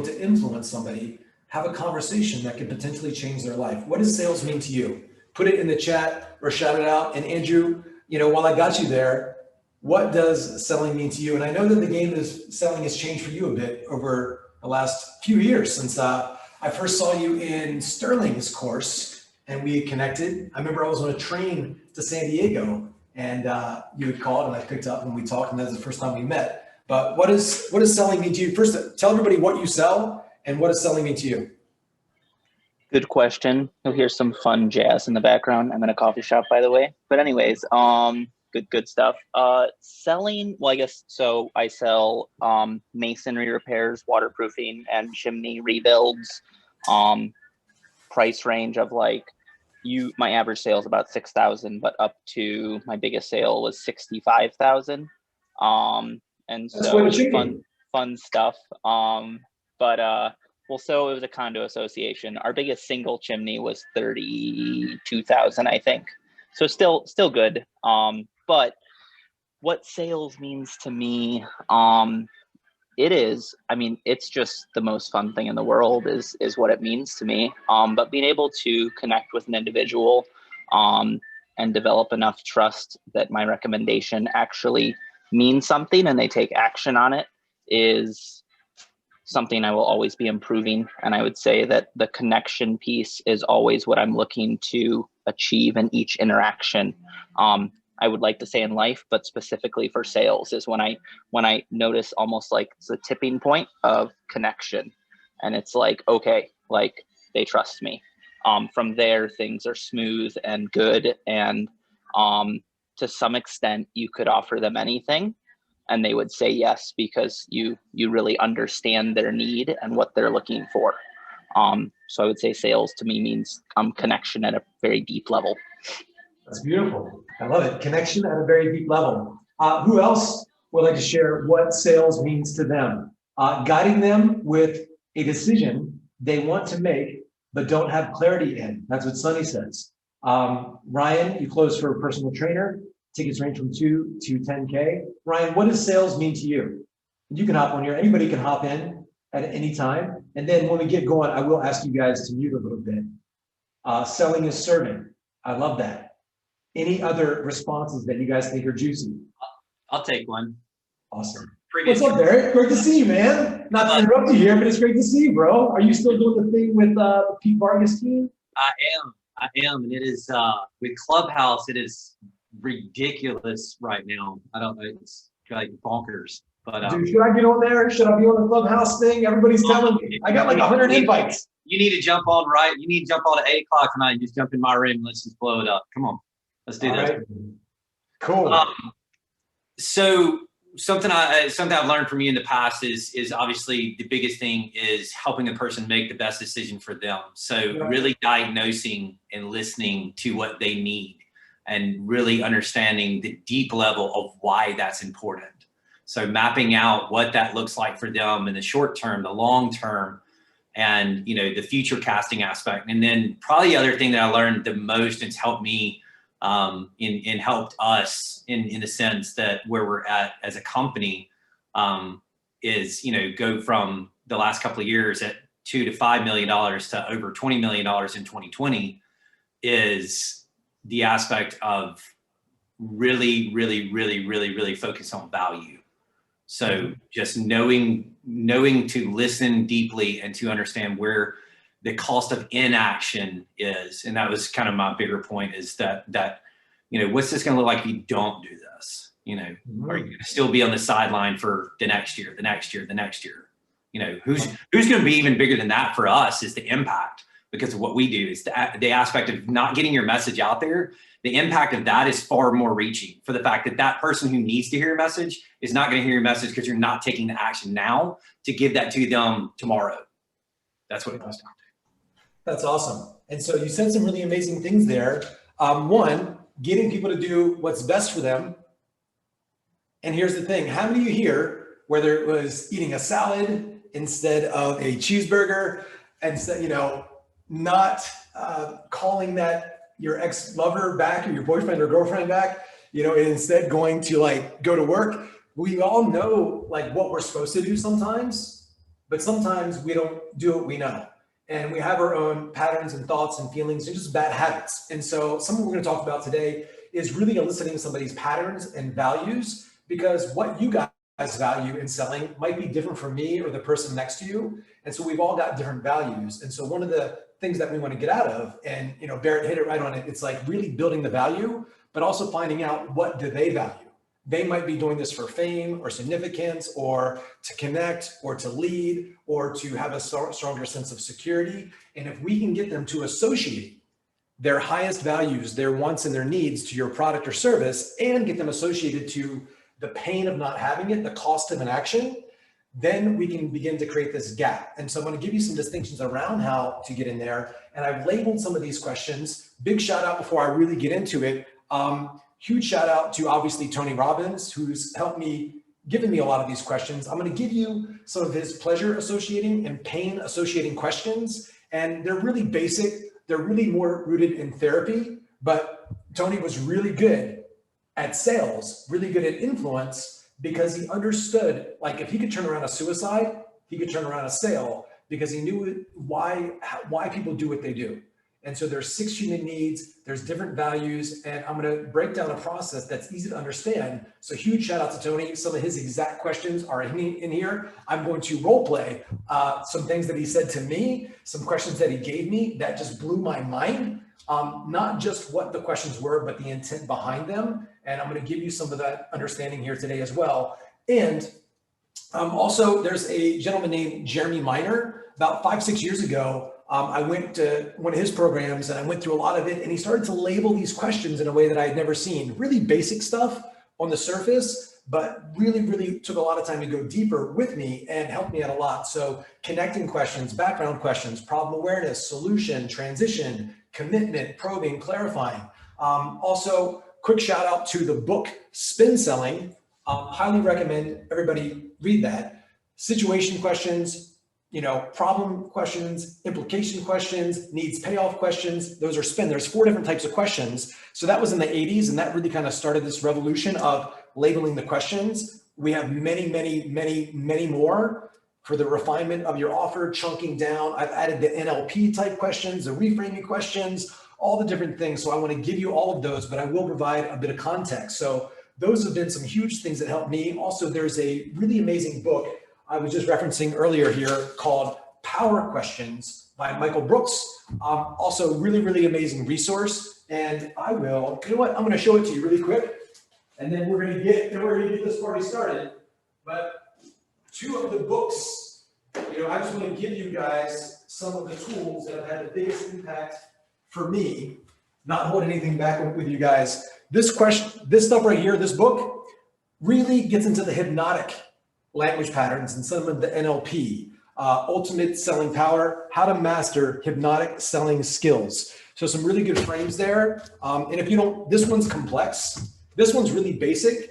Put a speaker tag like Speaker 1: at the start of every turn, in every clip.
Speaker 1: to influence somebody, have a conversation that could potentially change their life. What does sales mean to you? Put it in the chat or shout it out. And Andrew, while I got you there, what does selling mean to you? And I know that the game of selling has changed for you a bit over the last few years since I first saw you in Sterling's course and we connected. I remember I was on a train to San Diego and you had called and I picked up and we talked, and that was the first time we met. But what does selling mean to you? First, tell everybody what you sell and what does selling mean to you?
Speaker 2: Good question. You'll hear some fun jazz in the background. I'm in a coffee shop, by the way. But anyways, good stuff. Selling, well, I guess, so I sell masonry repairs, waterproofing, and chimney rebuilds. Price range of like, my average sale is about 6,000, but up to my biggest sale was 65,000. And so fun stuff. Well, so it was a condo association. Our biggest single chimney was 32,000, I think. So still good. But what sales means to me, it's just the most fun thing in the world is what it means to me. But being able to connect with an individual, and develop enough trust that my recommendation actually means something and they take action on it is something I will always be improving. And I would say that the connection piece is always what I'm looking to achieve in each interaction. I would like to say in life, but specifically for sales is when I notice almost like it's a tipping point of connection. And it's like, okay, like they trust me. From there, things are smooth and good. And to some extent, you could offer them anything and they would say yes, because you really understand their need and what they're looking for. So I would say sales to me means connection at a very deep level.
Speaker 1: That's beautiful. I love it. Connection at a very deep level. Who else would like to share what sales means to them? Guiding them with a decision they want to make, but don't have clarity in. That's what Sunny says. Ryan, you close for a personal trainer. Tickets range from 2 to 10K. Ryan, what does sales mean to you? You can hop on here. Anybody can hop in at any time. And then when we get going, I will ask you guys to mute a little bit. Selling is serving. I love that. Any other responses that you guys think are juicy?
Speaker 3: I'll take one.
Speaker 1: Awesome. What's up, Barrett? Great to see you, man. Not to interrupt you here, but it's great to see you, bro. Are you still doing the thing with the Pete Vargas team?
Speaker 3: I am. And it is, with Clubhouse, it is ridiculous right now. I don't know. It's like bonkers. But
Speaker 1: dude, should I get on there? Should I be on the Clubhouse thing? Everybody's telling me. I got like 100 invites.
Speaker 3: You need to jump on, right? You need to jump on at 8 o'clock tonight and just jump in my room. Let's just blow it up. Come on. Let's do this. Right.
Speaker 1: Cool.
Speaker 3: So something I've learned from you in the past is obviously the biggest thing is helping a person make the best decision for them. So really diagnosing and listening to what they need and really understanding the deep level of why that's important. So mapping out what that looks like for them in the short term, the long term, and the future casting aspect. And then probably the other thing that I learned the most, and it's helped me and helped us in the sense that where we're at as a company is, go from the last couple of years at $2 to $5 million to over $20 million in 2020 is the aspect of really, really, really, really, really focus on value. So just knowing to listen deeply and to understand where the cost of inaction is. And that was kind of my bigger point is that what's this going to look like if you don't do this? Are you going to still be on the sideline for the next year, the next year, the next year? Who's going to be even bigger than that for us is the impact, because of what we do is the aspect of not getting your message out there. The impact of that is far more reaching for the fact that person who needs to hear your message is not going to hear your message because you're not taking the action now to give that to them tomorrow. That's what it comes down to.
Speaker 1: That's awesome. And so you said some really amazing things there. One, getting people to do what's best for them. And here's the thing. How many of you here, whether it was eating a salad instead of a cheeseburger, and not calling that your ex-lover back or your boyfriend or girlfriend back, and instead going to go to work. We all know what we're supposed to do sometimes, but sometimes we don't do what we know. And we have our own patterns and thoughts and feelings and just bad habits. And so something we're going to talk about today is really eliciting somebody's patterns and values, because what you guys value in selling might be different from me or the person next to you. And so we've all got different values. And so one of the things that we want to get out of, and Barrett hit it right on it, it's like really building the value, but also finding out what do they value. They might be doing this for fame or significance or to connect or to lead or to have a stronger sense of security. And if we can get them to associate their highest values, their wants and their needs to your product or service, and get them associated to the pain of not having it, the cost of inaction, then we can begin to create this gap. And so I'm going to give you some distinctions around how to get in there. And I've labeled some of these questions. Big shout out before I really get into it. Huge shout out to obviously Tony Robbins, who's helped me, given me a lot of these questions. I'm going to give you some of his pleasure associating and pain associating questions. And they're really basic. They're really more rooted in therapy, but Tony was really good at sales, really good at influence, because he understood, like, if he could turn around a suicide, he could turn around a sale, because he knew why people do what they do. And so there's 6 human needs, there's different values, and I'm going to break down a process that's easy to understand. So huge shout out to Tony. Some of his exact questions are in here. I'm going to role play some things that he said to me, some questions that he gave me that just blew my mind. Not just what the questions were, but the intent behind them. And I'm going to give you some of that understanding here today as well. And also, there's a gentleman named Jeremy Miner. About 5-6 years ago, I went to one of his programs and I went through a lot of it, and he started to label these questions in a way that I had never seen. Really basic stuff on the surface, but really, really took a lot of time to go deeper with me and helped me out a lot. So connecting questions, background questions, problem awareness, solution, transition, commitment, probing, clarifying. Also, quick shout out to the book Spin Selling. Highly recommend everybody read that. Situation questions, problem questions, implication questions, needs payoff questions. Those are spin. There's 4 different types of questions. So that was in the 80s, and that really kind of started this revolution of labeling the questions. We have many, many, many, many more for the refinement of your offer, chunking down. I've added the NLP type questions, the reframing questions, all the different things. So I want to give you all of those, but I will provide a bit of context. So those have been some huge things that helped me. Also, there's a really amazing book I was just referencing earlier here called Power Questions by Michael Brooks. Also really, really amazing resource. And I'm going to show it to you really quick. And then we're going to get this party started. But 2 of the books, I just want to give you guys some of the tools that have had the biggest impact for me, not holding anything back with you guys. This stuff right here, this book really gets into the hypnotic language patterns and some of the NLP, ultimate selling power, how to master hypnotic selling skills. So some really good frames there. And if you don't, this one's complex. This one's really basic.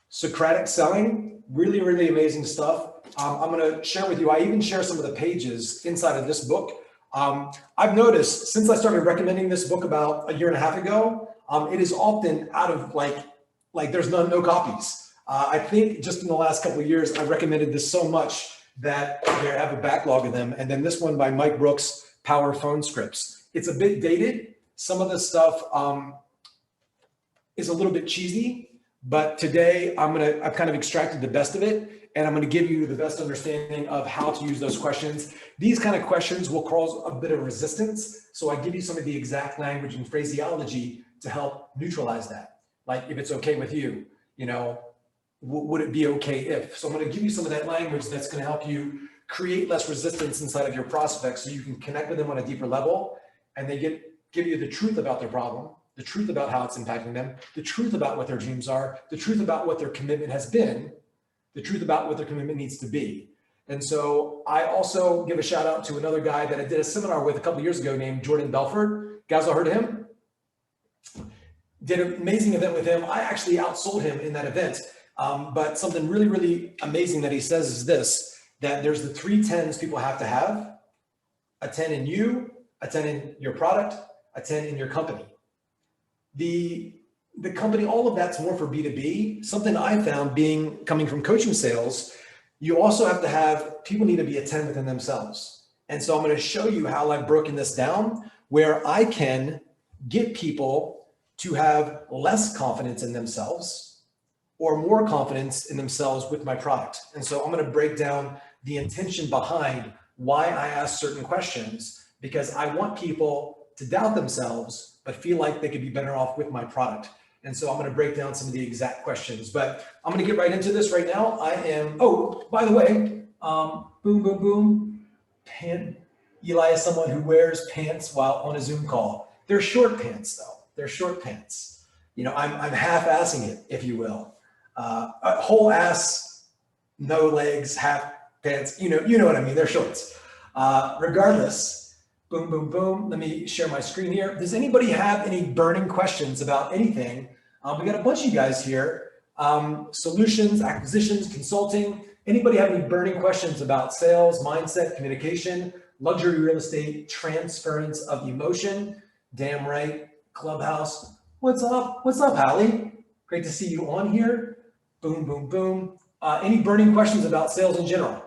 Speaker 1: Socratic selling, really, really amazing stuff. I'm going to share with you. I even share some of the pages inside of this book. I've noticed since I started recommending this book about 1.5 years ago, it is often out of like there's no copies. I think just in the last couple of years, I've recommended this so much that I have a backlog of them. And then this one by Mike Brooks, Power Phone Scripts. It's a bit dated. Some of the stuff is a little bit cheesy, but today I've kind of extracted the best of it, and I'm going to give you the best understanding of how to use those questions. These kind of questions will cause a bit of resistance. So I give you some of the exact language and phraseology to help neutralize that. Like, if it's okay with you, would it be okay if? So I'm going to give you some of that language that's going to help you create less resistance inside of your prospects so you can connect with them on a deeper level, and they give you the truth about their problem, the truth about how it's impacting them, the truth about what their dreams are, the truth about what their commitment has been, the truth about what their commitment needs to be. And so I also give a shout out to another guy that I did a seminar with a couple of years ago named Jordan Belfort. Guys, all heard of him? Did an amazing event with him. I actually outsold him in that event. But something really, really amazing that he says is this, that there's the 3 10s people have to have: a 10 in you, a 10 in your product, a 10 in your company. The company, all of that's more for B2B. Something I found coming from coaching sales, You also have to have, people need to be attentive within themselves. And so I'm going to show you how I've broken this down, where I can get people to have less confidence in themselves or more confidence in themselves with my product. And so I'm going to break down the intention behind why I ask certain questions, because I want people to doubt themselves, but feel like they could be better off with my product. And so I'm going to break down some of the exact questions, but I'm going to get right into this right now. Oh, by the way, boom, boom, boom. Eli is someone who wears pants while on a Zoom call. They're short pants though. They're short pants. You know, I'm half-assing it, if you will. A whole ass, no legs, half pants. You know what I mean. They're shorts. Regardless, boom, boom, boom. Let me share my screen here. Does anybody have any burning questions about anything? We got a bunch of you guys here. Solutions, acquisitions, consulting. Anybody have any burning questions about sales, mindset, communication, luxury real estate, transference of emotion? Damn right. Clubhouse. What's up? What's up, Hallie? Great to see you on here. Boom, boom, boom. Any burning questions about sales in general?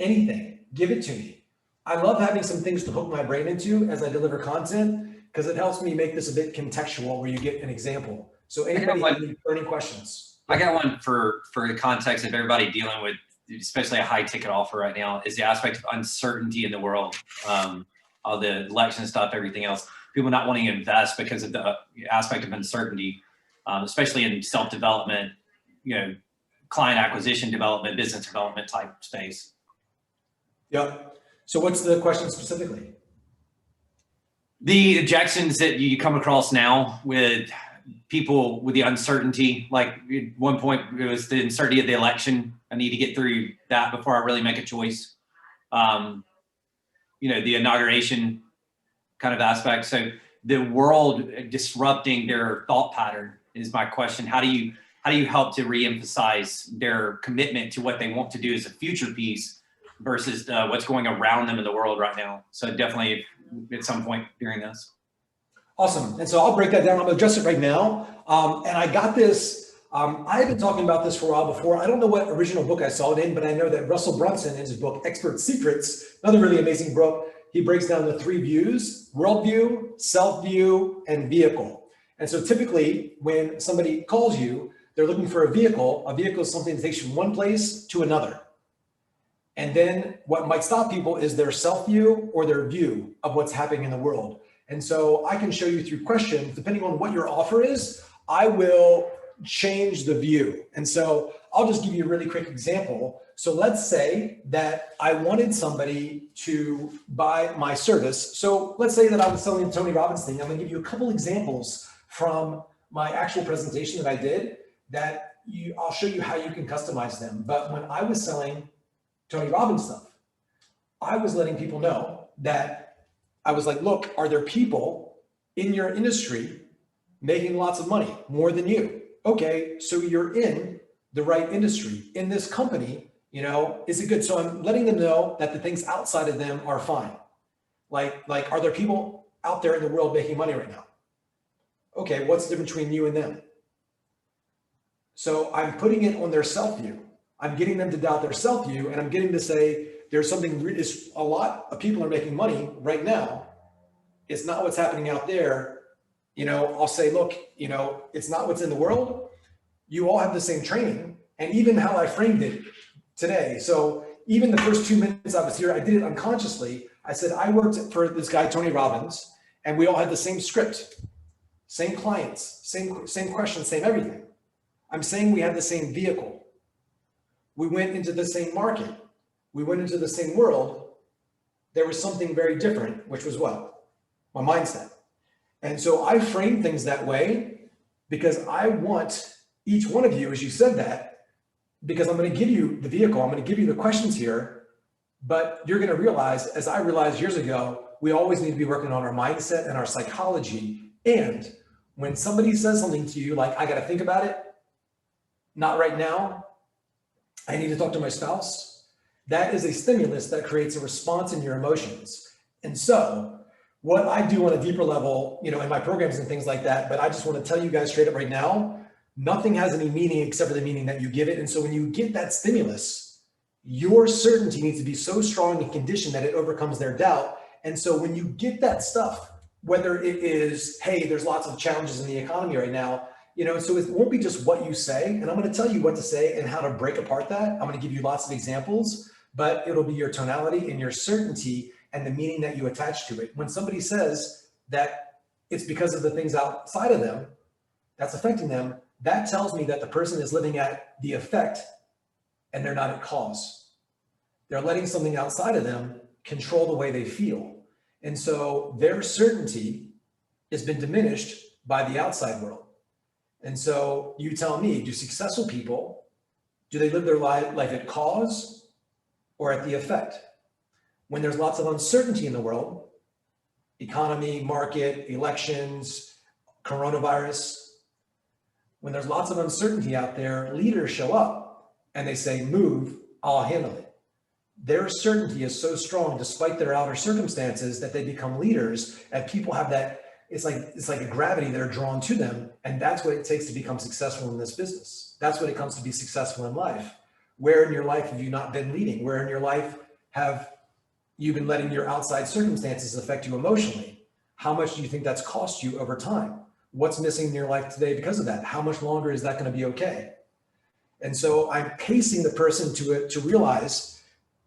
Speaker 1: Anything, give it to me. I love having some things to hook my brain into as I deliver content, because it helps me make this a bit contextual where you get an example. So anybody have any burning questions?
Speaker 3: I got one for the context of everybody dealing with, especially a high ticket offer right now, is the aspect of uncertainty in the world. All the election stuff, everything else, people not wanting to invest because of the aspect of uncertainty, especially in self-development, client acquisition development, business development type space.
Speaker 1: Yep. So what's the question specifically?
Speaker 3: The objections that you come across now with people with the uncertainty, like at one point it was the uncertainty of the election. I need to get through that before I really make a choice. The inauguration kind of aspect. So the world disrupting their thought pattern is my question. How do you help to reemphasize their commitment to what they want to do as a future piece versus what's going around them in the world right now? So definitely at some point during this.
Speaker 1: Awesome. And so I'll break that down. I'm going to address it right now. And I got this. I've been talking about this for a while before. I don't know what original book I saw it in, but I know that Russell Brunson, in his book, Expert Secrets, another really amazing book, he breaks down the 3 views: worldview, self-view, and vehicle. And so typically when somebody calls you, they're looking for a vehicle. A vehicle is something that takes you from one place to another. And then what might stop people is their self-view or their view of what's happening in the world. And so I can show you through questions, depending on what your offer is, I will change the view. And so I'll just give you a really quick example. So let's say that I wanted somebody to buy my service. So let's say that I was selling the Tony Robbins thing. I'm going to give you a couple examples from my actual presentation that I did that I'll show you how you can customize them. But when I was selling Tony Robbins stuff, I was letting people know that I was like, look, are there people in your industry making lots of money, more than you? Okay, so you're in the right industry, in this company, is it good? So I'm letting them know that the things outside of them are fine. Like, are there people out there in the world making money right now? Okay, what's the difference between you and them? So I'm putting it on their self-view. I'm getting them to doubt their self-view, and I'm getting to say, there's something, a lot of people are making money right now. It's not what's happening out there. I'll say, look, it's not what's in the world. You all have the same training, and even how I framed it today. So even the first 2 minutes I was here, I did it unconsciously. I said, I worked for this guy, Tony Robbins, and we all had the same script, same clients, same questions, same everything. I'm saying we had the same vehicle. We went into the same market. We went into the same world. There was something very different, which was what? My mindset. And so I frame things that way because I want each one of you, as you said that, because I'm going to give you the vehicle, I'm going to give you the questions here, but you're going to realize, as I realized years ago, we always need to be working on our mindset and our psychology. And when somebody says something to you, like, I got to think about it, not right now, I need to talk to my spouse, that is a stimulus that creates a response in your emotions. And so what I do on a deeper level, in my programs and things like that, but I just want to tell you guys straight up right now, nothing has any meaning except for the meaning that you give it. And so when you get that stimulus Your certainty needs to be so strong and conditioned that it overcomes their doubt. And so when you get that stuff, whether it is, hey, there's lots of challenges in the economy right now, so it won't be just what you say. And I'm going to tell you what to say and how to break apart that. I'm going to give you lots of examples, but it'll be your tonality and your certainty and the meaning that you attach to it. When somebody says that it's because of the things outside of them that's affecting them, that tells me that the person is living at the effect and they're not at cause. They're letting something outside of them control the way they feel. And so their certainty has been diminished by the outside world. And so you tell me, do successful people, do they live their life at cause or at the effect? When there's lots of uncertainty in the world, economy, market, elections, coronavirus, when there's lots of uncertainty out there, leaders show up and they say, move, I'll handle it. Their certainty is so strong despite their outer circumstances that they become leaders, and people have that, it's like a gravity, they're drawn to them. And that's what it takes to become successful in this business. That's what it comes to be successful in life. Where in your life have you not been leading? Where in your life have you been letting your outside circumstances affect you emotionally? How much do you think that's cost you over time? What's missing in your life today because of that? How much longer is that going to be okay? And so I'm pacing the person to realize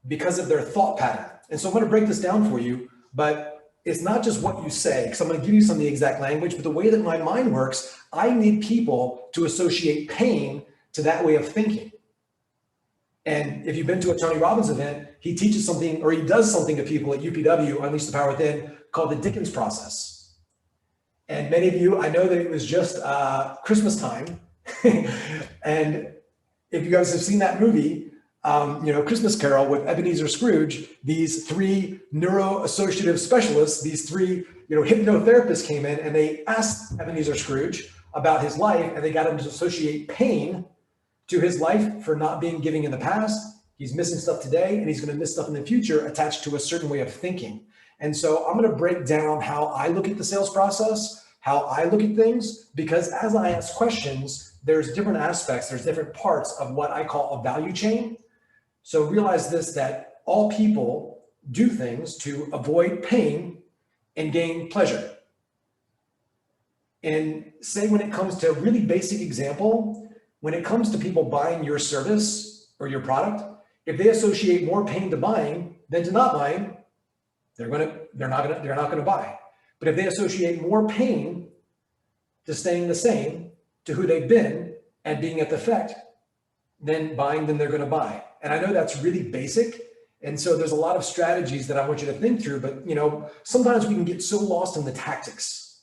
Speaker 1: because of their thought pattern. And so I'm going to break this down for you, but it's not just what you say, because I'm going to give you some of the exact language, but the way that my mind works, I need people to associate pain to that way of thinking. And if you've been to a Tony Robbins event, he teaches something, or he does something to people at UPW, Unleash the Power Within, called the Dickens process. And many of you, I know that it was just Christmas time. And if you guys have seen that movie, Christmas Carol with Ebenezer Scrooge, these three neuroassociative specialists, these three, hypnotherapists came in and they asked Ebenezer Scrooge about his life, and they got him to associate pain to his life for not being giving in the past. He's missing stuff today, and he's going to miss stuff in the future attached to a certain way of thinking. And so I'm going to break down how I look at the sales process, how I look at things, because as I ask questions, there's different aspects, there's different parts of what I call a value chain. So realize this, that all people do things to avoid pain and gain pleasure. And say when it comes to a really basic example, when it comes to people buying your service or your product, if they associate more pain to buying than to not buying, they're not gonna buy. But if they associate more pain to staying the same, to who they've been and being at the effect, then they're gonna buy. And I know that's really basic. And so there's a lot of strategies that I want you to think through, but sometimes we can get so lost in the tactics.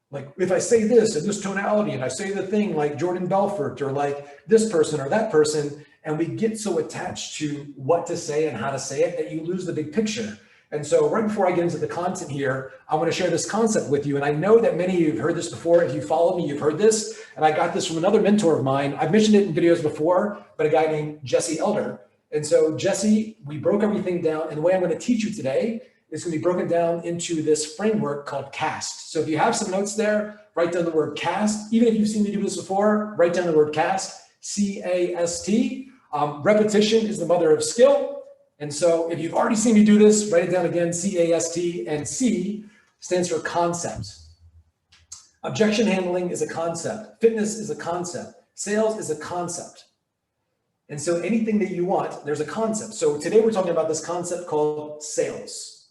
Speaker 1: Like if I say this and this tonality and I say the thing like Jordan Belfort or like this person or that person, and we get so attached to what to say and how to say it that you lose the big picture. And so right before I get into the content here, I want to share this concept with you. And I know that many of you have heard this before. If you follow me, you've heard this. And I got this from another mentor of mine. I've mentioned it in videos before, but a guy named Jesse Elder. And so Jesse, we broke everything down. And the way I'm going to teach you today is going to be broken down into this framework called CAST. So if you have some notes there, write down the word CAST. Even if you've seen me do this before, write down the word CAST, C-A-S-T. Repetition is the mother of skill. And so if you've already seen me do this, write it down again, C-A-S-T, and C stands for concept. Objection handling is a concept. Fitness is a concept. Sales is a concept. And so anything that you want, there's a concept. So today we're talking about this concept called sales.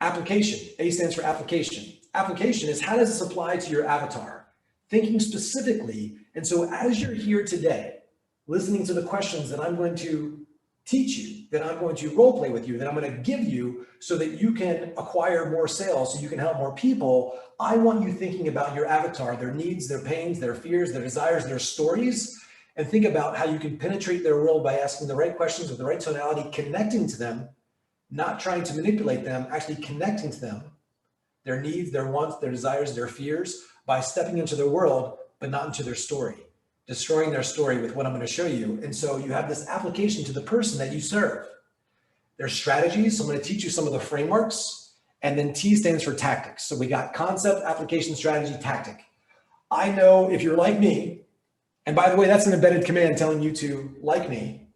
Speaker 1: Application, A stands for application. Application is how does this apply to your avatar? Thinking specifically. And so as you're here today, listening to the questions that I'm going to teach you, that I'm going to role play with you, that I'm going to give you so that you can acquire more sales, so you can help more people. I want you thinking about your avatar, their needs, their pains, their fears, their desires, their stories, and think about how you can penetrate their world by asking the right questions with the right tonality, connecting to them, not trying to manipulate them, actually connecting to them, their needs, their wants, their desires, their fears, by stepping into their world, but not into their story. Destroying their story with what I'm going to show you. And so you have this application to the person that you serve. There's strategies. So I'm going to teach you some of the frameworks, and then T stands for tactics. So we got concept, application, strategy, tactic. I know if you're like me, and by the way, that's an embedded command telling you to like me.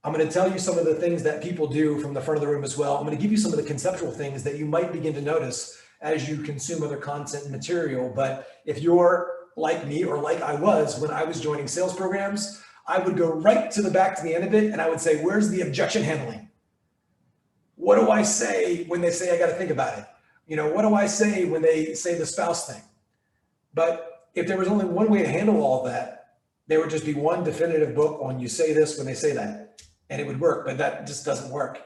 Speaker 1: I'm going to tell you some of the things that people do from the front of the room as well. I'm going to give you some of the conceptual things that you might begin to notice as you consume other content and material. But if you're like me, or like I was when I was joining sales programs, I would go right to the back to the end of it and I would say, where's the objection handling? What do I say when they say I got to think about it? You know, what do I say when they say the spouse thing? But if there was only one way to handle all of that, there would just be one definitive book on you say this when they say that, and it would work, but that just doesn't work.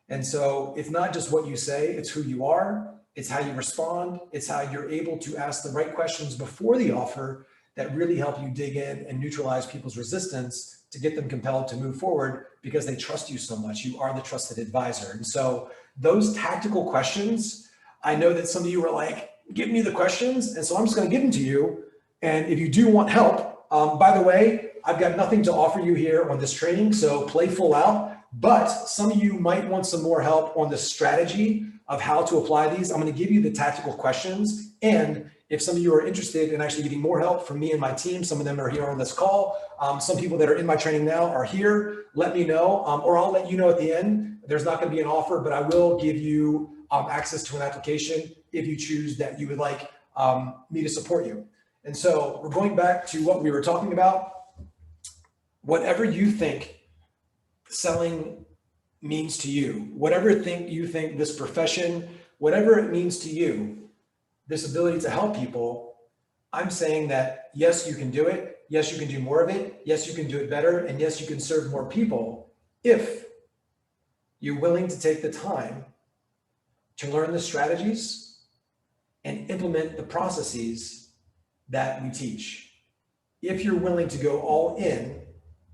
Speaker 1: And so it's not just what you say, it's who you are, it's how you respond, it's how you're able to ask the right questions before the offer that really help you dig in and neutralize people's resistance to get them compelled to move forward because they trust you so much. You are the trusted advisor. And so those tactical questions, I know that some of you are like, give me the questions. And so I'm just going to give them to you. And if you do want help, by the way, I've got nothing to offer you here on this training, so play full out. But some of you might want some more help on the strategy of how to apply these. I'm going to give you the tactical questions. And if some of you are interested in actually getting more help from me and my team, some of them are here on this call. Some people that are in my training now are here. Let me know, or I'll let you know at the end. There's not going to be an offer, but I will give you access to an application if you choose that you would like me to support you. And so we're going back to what we were talking about. Whatever you think selling means to you, whatever you think this profession, whatever it means to you, this ability to help people, I'm saying that yes, you can do it. Yes, you can do more of it. Yes, you can do it better. And yes, you can serve more people if you're willing to take the time to learn the strategies and implement the processes that we teach. If you're willing to go all in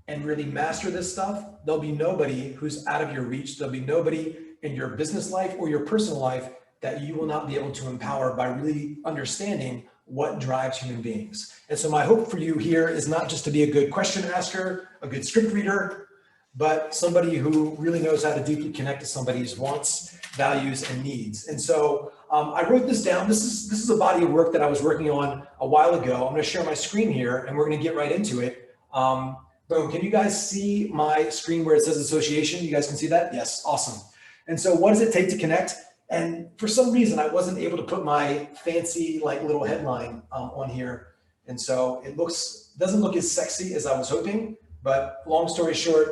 Speaker 1: and really master this stuff, there'll be nobody who's out of your reach. There'll be nobody in your business life or your personal life that you will not be able to empower by really understanding what drives human beings. And so my hope for you here is not just to be a good question asker, a good script reader, but somebody who really knows how to deeply connect to somebody's wants, values, and needs. And so I wrote this down. This is a body of work that I was working on a while ago. I'm going to share my screen here and we're going to get right into it. Boom. Can you guys see my screen where it says association? You guys can see that? Yes. Awesome. And so what does it take to connect? And for some reason, I wasn't able to put my fancy like little headline on here. And so it doesn't look as sexy as I was hoping, but long story short,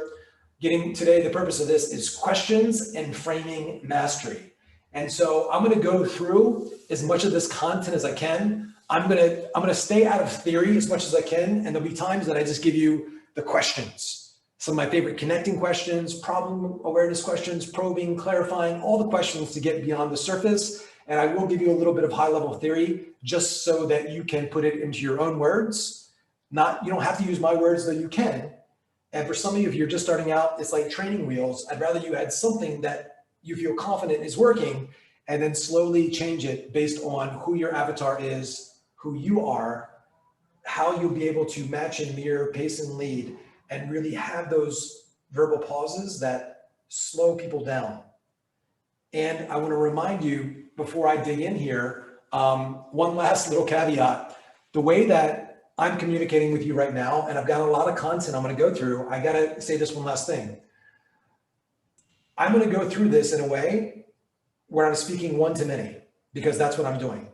Speaker 1: the purpose of this is questions and framing mastery. And so I'm going to go through as much of this content as I can. I'm going to stay out of theory as much as I can. And there'll be times that I just give you the questions. Some of my favorite connecting questions, problem awareness questions, probing, clarifying, all the questions to get beyond the surface. And I will give you a little bit of high level theory just so that you can put it into your own words. You don't have to use my words, though you can. And for some of you, if you're just starting out, it's like training wheels. I'd rather you add something that you feel confident is working and then slowly change it based on who your avatar is, who you are, how you'll be able to match and mirror, pace and lead, and really have those verbal pauses that slow people down. And I want to remind you before I dig in here, one last little caveat. The way that I'm communicating with you right now, and I've got a lot of content I'm going to go through, I got to say this one last thing. I'm going to go through this in a way where I'm speaking one to many, because that's what I'm doing.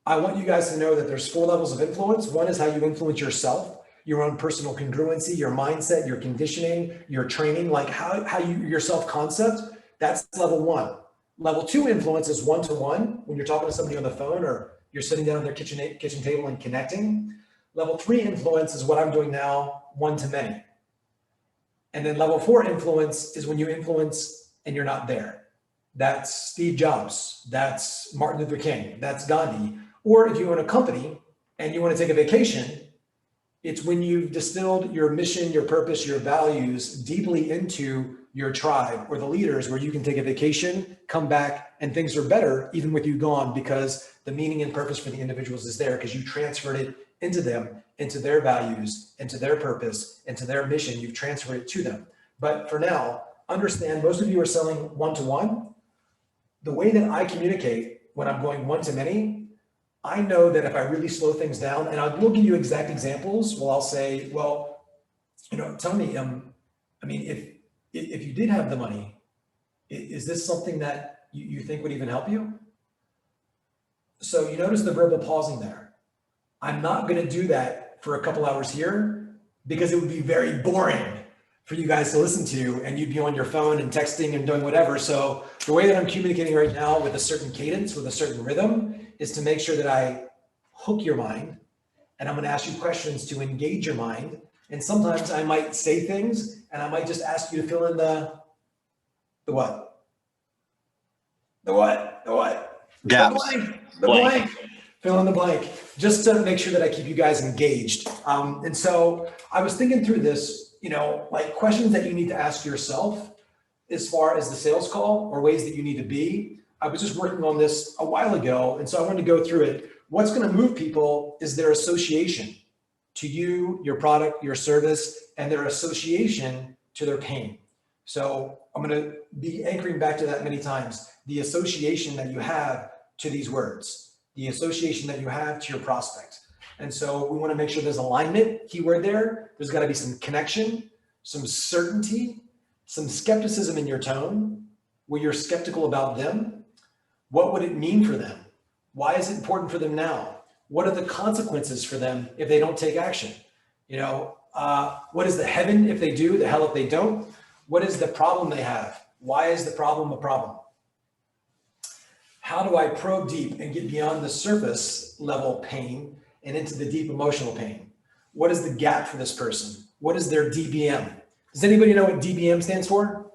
Speaker 1: I want you guys to know that there's 4 levels of influence. One is how you influence yourself, your own personal congruency, your mindset, your conditioning, your training, like how your self-concept. That's level 1. Level 2 influence is one-to-one, when you're talking to somebody on the phone or you're sitting down at their kitchen table and connecting. Level 3 influence is what I'm doing now, one-to-many. And then level 4 influence is when you influence and you're not there. That's Steve Jobs. That's Martin Luther King. That's Gandhi. Or if you own a company and you want to take a vacation, it's when you've distilled your mission, your purpose, your values deeply into your tribe or the leaders, where you can take a vacation, come back, and things are better even with you gone, because the meaning and purpose for the individuals is there because you transferred it into them, into their values, into their purpose, into their mission. You've transferred it to them. But for now, understand most of you are selling one-to-one. The way that I communicate when I'm going one-to-many, I know that if I really slow things down, and I will give you exact examples, well, I'll say, well, tell me, if you did have the money, is this something that you think would even help you? So you notice the verbal pausing there. I'm not going to do that for a couple hours here because it would be very boring for you guys to listen to, and you'd be on your phone and texting and doing whatever. So the way that I'm communicating right now with a certain cadence, with a certain rhythm, is to make sure that I hook your mind, and I'm going to ask you questions to engage your mind. And sometimes I might say things and I might just ask you to fill in the what? The what? The what?
Speaker 3: Gaps.
Speaker 1: The blank. The blank. Fill in the blank, just to make sure that I keep you guys engaged. And so I was thinking through this, like questions that you need to ask yourself as far as the sales call or ways that you need to be. I was just working on this a while ago, and so I wanted to go through it. What's going to move people is their association to you, your product, your service, and their association to their pain. So I'm going to be anchoring back to that many times. The association that you have to these words, the association that you have to your prospect. And so we want to make sure there's alignment, keyword there. There's got to be some connection, some certainty, some skepticism in your tone, where you're skeptical about them. What would it mean for them? Why is it important for them now? What are the consequences for them if they don't take action? What is the heaven if they do, the hell if they don't? What is the problem they have? Why is the problem a problem? How do I probe deep and get beyond the surface level pain and into the deep emotional pain? What is the gap for this person? What is their DBM? Does anybody know what DBM stands for?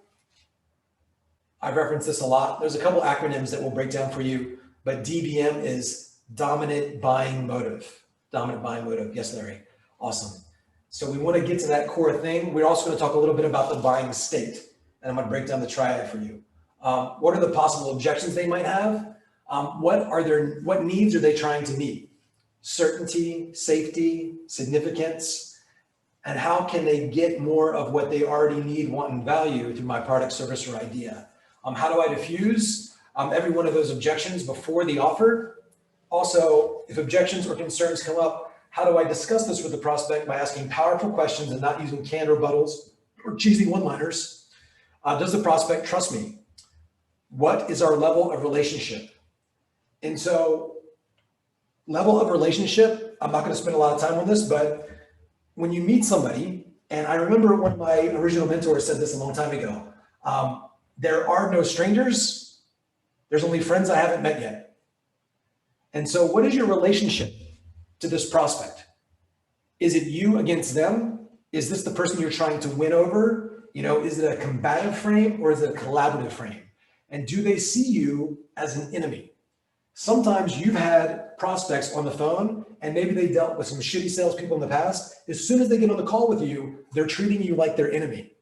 Speaker 1: I've referenced this a lot. There's a couple acronyms that we'll break down for you, but DBM is dominant buying motive. Dominant buying motive. Yes, Larry. Awesome. So we want to get to that core thing. We're also going to talk a little bit about the buying state, and I'm going to break down the triad for you. What are the possible objections they might have? What needs are they trying to meet? Certainty, safety, significance, and how can they get more of what they already need, want, and value through my product, service, or idea? How do I diffuse every one of those objections before the offer? Also, if objections or concerns come up, how do I discuss this with the prospect by asking powerful questions and not using canned rebuttals or cheesy one-liners? Does the prospect trust me? What is our level of relationship? And so, level of relationship, I'm not going to spend a lot of time on this, but when you meet somebody, and I remember one of my original mentors said this a long time ago, there are no strangers, there's only friends I haven't met yet. And so what is your relationship to this prospect? Is it you against them? Is this the person you're trying to win over? Is it a combative frame or is it a collaborative frame? And do they see you as an enemy? Sometimes you've had prospects on the phone and maybe they dealt with some shitty salespeople in the past. As soon as they get on the call with you, they're treating you like their enemy.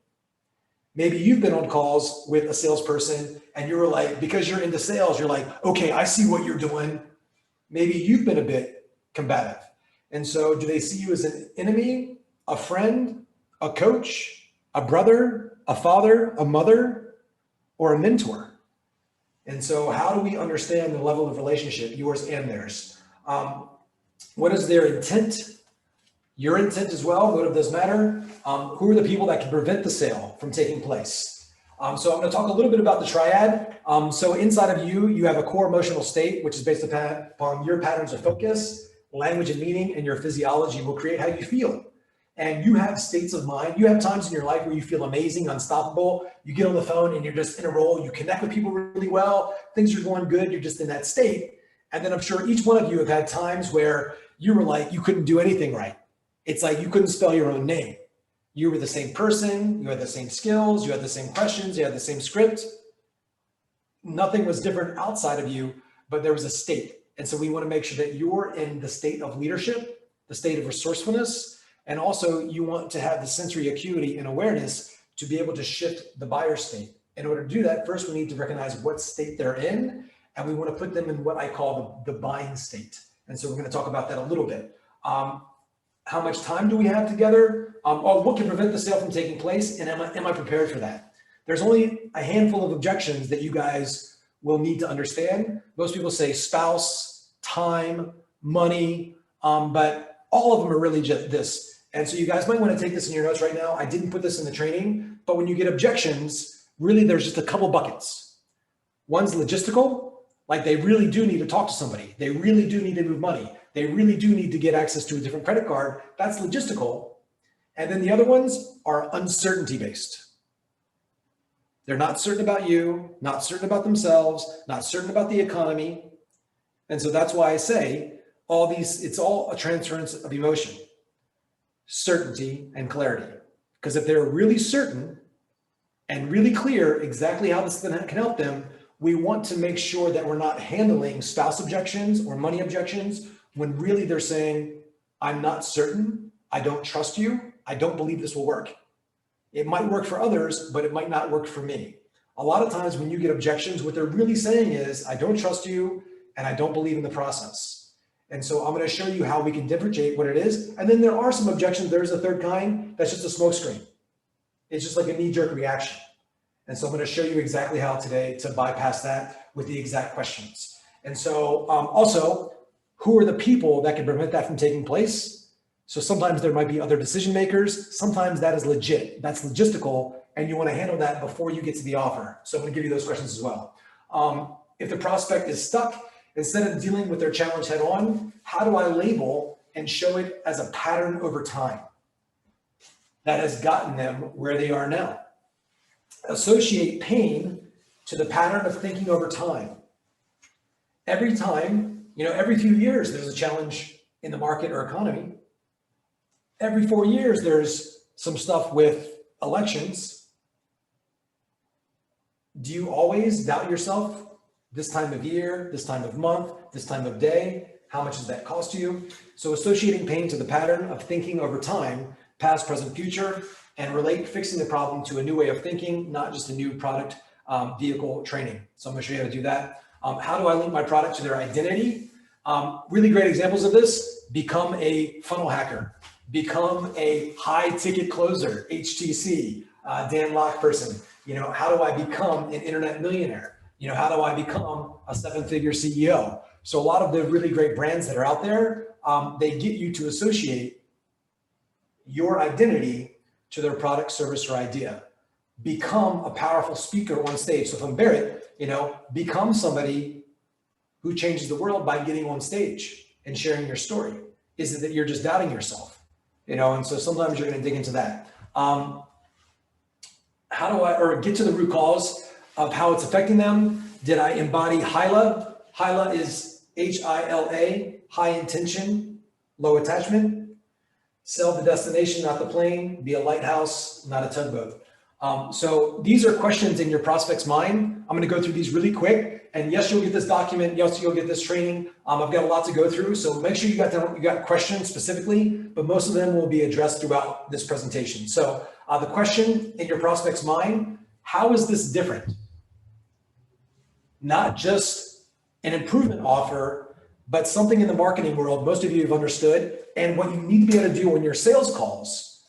Speaker 1: Maybe you've been on calls with a salesperson and you were like, because you're into sales, you're like, okay, I see what you're doing. Maybe you've been a bit combative. And so do they see you as an enemy, a friend, a coach, a brother, a father, a mother, or a mentor? And so how do we understand the level of relationship, yours and theirs? What is their intent? Your intent as well, motive does matter. Who are the people that can prevent the sale from taking place? So I'm going to talk a little bit about the triad. So inside of you, you have a core emotional state, which is based upon your patterns of focus, language and meaning, and your physiology will create how you feel. And you have states of mind. You have times in your life where you feel amazing, unstoppable. You get on the phone and you're just in a role. You connect with people really well. Things are going good. You're just in that state. And then I'm sure each one of you have had times where you were like, you couldn't do anything right. It's like you couldn't spell your own name. You were the same person. You had the same skills. You had the same questions. You had the same script. Nothing was different outside of you, but there was a state. And so we want to make sure that you're in the state of leadership, the state of resourcefulness, and also you want to have the sensory acuity and awareness to be able to shift the buyer state. In order to do that, first we need to recognize what state they're in, and we want to put them in what I call the buying state. And so we're going to talk about that a little bit. How much time do we have together? What can prevent the sale from taking place? And am I prepared for that? There's only a handful of objections that you guys will need to understand. Most people say spouse, time, money, but all of them are really just this. And so you guys might want to take this in your notes right now. I didn't put this in the training, but when you get objections, really there's just a couple buckets. One's logistical, like they really do need to talk to somebody. They really do need to move money. They really do need to get access to a different credit card. That's logistical. And then the other ones are uncertainty based. They're not certain about you, not certain about themselves, not certain about the economy. And so that's why I say all these, it's all a transference of emotion, certainty and clarity. Because if they're really certain and really clear exactly how this can help them, we want to make sure that we're not handling spouse objections or money objections when really they're saying, I'm not certain, I don't trust you, I don't believe this will work. It might work for others, but it might not work for me. A lot of times when you get objections, what they're really saying is, I don't trust you and I don't believe in the process. And so I'm going to show you how we can differentiate what it is. And then there are some objections. There's a third kind that's just a smokescreen. It's just like a knee-jerk reaction. And so I'm going to show you exactly how today to bypass that with the exact questions. And so also, who are the people that can prevent that from taking place? So sometimes there might be other decision makers. Sometimes that is legit. That's logistical. And you want to handle that before you get to the offer. So I'm going to give you those questions as well. If the prospect is stuck, instead of dealing with their challenge head on, how do I label and show it as a pattern over time that has gotten them where they are now? Associate pain to the pattern of thinking over time. Every time, every few years, there's a challenge in the market or economy. Every 4 years, there's some stuff with elections. Do you always doubt yourself this time of year, this time of month, this time of day? How much does that cost you? So associating pain to the pattern of thinking over time, past, present, future, and relate fixing the problem to a new way of thinking, not just a new product, vehicle training. So I'm gonna show you how to do that. How do I link my product to their identity? Really great examples of this: become a funnel hacker, become a high ticket closer, HTC, Dan Locke person. How do I become an internet millionaire? How do I become a 7-figure CEO? So a lot of the really great brands that are out there, they get you to associate your identity to their product, service, or idea. Become a powerful speaker on stage. So from Barrett, become somebody who changes the world by getting on stage and sharing your story. Is it that you're just doubting yourself? And so sometimes you're going to dig into that. How do I get to the root cause of how it's affecting them? Did I embody HILA? HILA is HILA, high intention, low attachment. Sell the destination, not the plane. Be a lighthouse, not a tugboat. So these are questions in your prospect's mind. I'm going to go through these really quick. And yes, you'll get this document. Yes, you'll get this training. I've got a lot to go through. So make sure you got questions specifically, but most of them will be addressed throughout this presentation. So the question in your prospect's mind, how is this different? Not just an improvement offer, but something in the marketing world most of you have understood, and what you need to be able to do on your sales calls.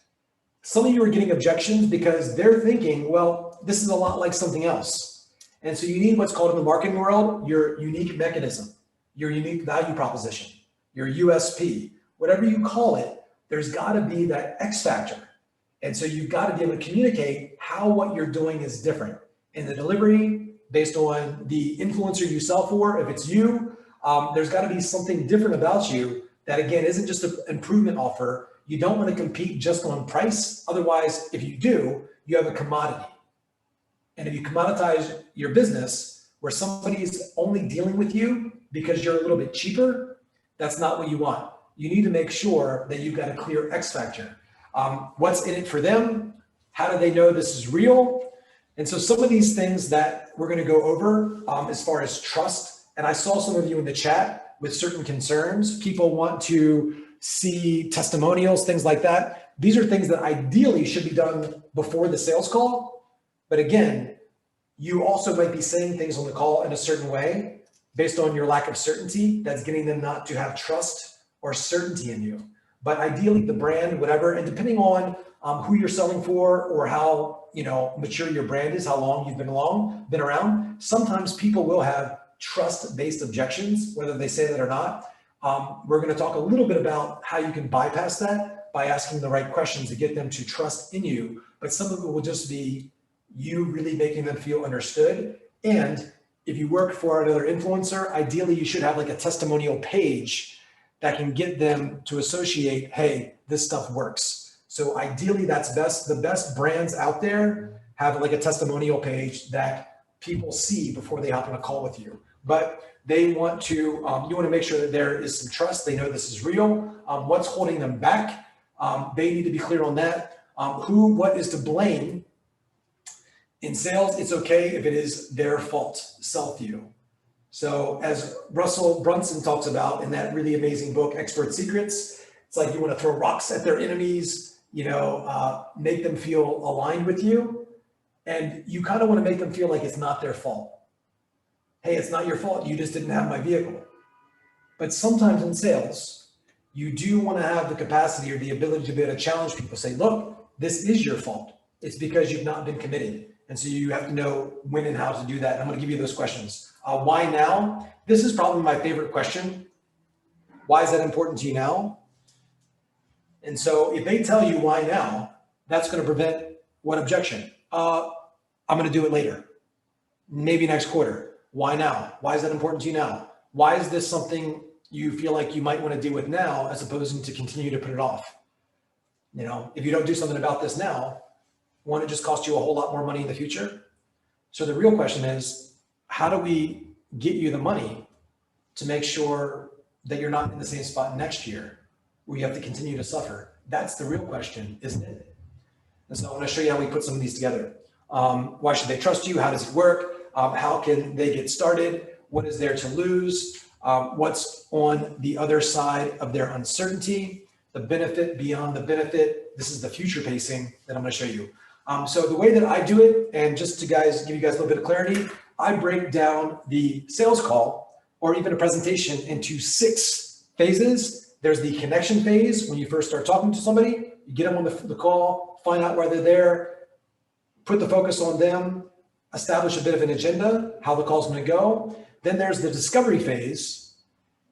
Speaker 1: Some of you are getting objections because they're thinking, well, this is a lot like something else. And so you need what's called in the marketing world, your unique mechanism, your unique value proposition, your USP, whatever you call it, there's got to be that X factor. And so you've got to be able to communicate how what you're doing is different in the delivery based on the influencer you sell for. If it's you, there's got to be something different about you that, again, isn't just an improvement offer. You don't want to compete just on price. Otherwise, if you do, you have a commodity. And if you commoditize your business where somebody's only dealing with you because you're a little bit cheaper, that's not what you want. You need to make sure that you've got a clear X factor. What's in it for them? How do they know this is real? And so some of these things that we're going to go over as far as trust, and I saw some of you in the chat with certain concerns. People want to see testimonials, things like that. These are things that ideally should be done before the sales call. But again, you also might be saying things on the call in a certain way based on your lack of certainty that's getting them not to have trust or certainty in you. But ideally the brand, whatever, and depending on who you're selling for or how mature your brand is, how long you've been around, sometimes people will have trust-based objections, whether they say that or not. We're going to talk a little bit about how you can bypass that by asking the right questions to get them to trust in you. But some of it will just be you really making them feel understood. And if you work for another influencer, ideally you should have like a testimonial page that can get them to associate, hey, this stuff works. So ideally that's best. The best brands out there have like a testimonial page that people see before they hop on a call with you. But they want to, you want to make sure that there is some trust. They know this is real. What's holding them back? They need to be clear on that. What is to blame? In sales, it's okay if it is their fault, self-view. So as Russell Brunson talks about in that really amazing book, Expert Secrets, it's like you want to throw rocks at their enemies, make them feel aligned with you. And you kind of want to make them feel like it's not their fault. Hey, it's not your fault. You just didn't have my vehicle. But sometimes in sales, you do want to have the capacity or the ability to be able to challenge people. Say, look, this is your fault. It's because you've not been committed. And so you have to know when and how to do that. And I'm going to give you those questions. Why now? This is probably my favorite question. Why is that important to you now? And so if they tell you why now, that's going to prevent what objection? I'm going to do it later. Maybe next quarter. Why now? Why is that important to you now? Why is this something you feel like you might want to deal with now as opposed to continue to put it off? If you don't do something about this now, won't it just cost you a whole lot more money in the future? So the real question is, how do we get you the money to make sure that you're not in the same spot next year where you have to continue to suffer? That's the real question, isn't it? And so I want to show you how we put some of these together. Why should they trust you? How does it work? How can they get started? What is there to lose? What's on the other side of their uncertainty? The benefit beyond the benefit. This is the future pacing that I'm going to show you. So the way that I do it, and just to give you guys a little bit of clarity, I break down the sales call or even a presentation into 6 phases. There's the connection phase when you first start talking to somebody. You get them on the call, find out why they're there, put the focus on them, establish a bit of an agenda, how the call's going to go. Then there's the discovery phase,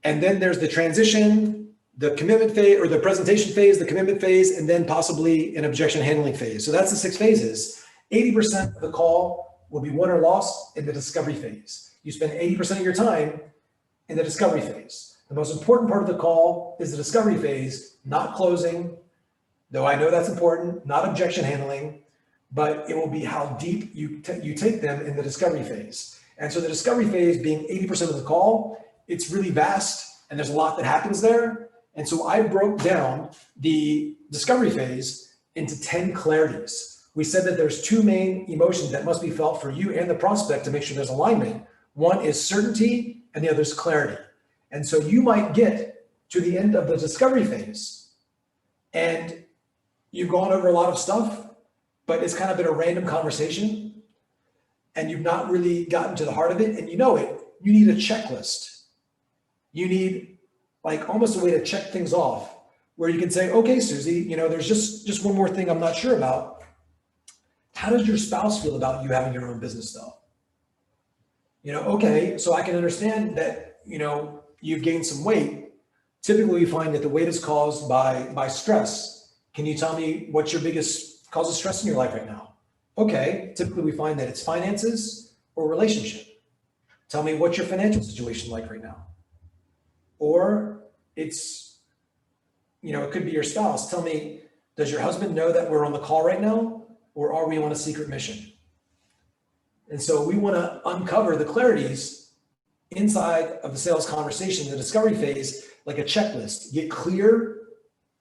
Speaker 1: and then there's the transition, the commitment phase, or the presentation phase, the commitment phase, and then possibly an objection handling phase. So that's the 6 phases. 80% of the call will be won or lost in the discovery phase. You spend 80% of your time in the discovery phase. The most important part of the call is the discovery phase, not closing, though I know that's important, not objection handling, but it will be how deep you take them in the discovery phase. And so the discovery phase being 80% of the call, it's really vast and there's a lot that happens there. And so I broke down the discovery phase into 10 clarities. We said that there's 2 main emotions that must be felt for you and the prospect to make sure there's alignment. One is certainty and the other is clarity. And so you might get to the end of the discovery phase and you've gone over a lot of stuff, but it's kind of been a random conversation and you've not really gotten to the heart of it, and you know it. You need a checklist. You need like almost a way to check things off where you can say, okay, Susie, there's just one more thing I'm not sure about. How does your spouse feel about you having your own business though? Okay, so I can understand that, you've gained some weight. Typically we find that the weight is caused by stress. Can you tell me what's your biggest cause of stress in your life right now? Okay, typically we find that it's finances or relationship. Tell me what's your financial situation like right now? Or it's, it could be your spouse. Tell me, does your husband know that we're on the call right now, or are we on a secret mission? And so we want to uncover the clarities inside of the sales conversation, the discovery phase, like a checklist. Get clear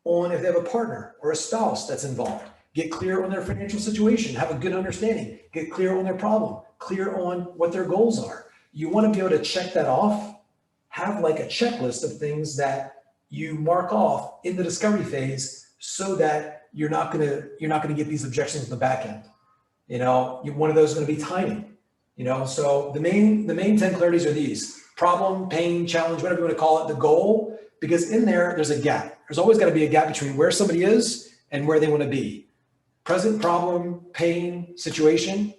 Speaker 1: on if they have a partner or a spouse that's involved. Get clear on their financial situation, have a good understanding, get clear on their problem, clear on what their goals are. You want to be able to check that off, have like a checklist of things that you mark off in the discovery phase so that you're not going to get these objections in the back end. One of those is going to be timing. So the main 10 clarities are these: problem, pain, challenge, whatever you want to call it, the goal, because in there's a gap. There's always got to be a gap between where somebody is and where they want to be. Present, problem, pain, situation,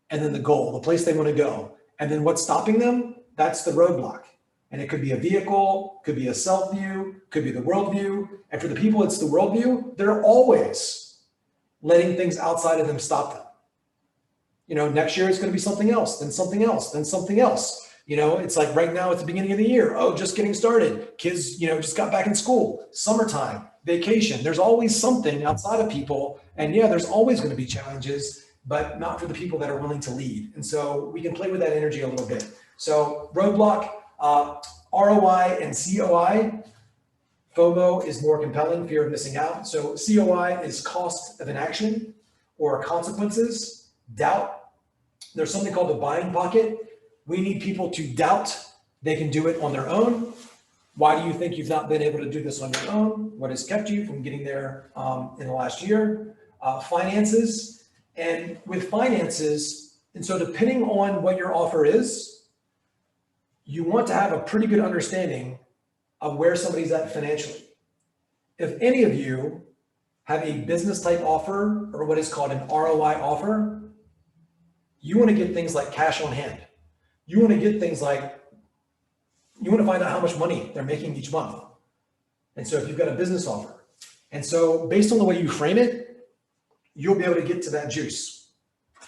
Speaker 1: and then the goal, the place they want to go. And then what's stopping them? That's the roadblock. And it could be a vehicle, could be a self view, could be the worldview. And for the people, it's the worldview. They're always letting things outside of them stop them. You know, next year it's going to be something else, then something else, then something else. You know, it's like right now it's the beginning of the year. Oh, just getting started. Kids, you know, just got back in school, summertime, vacation. There's always something outside of people. And yeah, there's always going to be challenges, but not for the people that are willing to lead. And so we can play with that energy a little bit. So roadblock, ROI and COI. FOMO is more compelling, fear of missing out. So COI is cost of inaction or consequences, doubt. There's something called the buying pocket. We need people to doubt they can do it on their own. Why do you think you've not been able to do this on your own? What has kept you from getting there in the last year? Finances. And with finances, and so depending on what your offer is, you want to have a pretty good understanding of where somebody's at financially. If any of you have a business type offer or what is called an ROI offer, you want to get things like cash on hand. You want to get things like, you want to find out how much money they're making each month. And so if you've got a business offer, and so based on the way you frame it, you'll be able to get to that juice.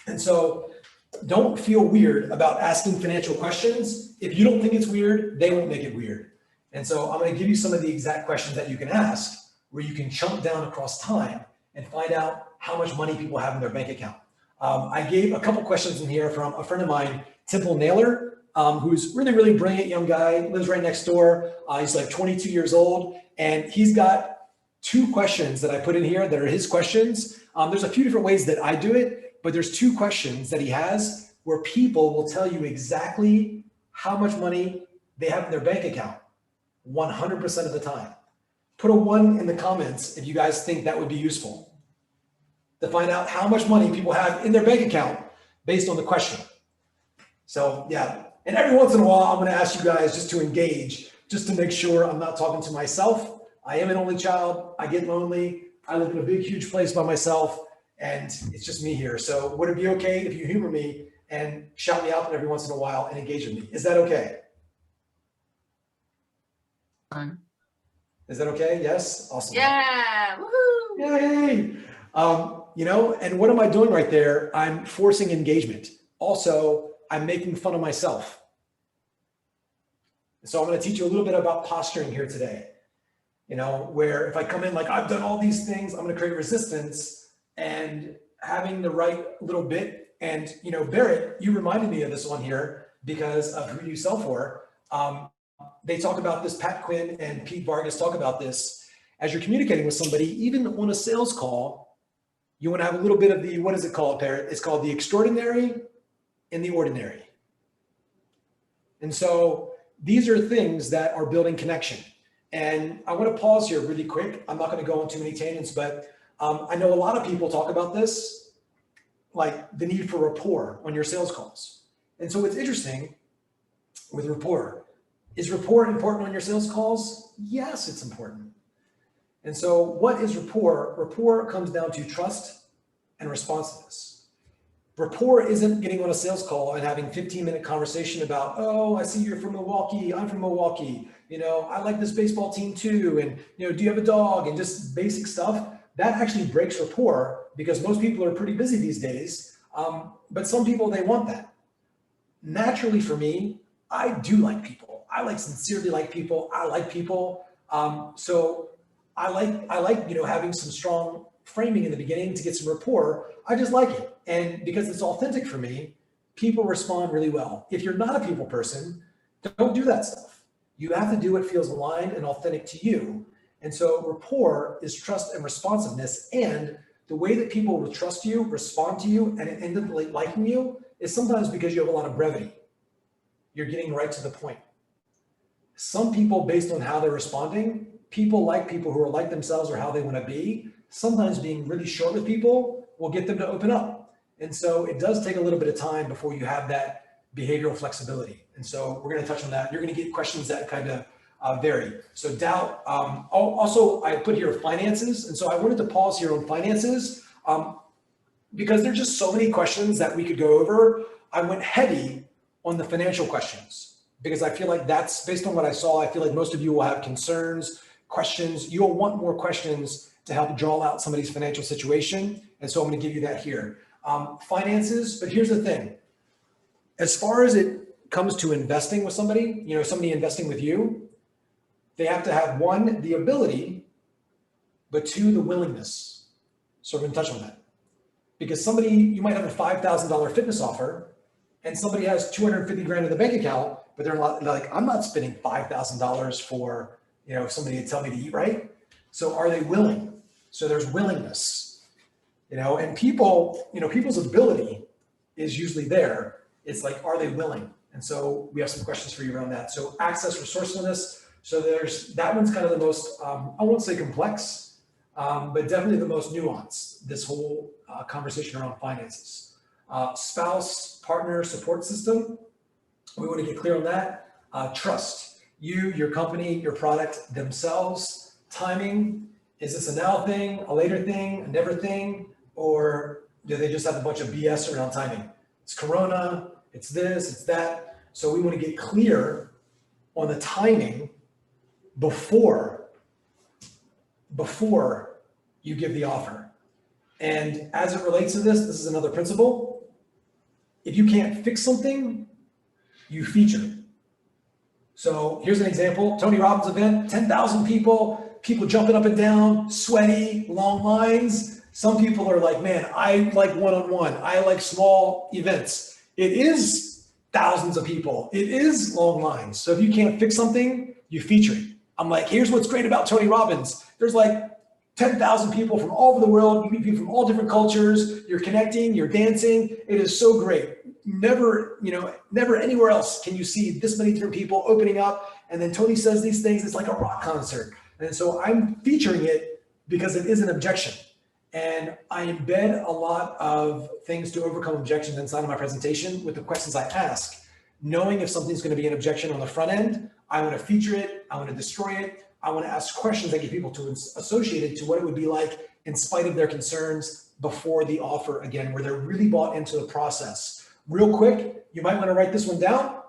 Speaker 1: And so don't feel weird about asking financial questions. If you don't think it's weird, they won't make it weird. And so I'm going to give you some of the exact questions that you can ask where you can chunk down across time and find out how much money people have in their bank account. I gave a couple questions in here from a friend of mine, Temple Naylor, who's really, really brilliant young guy, lives right next door. He's like 22 years old, and he's got 2 questions that I put in here that are his questions. There's a few different ways that I do it, but there's 2 questions that he has where people will tell you exactly how much money they have in their bank account 100% of the time. Put a 1 in the comments if you guys think that would be useful to find out how much money people have in their bank account based on the question. So yeah, and every once in a while, I'm going to ask you guys just to engage, just to make sure I'm not talking to myself. I am an only child. I get lonely. I live in a big, huge place by myself, and it's just me here. So would it be okay if you humor me and shout me out every once in a while and engage with me? Is that okay?
Speaker 4: Fine.
Speaker 1: Is that okay? Yes? Awesome.
Speaker 4: Yeah, woohoo!
Speaker 1: Yay! You know, and what am I doing right there? I'm forcing engagement. Also, I'm making fun of myself. So I'm going to teach you a little bit about posturing here today. You know, where if I come in like I've done all these things, I'm going to create resistance, and having the right little bit. And, you know, Barrett, you reminded me of this one here because of who you sell for. They talk about this, Pat Quinn and Pete Vargas talk about this. As you're communicating with somebody, even on a sales call, you want to have a little bit of the, what is it called, Barrett? It's called the extraordinary and the ordinary. And so these are things that are building connection. And I want to pause here really quick. I'm not going to go on too many tangents, but I know a lot of people talk about this, like the need for rapport on your sales calls. And so it's interesting with rapport. Is rapport important on your sales calls? Yes, it's important. And so what is rapport? Rapport comes down to trust and responsiveness. Rapport isn't getting on a sales call and having 15-minute conversation about, oh, I see you're from Milwaukee, I'm from Milwaukee. You know, I like this baseball team too. And, you know, do you have a dog? And just basic stuff. That actually breaks rapport because most people are pretty busy these days. But some people, they want that. Naturally for me, I do like people. I like sincerely like people. I like people. So I like, you know, having some strong framing in the beginning to get some rapport. I just like it. And because it's authentic for me, people respond really well. If you're not a people person, don't do that stuff. You have to do what feels aligned and authentic to you. And so rapport is trust and responsiveness. And the way that people will trust you, respond to you, and end up liking you is sometimes because you have a lot of brevity. You're getting right to the point. Some people, based on how they're responding, people like people who are like themselves or how they want to be. Sometimes being really short with people will get them to open up. And so it does take a little bit of time before you have that behavioral flexibility. And so we're going to touch on that. You're going to get questions that kind of vary. So doubt. Also, I put here finances. And so I wanted to pause here on finances because there's just so many questions that we could go over. I went heavy on the financial questions
Speaker 5: because I feel like that's based on what I saw. I feel like most of you will have concerns, questions. You'll want more questions to help draw out somebody's financial situation. And so I'm going to give you that here. Finances, but here's the thing. As far as it comes to investing with somebody, somebody investing with you, they have to have, one, the ability, but two, the willingness. So we're going to touch on that. Because you might have a $5,000 fitness offer and somebody has 250 grand in the bank account, but they're like, I'm not spending $5,000 for, somebody to tell me to eat right. So are they willing? So there's willingness, and people's ability is usually there. It's like, are they willing? And so we have some questions for you around that. So access, resourcefulness. So that one's kind of the most, I won't say complex, but definitely the most nuanced, this whole conversation around finances. Spouse, partner, support system. We want to get clear on that. Trust, you, your company, your product, themselves. Timing, is this a now thing, a later thing, a never thing, or do they just have a bunch of BS around timing? It's Corona, it's this, it's that. So we want to get clear on the timing before you give the offer. And as it relates to this is another principle. If you can't fix something, you feature it. So here's an example, Tony Robbins event, 10,000 people jumping up and down, sweaty, long lines. Some people are like, man, I like one-on-one. I like small events. It is thousands of people. It is long lines. So if you can't fix something, you feature it. I'm like, here's what's great about Tony Robbins. There's like 10,000 people from all over the world. You meet people from all different cultures. You're connecting, you're dancing. It is so great. Never anywhere else can you see this many different people opening up. And then Tony says these things. It's like a rock concert. And so I'm featuring it because it is an objection. And I embed a lot of things to overcome objections inside of my presentation with the questions I ask. Knowing if something's going to be an objection on the front end, I want to feature it. I want to destroy it. I want to ask questions that get people to associate it to what it would be like in spite of their concerns before the offer, again, where they're really bought into the process. Real quick, you might want to write this one down.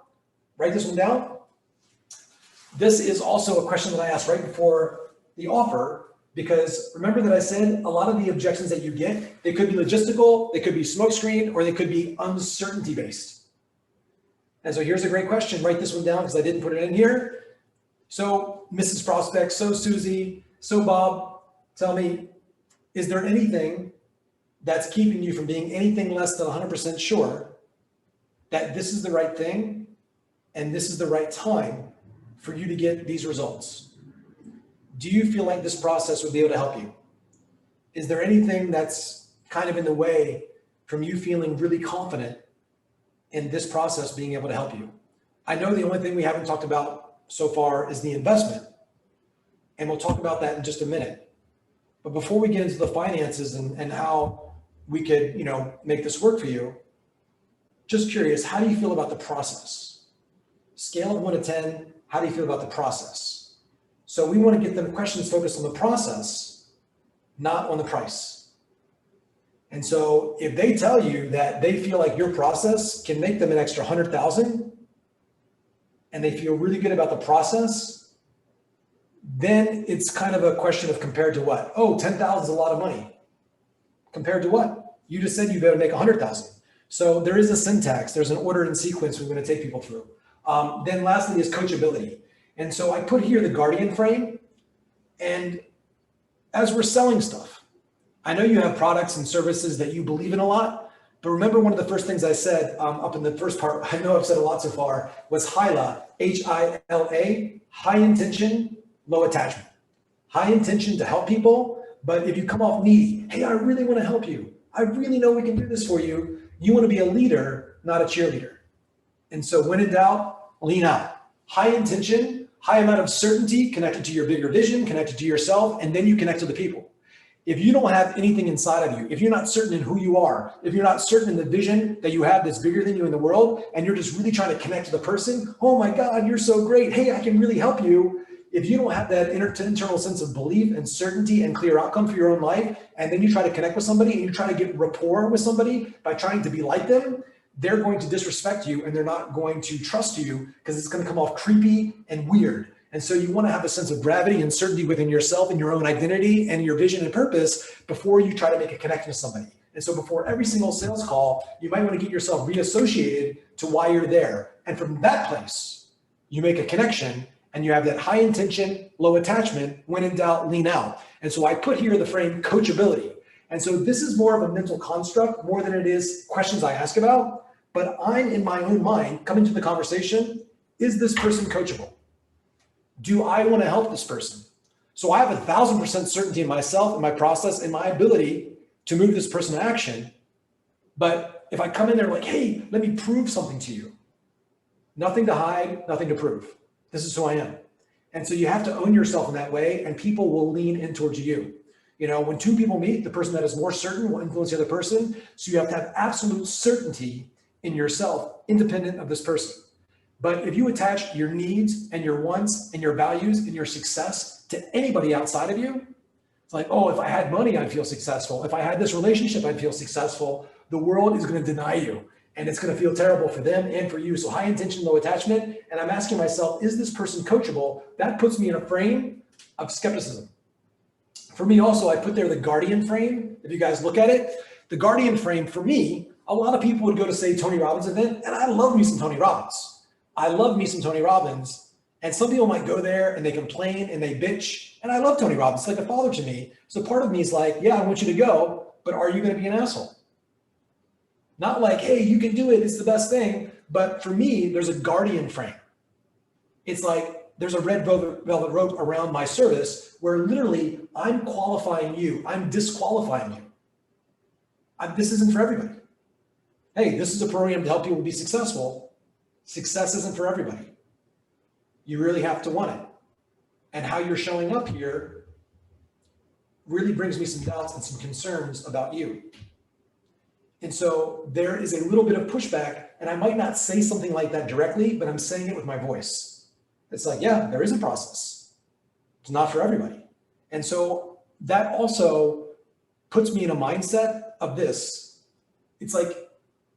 Speaker 5: Write this one down. This is also a question that I asked right before the offer, because remember that I said a lot of the objections that you get, they could be logistical, they could be smokescreen, or they could be uncertainty based. And so here's a great question. Write this one down because I didn't put it in here. So Mrs. Prospect, so Susie, so Bob, tell me, is there anything that's keeping you from being anything less than 100% sure that this is the right thing and this is the right time for you to get these results? Do you feel like this process would be able to help you? Is there anything that's kind of in the way from you feeling really confident in this process being able to help you? I know the only thing we haven't talked about so far is the investment, and we'll talk about that in just a minute. But before we get into the finances and how we could, make this work for you, just curious, how do you feel about the process? Scale of 1 to 10, how do you feel about the process? So we want to get them questions focused on the process, not on the price. And so if they tell you that they feel like your process can make them an extra 100,000 and they feel really good about the process, then it's kind of a question of compared to what? Oh, 10,000 is a lot of money. Compared to what? You just said you better make 100,000. So there is a syntax, there's an order and sequence we're going to take people through. Then lastly is coachability. And so I put here the guardian frame. And as we're selling stuff, I know you have products and services that you believe in a lot, but remember one of the first things I said up in the first part, I know I've said a lot so far, was HILA, H-I-L-A, high intention, low attachment. High intention to help people, but if you come off needy, hey, I really want to help you. I really know we can do this for you. You want to be a leader, not a cheerleader. And so when in doubt, lean out. High intention, high amount of certainty connected to your bigger vision, connected to yourself, and then you connect to the people. If you don't have anything inside of you, if you're not certain in who you are, if you're not certain in the vision that you have that's bigger than you in the world, and you're just really trying to connect to the person, oh my God, you're so great. Hey, I can really help you. If you don't have that internal sense of belief and certainty and clear outcome for your own life, and then you try to connect with somebody and you try to get rapport with somebody by trying to be like them, they're going to disrespect you and they're not going to trust you because it's going to come off creepy and weird. And so you want to have a sense of gravity and certainty within yourself and your own identity and your vision and purpose before you try to make a connection with somebody. And so before every single sales call, you might want to get yourself reassociated to why you're there. And from that place, you make a connection and you have that high intention, low attachment. When in doubt, lean out. And so I put here the frame coachability. And so this is more of a mental construct more than it is questions I ask about. But I'm in my own mind coming to the conversation, is this person coachable? Do I want to help this person? So I have 1,000% certainty in myself and my process and my ability to move this person to action. But if I come in there like, hey, let me prove something to you. Nothing to hide, nothing to prove. This is who I am. And so you have to own yourself in that way and people will lean in towards you. You know, when two people meet, the person that is more certain will influence the other person. So you have to have absolute certainty in yourself, independent of this person. But if you attach your needs and your wants and your values and your success to anybody outside of you, it's like, oh, if I had money, I'd feel successful. If I had this relationship, I'd feel successful. The world is going to deny you and it's going to feel terrible for them and for you. So high intention, low attachment. And I'm asking myself, is this person coachable? That puts me in a frame of skepticism. For me also, I put there the guardian frame. If you guys look at it, the guardian frame for me, a lot of people would go to say Tony Robbins event, and I love me some Tony Robbins. I love me some Tony Robbins, and some people might go there and they complain and they bitch, and I love Tony Robbins. It's like a father to me. So part of me is like, yeah, I want you to go, but are you going to be an asshole? Not like, hey, you can do it, it's the best thing. But for me, there's a guardian frame. It's like there's a red velvet rope around my service where literally I'm qualifying you, I'm disqualifying you. This isn't for everybody. Hey, this is a program to help people be successful. Success isn't for everybody. You really have to want it. And how you're showing up here really brings me some doubts and some concerns about you. And so there is a little bit of pushback, and I might not say something like that directly, but I'm saying it with my voice. It's like, yeah, there is a process. It's not for everybody. And so that also puts me in a mindset of this. It's like,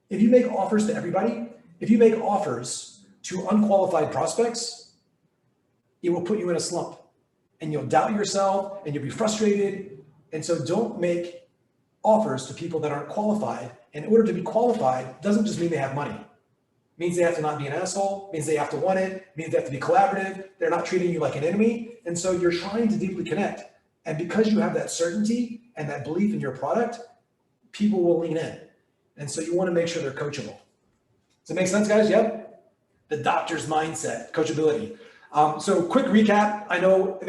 Speaker 5: if you make offers to everybody, if you make offers to unqualified prospects, it will put you in a slump and you'll doubt yourself and you'll be frustrated. And so don't make offers to people that aren't qualified. In order to be qualified doesn't just mean they have money. It means they have to not be an asshole, means they have to want it, means they have to be collaborative. They're not treating you like an enemy. And so you're trying to deeply connect. And because you have that certainty and that belief in your product, people will lean in. And so you want to make sure they're coachable. Does it make sense, guys? Yep. The doctor's mindset, coachability. So quick recap. I know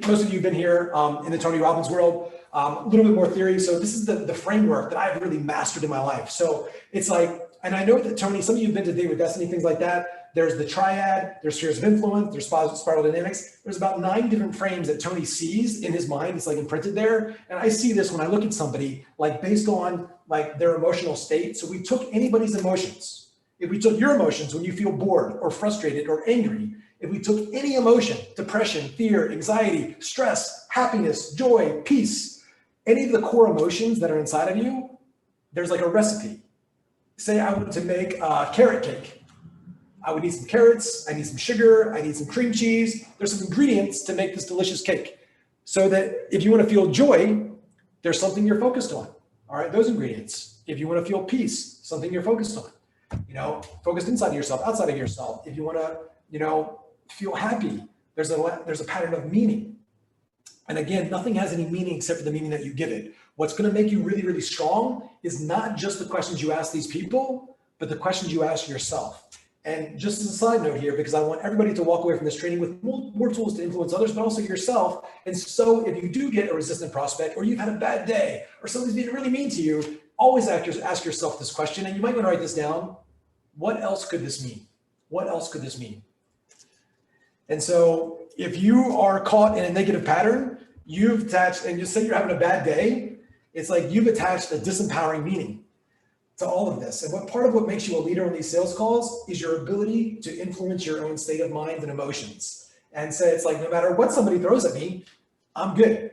Speaker 5: most of you have been here in the Tony Robbins world, a little bit more theory. So this is the framework that I've really mastered in my life. So it's like, and I know that Tony, some of you have been to Date with Destiny, things like that. There's the triad, there's spheres of influence, there's spiral dynamics. There's about 9 different frames that Tony sees in his mind. It's like imprinted there. And I see this when I look at somebody, like based on like their emotional state. So we took anybody's emotions. If we took your emotions when you feel bored or frustrated or angry, if we took any emotion, depression, fear, anxiety, stress, happiness, joy, peace, any of the core emotions that are inside of you, there's like a recipe. Say I want to make a carrot cake. I would need some carrots, I need some sugar, I need some cream cheese. There's some ingredients to make this delicious cake. So that if you want to feel joy, there's something you're focused on. All right, those ingredients. If you want to feel peace, something you're focused on. You know, focused inside of yourself, outside of yourself. If you want to, you know, feel happy, there's a pattern of meaning. And again, nothing has any meaning except for the meaning that you give it. What's going to make you really, really strong is not just the questions you ask these people, but the questions you ask yourself. And just as a side note here, because I want everybody to walk away from this training with more tools to influence others, but also yourself. And so if you do get a resistant prospect, or you've had a bad day, or somebody's being really mean to you, always ask yourself this question, and you might want to write this down. What else could this mean? What else could this mean? And so if you are caught in a negative pattern, you've attached, and just say you're having a bad day, it's like you've attached a disempowering meaning to all of this. And part of what makes you a leader on these sales calls is your ability to influence your own state of mind and emotions. And say it's like, no matter what somebody throws at me, I'm good.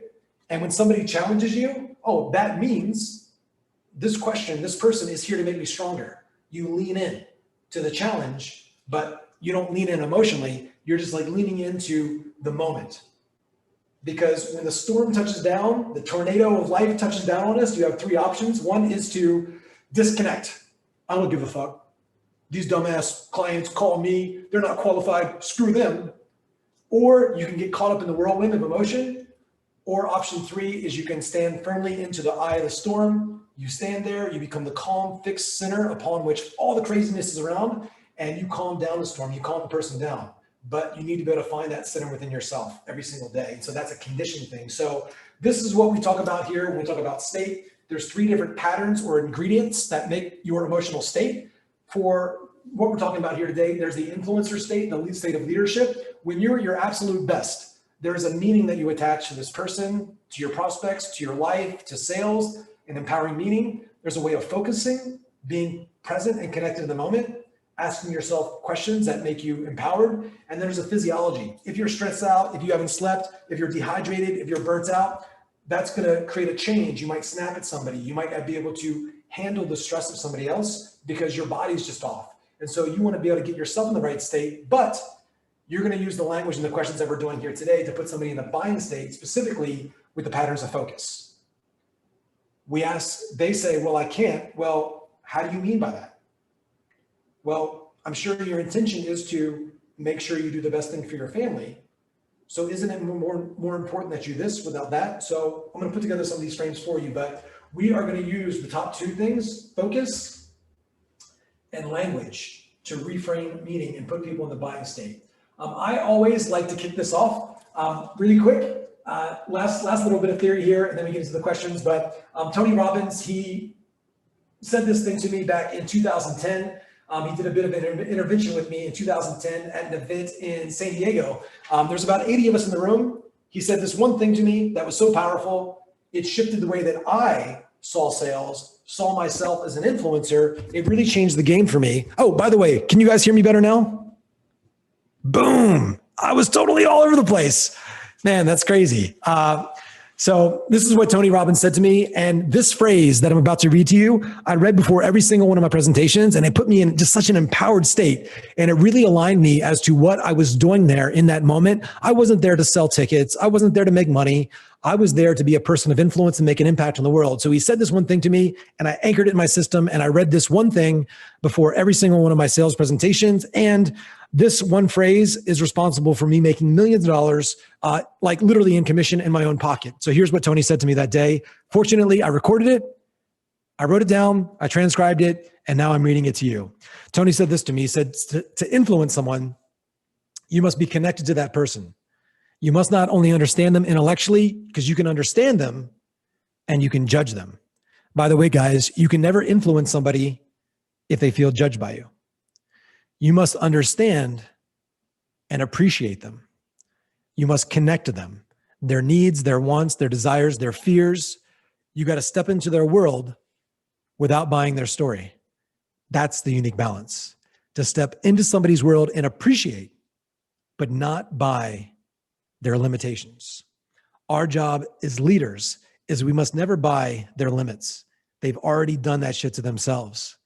Speaker 5: And when somebody challenges you, oh, that means this person is here to make me stronger. You lean in to the challenge, but you don't lean in emotionally. You're just like leaning into the moment. Because when the storm touches down, the tornado of life touches down on us, you have three options. One is to disconnect. I don't give a fuck. These dumbass clients call me. They're not qualified. Screw them. Or you can get caught up in the whirlwind of emotion. Or option three is you can stand firmly into the eye of the storm. You stand there, you become the calm, fixed center upon which all the craziness is around, and you calm down the storm, you calm the person down. But you need to be able to find that center within yourself every single day. And so that's a conditioning thing. So this is what we talk about here when we talk about state. There's three different patterns or ingredients that make your emotional state. For what we're talking about here today, there's the influencer state, the lead state of leadership. When you're at your absolute best, there is a meaning that you attach to this person, to your prospects, to your life, to sales, an empowering meaning. There's a way of focusing, being present and connected in the moment, asking yourself questions that make you empowered. And there's a physiology. If you're stressed out, if you haven't slept, if you're dehydrated, if you're burnt out, that's going to create a change. You might snap at somebody. You might not be able to handle the stress of somebody else because your body's just off. And so you want to be able to get yourself in the right state, but you're going to use the language and the questions that we're doing here today to put somebody in the buying state, specifically with the patterns of focus. We ask, they say, well, I can't. Well, how do you mean by that? Well, I'm sure your intention is to make sure you do the best thing for your family. So isn't it more important that you this without that? So I'm going to put together some of these frames for you, but we are going to use the top two things, focus and language, to reframe meaning and put people in the buying state. I always like to kick this off really quick. Last little bit of theory here, and then we get into the questions. But Tony Robbins, he said this thing to me back in 2010. He did a bit of an intervention with me in 2010 at an event in San Diego. There's about 80 of us in the room. He said this one thing to me that was so powerful. It shifted the way that I saw sales, saw myself as an influencer. It really changed the game for me. Oh, by the way, can you guys hear me better now? Boom. I was totally all over the place. Man, that's crazy. So this is what Tony Robbins said to me. And this phrase that I'm about to read to you, I read before every single one of my presentations, and it put me in just such an empowered state. And it really aligned me as to what I was doing there in that moment. I wasn't there to sell tickets. I wasn't there to make money. I was there to be a person of influence and make an impact on the world. So he said this one thing to me, and I anchored it in my system, and I read this one thing before every single one of my sales presentations. And this one phrase is responsible for me making millions of dollars, like literally in commission in my own pocket. So here's what Tony said to me that day. Fortunately, I recorded it. I wrote it down. I transcribed it. And now I'm reading it to you. Tony said this to me. He said, to influence someone, you must be connected to that person. You must not only understand them intellectually, because you can understand them and you can judge them. By the way, guys, you can never influence somebody if they feel judged by you. You must understand and appreciate them. You must connect to them, their needs, their wants, their desires, their fears. You got to step into their world without buying their story. That's the unique balance. To step into somebody's world and appreciate, but not buy their limitations. Our job as leaders is we must never buy their limits. They've already done that shit to themselves.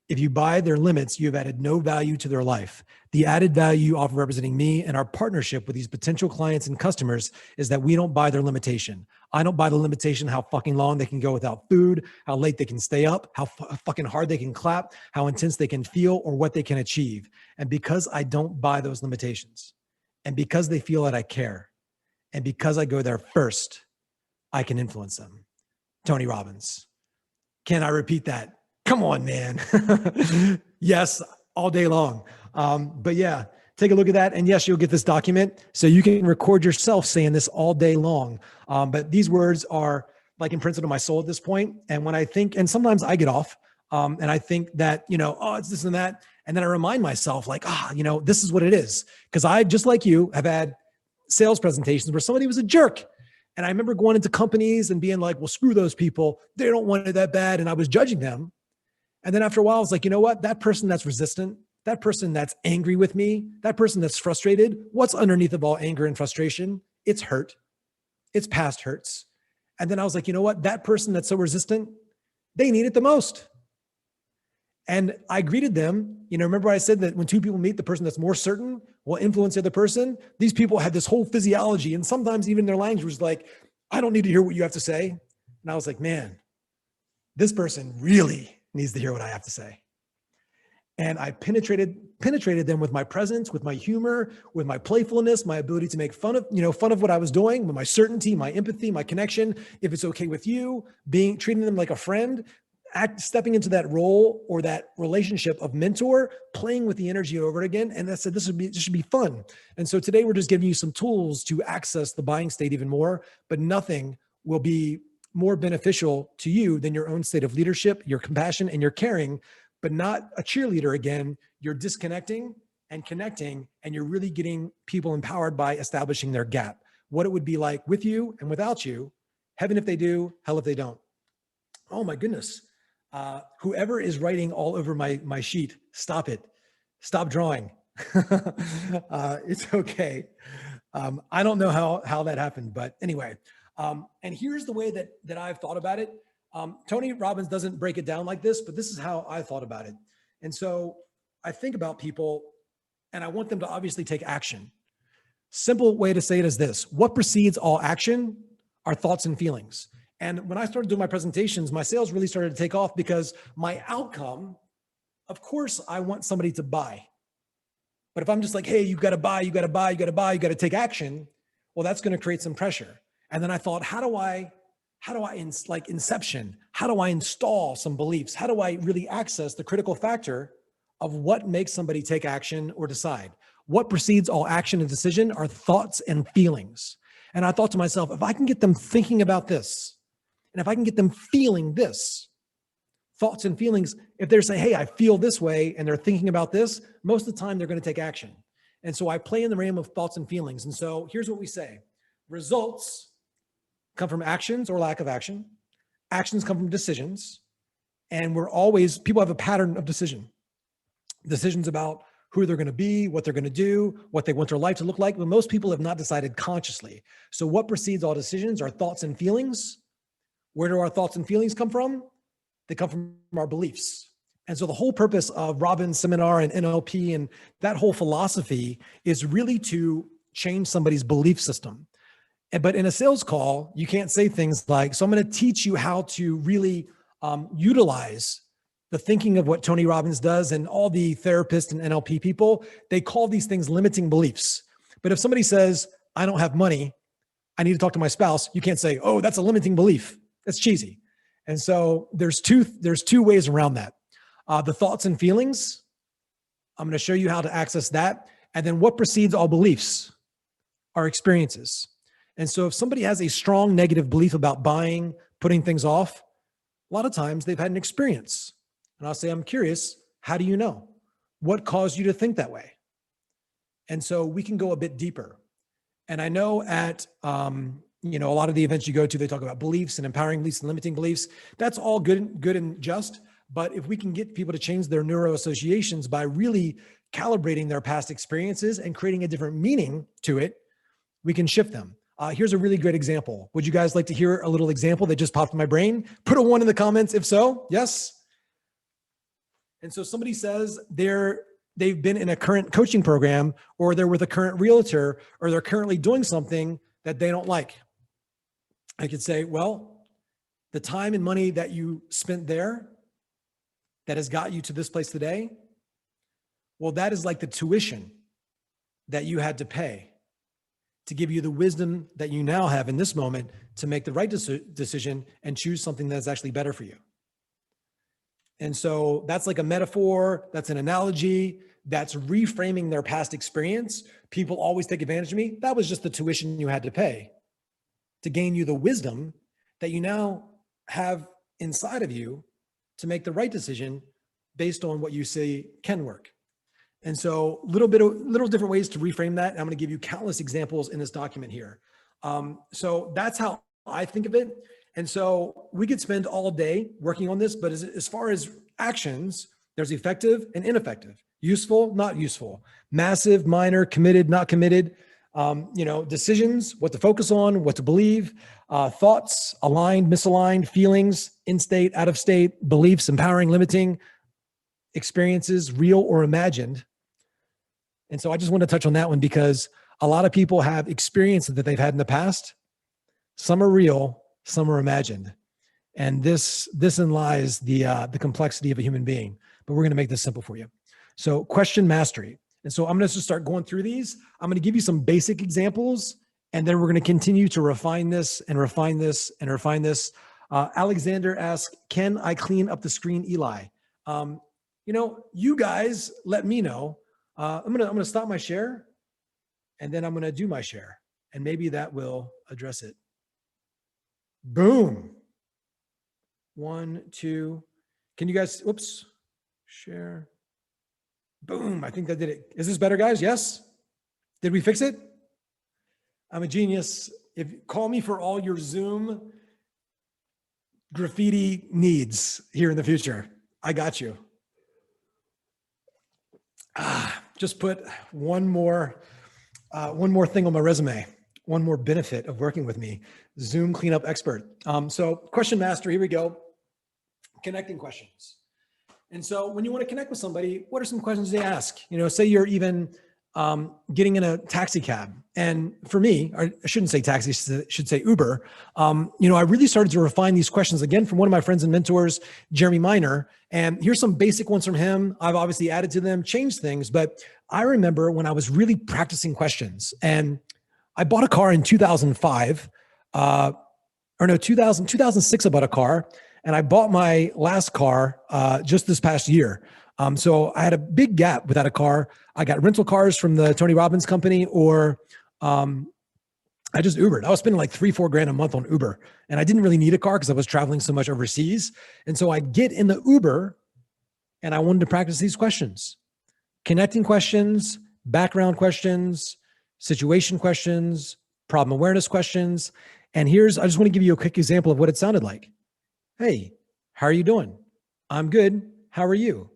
Speaker 5: If you buy their limits, you have added no value to their life. The added value you offer representing me and our partnership with these potential clients and customers is that we don't buy their limitation. I don't buy the limitation how fucking long they can go without food, how late they can stay up, how fucking hard they can clap, how intense they can feel, or what they can achieve. And because I don't buy those limitations, and because they feel that I care, and because I go there first, I can influence them. Tony Robbins. Can I repeat that? Come on, man. Yes, all day long. But yeah, take a look at that. And yes, you'll get this document so you can record yourself saying this all day long. But these words are like imprinted on my soul at this point. And when I think, and sometimes I get off and I think that, oh, it's this and that. And then I remind myself like, this is what it is. Because I, just like you, have had sales presentations where somebody was a jerk. And I remember going into companies and being like, well, screw those people. They don't want it that bad. And I was judging them. And then after a while, I was like, you know what? That person that's resistant, that person that's angry with me, that person that's frustrated, what's underneath of all anger and frustration? It's hurt. It's past hurts. And then I was like, you know what? That person that's so resistant, they need it the most. And I greeted them, remember I said that when two people meet, the person that's more certain will influence the other person. These people had this whole physiology, and sometimes even their language was like, I don't need to hear what you have to say. And I was like, man, this person really needs to hear what I have to say. And I penetrated them with my presence, with my humor, with my playfulness, my ability to make fun of what I was doing, with my certainty, my empathy, my connection. If it's okay with you, treating them like a friend, stepping into that role or that relationship of mentor, playing with the energy over again. And I said, this should be fun. And so today we're just giving you some tools to access the buying state even more, but nothing will be more beneficial to you than your own state of leadership, your compassion and your caring, but not a cheerleader again. You're disconnecting and connecting, and you're really getting people empowered by establishing their gap. What it would be like with you and without you, heaven if they do, hell if they don't. Oh my goodness. Whoever is writing all over my sheet, stop it. Stop drawing. It's okay. I don't know how that happened, but anyway. And here's the way that I've thought about it. Tony Robbins doesn't break it down like this, but this is how I thought about it. And so I think about people and I want them to obviously take action. Simple way to say it is this: what precedes all action are thoughts and feelings. And when I started doing my presentations, my sales really started to take off because my outcome, of course, I want somebody to buy. But if I'm just like, hey, you got to buy, you got to buy, you got to buy, you got to take action, well, that's going to create some pressure. And then I thought, how do I like Inception, how do I install some beliefs? How do I really access the critical factor of what makes somebody take action or decide? What precedes all action and decision are thoughts and feelings. And I thought to myself, if I can get them thinking about this, and if I can get them feeling this, thoughts and feelings, if they're saying, hey, I feel this way, and they're thinking about this, most of the time they're going to take action. And so I play in the realm of thoughts and feelings. And so here's what we say. Results come from actions or lack of action. Actions come from decisions. And people have a pattern of decisions about who they're going to be, what they're going to do, what they want their life to look like. But most people have not decided consciously. So what precedes all decisions are thoughts and feelings. Where do our thoughts and feelings come from? They come from our beliefs. And so the whole purpose of Robbins' seminar and NLP and that whole philosophy is really to change somebody's belief system. But in a sales call, you can't say things like, so I'm going to teach you how to really utilize the thinking of what Tony Robbins does, and all the therapists and NLP people, they call these things limiting beliefs. But if somebody says, I don't have money, I need to talk to my spouse, you can't say, oh, that's a limiting belief. That's cheesy. And so there's two ways around that. The thoughts and feelings, I'm going to show you how to access that. And then what precedes all beliefs are experiences. And so if somebody has a strong negative belief about buying, putting things off, a lot of times they've had an experience. And I'll say, I'm curious, how do you know? What caused you to think that way? And so we can go a bit deeper. And I know at, a lot of the events you go to, they talk about beliefs and empowering beliefs and limiting beliefs. That's all good and just. But if we can get people to change their neuroassociations by really calibrating their past experiences and creating a different meaning to it, we can shift them. Here's a really great example. Would you guys like to hear a little example that just popped in my brain? Put a 1 in the comments if so. Yes. And so somebody says they've been in a current coaching program, or they're with a current realtor, or they're currently doing something that they don't like. I could say, well, the time and money that you spent there that has got you to this place today, well, that is like the tuition that you had to pay to give you the wisdom that you now have in this moment to make the right decision and choose something that's actually better for you. And so that's like a metaphor, that's an analogy, that's reframing their past experience. People always take advantage of me. That was just the tuition you had to pay to gain you the wisdom that you now have inside of you to make the right decision based on what you say can work. And so little different ways to reframe that. I'm going to give you countless examples in this document here. So that's how I think of it. And so we could spend all day working on this, but as far as actions, there's effective and ineffective, useful, not useful, massive, minor, committed, not committed, decisions, what to focus on, what to believe, thoughts, aligned, misaligned, feelings, in state, out of state, beliefs, empowering, limiting, experiences, real or imagined. And so I just want to touch on that one because a lot of people have experiences that they've had in the past. Some are real, some are imagined. And this in lies the complexity of a human being. But we're going to make this simple for you. So question mastery. And so I'm going to just start going through these. I'm going to give you some basic examples, and then we're going to continue to refine this and refine this and refine this. Alexander asks, can I clean up the screen, Eli? You guys let me know. I'm going to stop my share, and then I'm going to do my share, and maybe that will address it. Boom. 1, 2. Can you guys, whoops, share. Boom. I think that did it. Is this better, guys? Yes? Did we fix it? I'm a genius. Call me for all your Zoom graffiti needs here in the future. I got you. Just put one more thing on my resume. One more benefit of working with me. Zoom cleanup expert. So question master, here we go. Connecting questions. And so when you want to connect with somebody, what are some questions they ask? Say you're even getting in a taxi cab. And for me, I shouldn't say taxi, I should say Uber. I really started to refine these questions again from one of my friends and mentors, Jeremy Miner. And here's some basic ones from him. I've obviously added to them, changed things. But I remember when I was really practicing questions, and I bought a car in 2005, 2006, I bought a car. And I bought my last car just this past year. So I had a big gap without a car. I got rental cars from the Tony Robbins company, or I just Ubered. I was spending like $3-4 grand a month on Uber. And I didn't really need a car because I was traveling so much overseas. And so I get in the Uber and I wanted to practice these questions. Connecting questions, background questions, situation questions, problem awareness questions. And I just want to give you a quick example of what it sounded like. Hey, how are you doing? I'm good. How are you?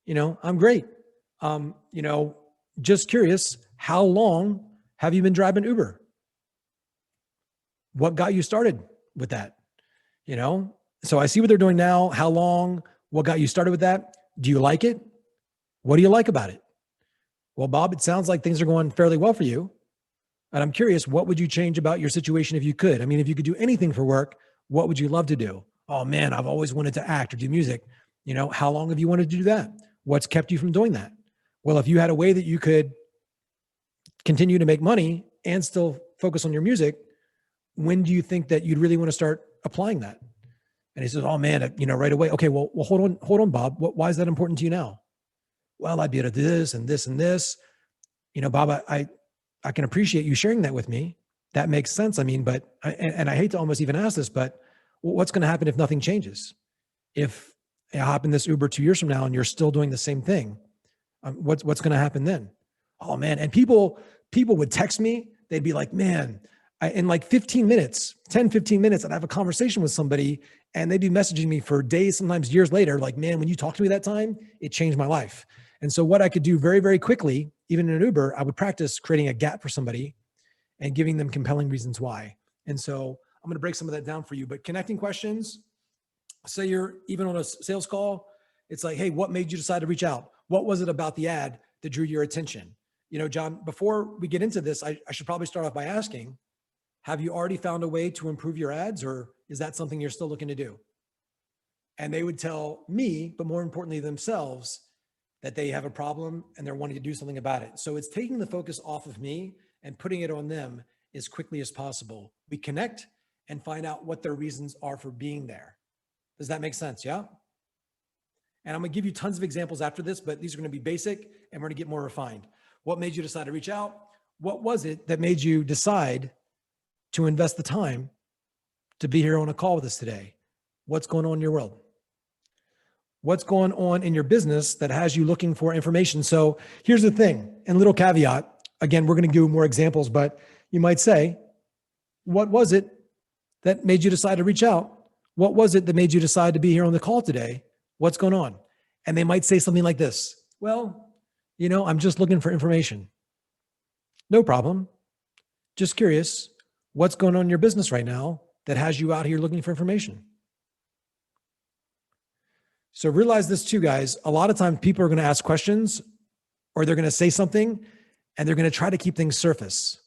Speaker 5: I'm great. Just curious, how long have you been driving Uber? What got you started with that? So I see what they're doing now. How long? What got you started with that? Do you like it? What do you like about it? Well, Bob, it sounds like things are going fairly well for you. And I'm curious, what would you change about your situation if you could? I mean, if you could do anything for work, what would you love to do? Oh man, I've always wanted to act or do music. How long have you wanted to do that? What's kept you from doing that? Well, if you had a way that you could continue to make money and still focus on your music, when do you think that you'd really want to start applying that? And he says, oh man, right away. Okay, well, hold on, Bob. Why is that important to you now? Well, I'd be able to do this and this and this. Bob, I can appreciate you sharing that with me. That makes sense. I mean, but I hate to almost even ask this, but what's going to happen if nothing changes? If I hop in this Uber 2 years from now and you're still doing the same thing, what's going to happen then? Oh man. And people would text me. They'd be like, man, in like 15 minutes, I'd have a conversation with somebody and they'd be messaging me for days, sometimes years later, like, man, when you talked to me that time, it changed my life. And so what I could do very, very quickly, even in an Uber, I would practice creating a gap for somebody and giving them compelling reasons why. And so I'm going to break some of that down for you, but connecting questions, say you're even on a sales call, it's like, hey, what made you decide to reach out? What was it about the ad that drew your attention? John, before we get into this, I should probably start off by asking, have you already found a way to improve your ads, or is that something you're still looking to do? And they would tell me, but more importantly themselves, that they have a problem and they're wanting to do something about it. So it's taking the focus off of me and putting it on them as quickly as possible. We connect and find out what their reasons are for being there. Does that make sense? Yeah. And I'm going to give you tons of examples after this, but these are going to be basic and we're going to get more refined. What made you decide to reach out? What was it that made you decide to invest the time to be here on a call with us today? What's going on in your world? What's going on in your business that has you looking for information? So here's the thing, and little caveat, again, we're going to give more examples, but you might say, what was it that made you decide to reach out? What was it that made you decide to be here on the call today? What's going on? And they might say something like this. Well, I'm just looking for information. No problem. Just curious, what's going on in your business right now that has you out here looking for information? So realize this too, guys. A lot of times people are going to ask questions or they're going to say something and they're going to try to keep things surface.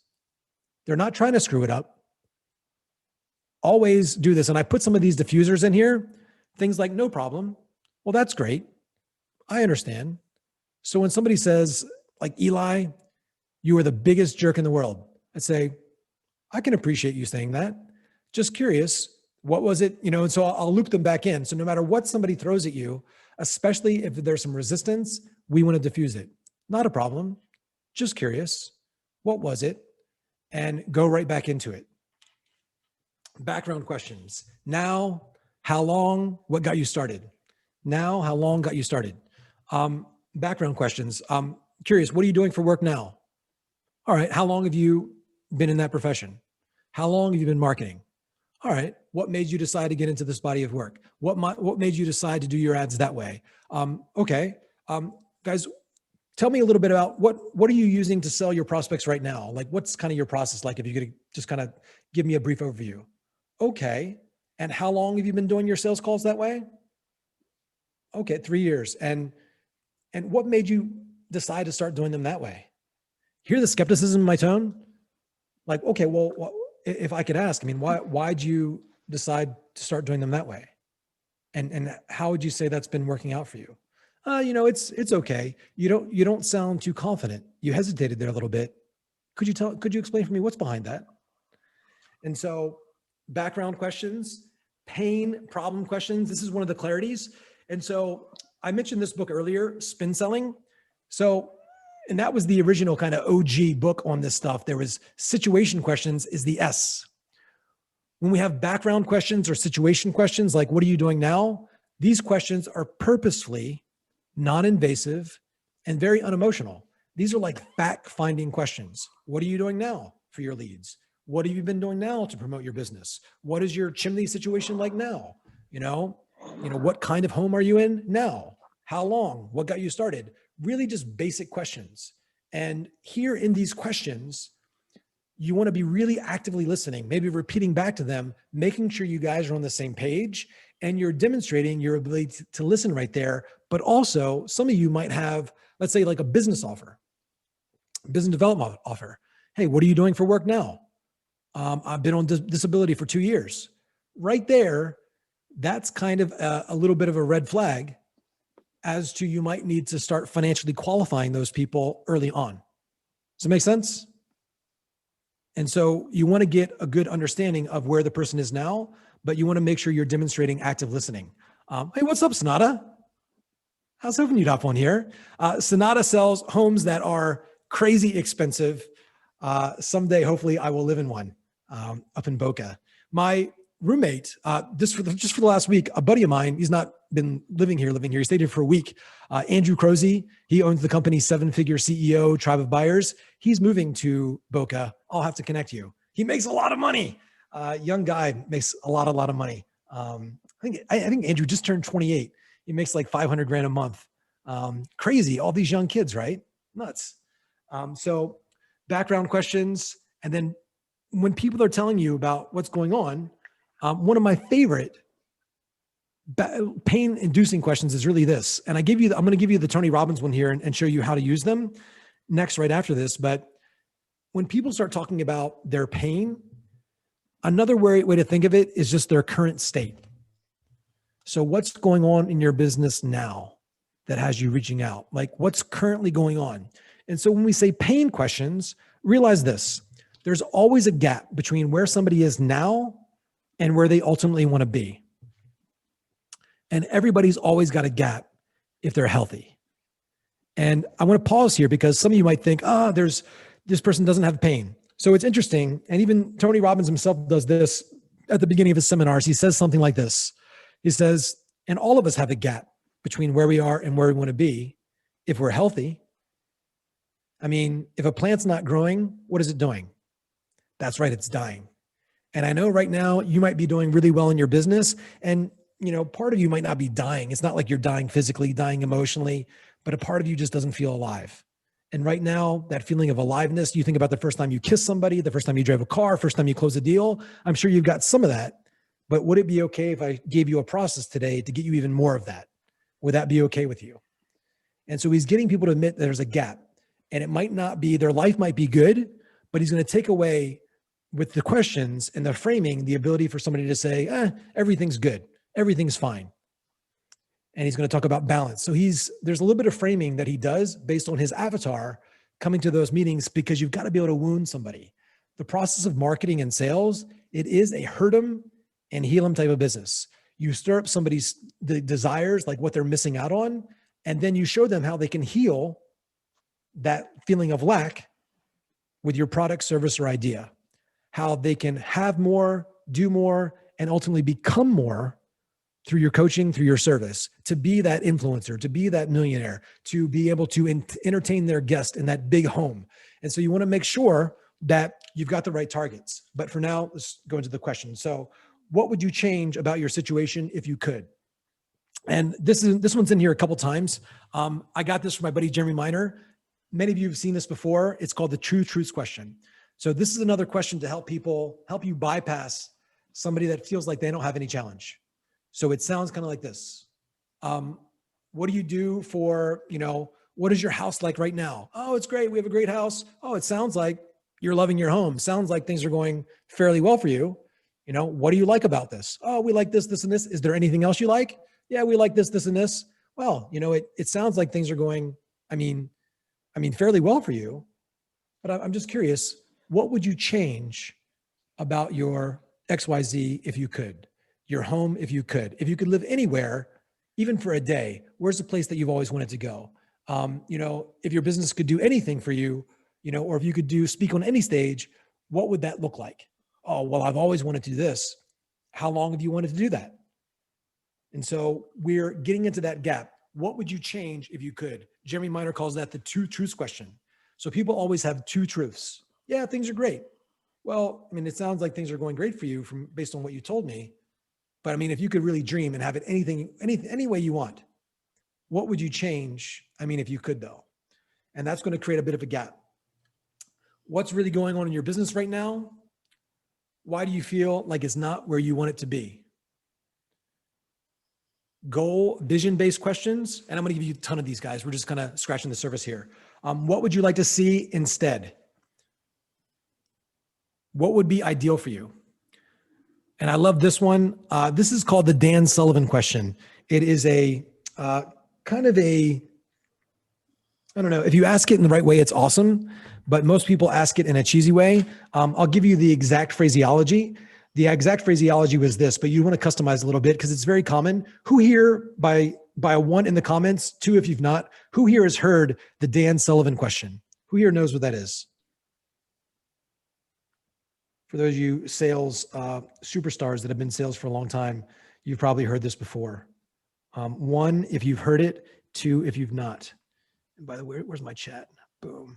Speaker 5: They're not trying to screw it up. Always do this. And I put some of these diffusers in here, things like no problem. Well, that's great. I understand. So when somebody says like, Eli, you are the biggest jerk in the world, I'd say, I can appreciate you saying that. Just curious, what was it? You know, and so I'll loop them back in. So no matter what somebody throws at you, especially if there's some resistance, we want to diffuse it. Not a problem. Just curious. What was it? And go right back into it. Background questions. Now, how long? What got you started? Now, how long got you started? Background questions. Curious, what are you doing for work now? All right. How long have you been in that profession? How long have you been marketing? All right. What made you decide to get into this body of work? What made you decide to do your ads that way? Okay. Guys, tell me a little bit about what are you using to sell your prospects right now? Like, what's kind of your process like? If you could just kind of give me a brief overview. Okay. And how long have you been doing your sales calls that way? Okay. 3 years. And what made you decide to start doing them that way? Hear the skepticism in my tone? Like, okay, well, if I could ask, I mean, why'd you decide to start doing them that way? And how would you say that's been working out for you? You know, it's okay. You don't sound too confident. You hesitated there a little bit. Could you explain for me what's behind that? And so background questions, pain, problem questions. This is one of the clarities. And so I mentioned this book earlier, Spin Selling. So, and that was the original kind of OG book on this stuff. There was situation questions is the S. When we have background questions or situation questions, like what are you doing now? These questions are purposefully non-invasive and very unemotional. These are like fact-finding questions. What are you doing now for your leads? What have you been doing now to promote your business? What is your chimney situation like now? You know, what kind of home are you in now? How long? What got you started? Really just basic questions. And here in these questions, you want to be really actively listening, maybe repeating back to them, making sure you guys are on the same page and you're demonstrating your ability to listen right there. But also some of you might have, let's say like a business offer, business development offer. Hey, what are you doing for work now? I've been on disability for 2 years. Right there, that's kind of a little bit of a red flag as to you might need to start financially qualifying those people early on. Does it make sense? And so you want to get a good understanding of where the person is now, but you want to make sure you're demonstrating active listening. Hey, what's up, Sonata? How's hoping you'd hop on here? Sonata sells homes that are crazy expensive. Someday, hopefully I will live in one up in Boca. My roommate, just for the last week, a buddy of mine, he's not been living here. He stayed here for a week. Andrew Crozy, he owns the company 7-Figure CEO, Tribe of Buyers. He's moving to Boca. I'll have to connect you. He makes a lot of money. Young guy makes a lot of money. I think Andrew just turned 28. He makes like 500 grand a month. Crazy. All these young kids, right? Nuts. So background questions. And then when people are telling you about what's going on, one of my favorite pain-inducing questions is really this. And I'm going to give you the Tony Robbins one here and show you how to use them next, right after this. But when people start talking about their pain, another way to think of it is just their current state. So what's going on in your business now that has you reaching out? Like what's currently going on? And so when we say pain questions, realize this, there's always a gap between where somebody is now and where they ultimately want to be. And everybody's always got a gap if they're healthy. And I want to pause here because some of you might think, this person doesn't have pain. So it's interesting. And even Tony Robbins himself does this at the beginning of his seminars. He says something like this. He says, and all of us have a gap between where we are and where we want to be if we're healthy. I mean, if a plant's not growing, what is it doing? That's right, it's dying. And I know right now you might be doing really well in your business and part of you might not be dying. It's not like you're dying physically, dying emotionally, but a part of you just doesn't feel alive. And right now, that feeling of aliveness, you think about the first time you kiss somebody, the first time you drive a car, first time you close a deal. I'm sure you've got some of that, but would it be okay if I gave you a process today to get you even more of that? Would that be okay with you? And so he's getting people to admit there's a gap, and it might not be, their life might be good, but he's going to take away with the questions and the framing, the ability for somebody to say, everything's good. Everything's fine. And he's going to talk about balance. So there's a little bit of framing that he does based on his avatar coming to those meetings, because you've got to be able to wound somebody. The process of marketing and sales, it is a hurt 'em and heal 'em type of business. You stir up somebody's the desires, like what they're missing out on, and then you show them how they can heal that feeling of lack with your product, service, or idea. How they can have more, do more, and ultimately become more through your coaching, through your service, to be that influencer, to be that millionaire, to be able to entertain their guest in that big home. And so you want to make sure that you've got the right targets. But for now, let's go into the question. So what would you change about your situation if you could? And this one's in here a couple times. I got this from my buddy, Jeremy Miner. Many of you have seen this before. It's called the True Truths question. So this is another question to help you bypass somebody that feels like they don't have any challenge. So it sounds kind of like this. What do you do for, what is your house like right now? Oh, it's great. We have a great house. Oh, it sounds like you're loving your home. Sounds like things are going fairly well for you. What do you like about this? Oh, we like this, this, and this. Is there anything else you like? Yeah, we like this, this, and this. Well, it sounds like things are going, fairly well for you, but I'm just curious, what would you change about your XYZ if you could? Your home, if you could live anywhere, even for a day, where's the place that you've always wanted to go? If your business could do anything for you, or if you could speak on any stage, what would that look like? Oh, well, I've always wanted to do this. How long have you wanted to do that? And so we're getting into that gap. What would you change if you could? Jeremy Miner calls that the two truths question. So people always have two truths. Yeah, things are great. Well, it sounds like things are going great for you based on what you told me. But if you could really dream and have it any way you want, what would you change? If you could though, and that's going to create a bit of a gap. What's really going on in your business right now? Why do you feel like it's not where you want it to be? Goal, vision-based questions. And I'm going to give you a ton of these, guys. We're just kind of scratching the surface here. What would you like to see instead? What would be ideal for you? And I love this one. This is called the Dan Sullivan question. It is a kind of I don't know, if you ask it in the right way, it's awesome, but most people ask it in a cheesy way. I'll give you the exact phraseology. The exact phraseology was this, but you want to customize a little bit because it's very common. Who here, by a 1 in the comments, 2 if you've not, who here has heard the Dan Sullivan question? Who here knows what that is? For those of you sales superstars that have been in sales for a long time, you've probably heard this before. 1, if you've heard it. 2, if you've not. And by the way, where's my chat? Boom.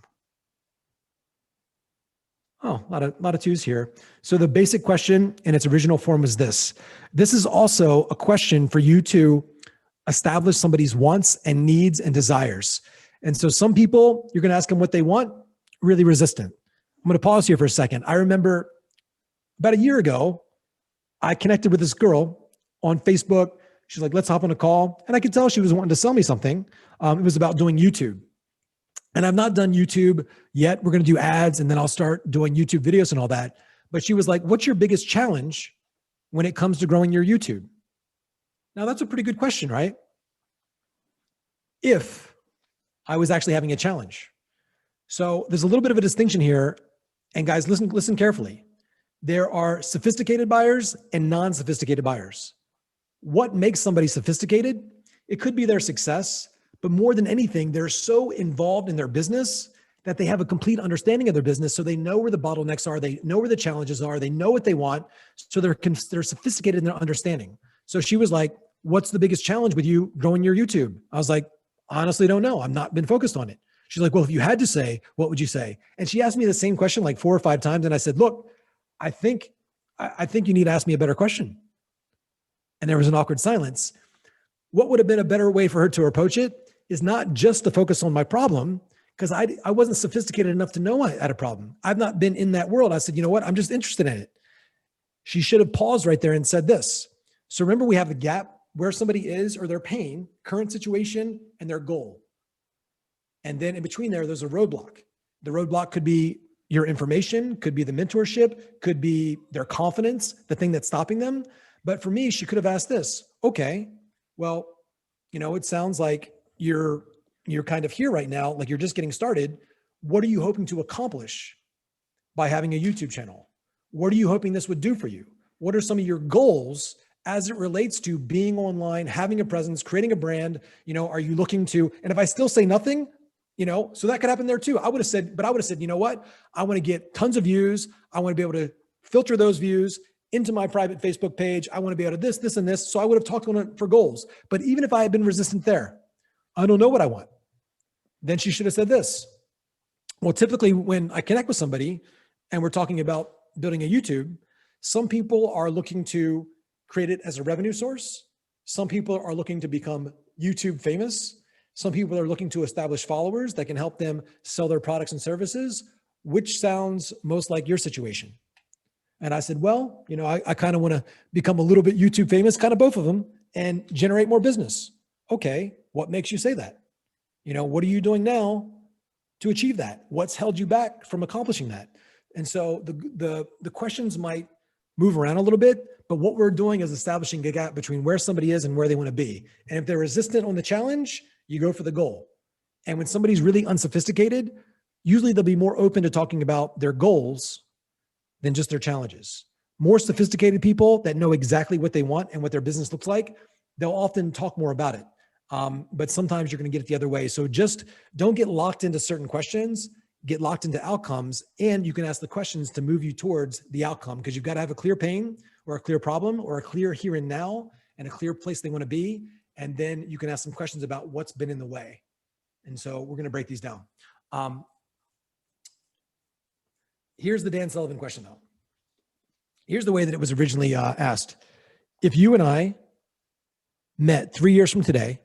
Speaker 5: Oh, a lot of 2s here. So the basic question in its original form was this. This is also a question for you to establish somebody's wants and needs and desires. And so some people, you're going to ask them what they want, really resistant. I'm going to pause here for a second. I remember about a year ago, I connected with this girl on Facebook. She's like, let's hop on a call. And I could tell she was wanting to sell me something. It was about doing YouTube. And I've not done YouTube yet. We're going to do ads and then I'll start doing YouTube videos and all that. But she was like, what's your biggest challenge when it comes to growing your YouTube? Now that's a pretty good question, right? If I was actually having a challenge. So there's a little bit of a distinction here. And guys, listen carefully. There are sophisticated buyers and non-sophisticated buyers. What makes somebody sophisticated? It could be their success, but more than anything, they're so involved in their business that they have a complete understanding of their business. So they know where the bottlenecks are. They know where the challenges are. They know what they want. So they're sophisticated in their understanding. So she was like, what's the biggest challenge with you growing your YouTube? I was like, honestly, don't know. I've not been focused on it. She's like, well, if you had to say, what would you say? And she asked me the same question like 4 or 5 times. And I said, look, I think you need to ask me a better question. And there was an awkward silence. What would have been a better way for her to approach it is not just to focus on my problem, because I wasn't sophisticated enough to know I had a problem. I've not been in that world. I said, you know what? I'm just interested in it. She should have paused right there and said this. So remember, we have the gap where somebody is or their pain, current situation, and their goal. And then in between there's a roadblock. The roadblock could be your information, could be the mentorship, could be their confidence, the thing that's stopping them. But for me, she could have asked this, okay, well, it sounds like you're kind of here right now, like you're just getting started. What are you hoping to accomplish by having a YouTube channel? What are you hoping this would do for you? What are some of your goals as it relates to being online, having a presence, creating a brand? Are you looking to, and if I still say nothing, so that could happen there too. I would have said, you know what? I want to get tons of views. I want to be able to filter those views into my private Facebook page. I want to be able to this, and this. So I would have talked on it for goals. But even if I had been resistant there, I don't know what I want. Then she should have said this. Well, typically when I connect with somebody and we're talking about building a YouTube, some people are looking to create it as a revenue source. Some people are looking to become YouTube famous. Some people are looking to establish followers that can help them sell their products and services. Which sounds most like your situation? And I said, well, I kind of want to become a little bit YouTube famous, kind of both of them, and generate more business. Okay, what makes you say that? What are you doing now to achieve that? What's held you back from accomplishing that? And so the questions might move around a little bit, but what we're doing is establishing a gap between where somebody is and where they want to be. And if they're resistant on the challenge, you go for the goal. And when somebody's really unsophisticated, usually they'll be more open to talking about their goals than just their challenges. More sophisticated people that know exactly what they want and what their business looks like, they'll often talk more about it. But sometimes you're going to get it the other way. So just don't get locked into certain questions, get locked into outcomes, and you can ask the questions to move you towards the outcome, because you've got to have a clear pain or a clear problem or a clear here and now and a clear place they want to be. And then you can ask some questions about what's been in the way. And so we're going to break these down. Here's the Dan Sullivan question though. Here's the way that it was originally asked. If you and I met 3 years from today,